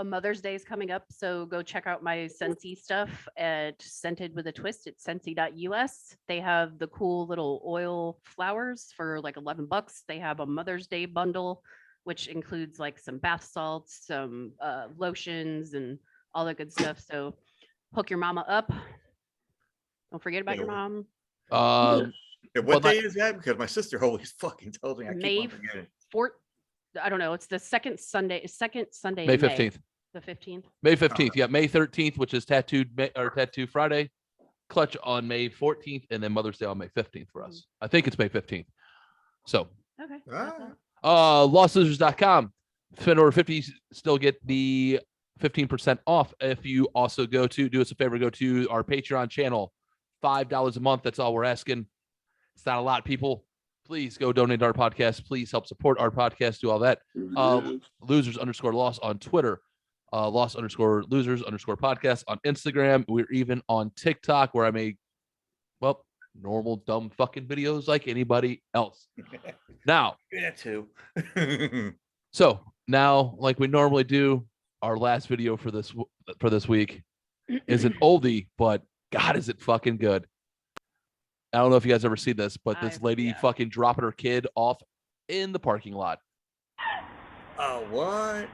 Speaker 4: Mother's Day is coming up, so go check out my Scentsy stuff at Scented with a Twist at Scentsy.us. They have the cool little oil flowers for like $11. They have a Mother's Day bundle, which includes like some bath salts, some lotions, and all that good stuff. So hook your mama up. Don't forget about your mom.
Speaker 9: Yeah, what
Speaker 1: well,
Speaker 9: day is that? Because my sister always fucking tells me. I keep
Speaker 4: May
Speaker 9: on forgetting.
Speaker 4: I don't know. It's the second Sunday
Speaker 1: May
Speaker 4: in
Speaker 1: 15th.
Speaker 4: The 15th.
Speaker 1: May 15th. Yeah, May 13th, which is Tattoo Friday. Clutch on May 14th, and then Mother's Day on May 15th for us. I think it's May 15th. So
Speaker 4: Okay.
Speaker 1: lostlosers.com. Spend over 50, still get the 15% off. If you also do us a favor, go to our Patreon channel. $5 a month. That's all we're asking. It's not a lot, people. Please go donate to our podcast. Please help support our podcast. Do all that. Losers_loss on Twitter. Loss_losers_podcast on Instagram. We're even on TikTok, where I make, normal, dumb fucking videos like anybody else. Now,
Speaker 9: Yeah, too.
Speaker 1: so now, like we normally do, our last video for this week is an oldie, but God, is it fucking good. I don't know if you guys ever see this, but this lady fucking dropping her kid off in the parking lot.
Speaker 9: Oh, what?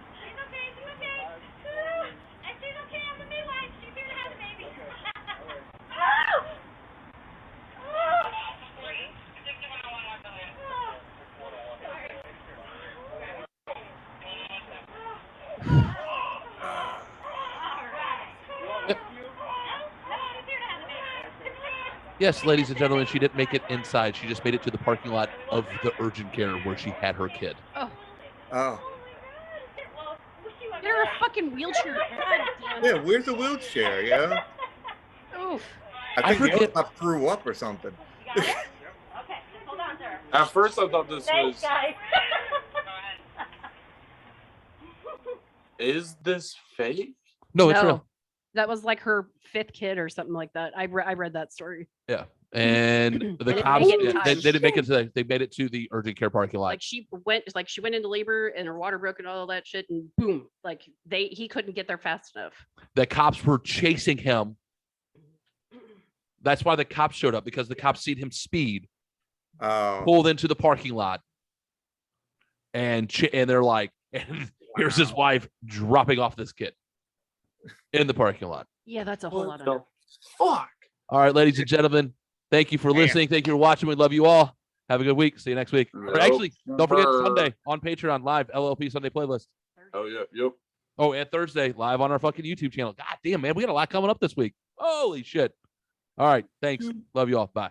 Speaker 1: Yes, ladies and gentlemen, she didn't make it inside. She just made it to the parking lot of the urgent care where she had her kid.
Speaker 4: Oh.
Speaker 9: Oh.
Speaker 4: They're a fucking wheelchair.
Speaker 9: Yeah, where's the wheelchair? Yeah.
Speaker 4: Oof.
Speaker 9: I think the other threw up or something.
Speaker 2: at first I thought this was. Is this fake?
Speaker 1: No, it's real.
Speaker 4: That was like her 5th kid or something like that. I read that story.
Speaker 1: Yeah. And the
Speaker 4: didn't
Speaker 1: cops,
Speaker 4: make it in
Speaker 1: they
Speaker 4: time.
Speaker 1: didn't make it to they made it to the urgent care parking lot.
Speaker 4: Like she went into labor and her water broke and all that shit, and boom, like he couldn't get there fast enough.
Speaker 1: The cops were chasing him. That's why the cops showed up, because the cops seen him speed, pulled into the parking lot, and they're like, and here's his wife dropping off this kid in the parking lot.
Speaker 4: Yeah, that's a whole lot of
Speaker 2: Fuck.
Speaker 1: All right, ladies and gentlemen, thank you for listening. Thank you for watching. We love you all. Have a good week. See you next week. Or actually, don't forget Sunday on Patreon live, LLP Sunday playlist.
Speaker 2: Oh, yeah. Yep.
Speaker 1: Oh, and Thursday live on our fucking YouTube channel. God damn, man, we got a lot coming up this week. Holy shit. All right, thanks. Love you all. Bye.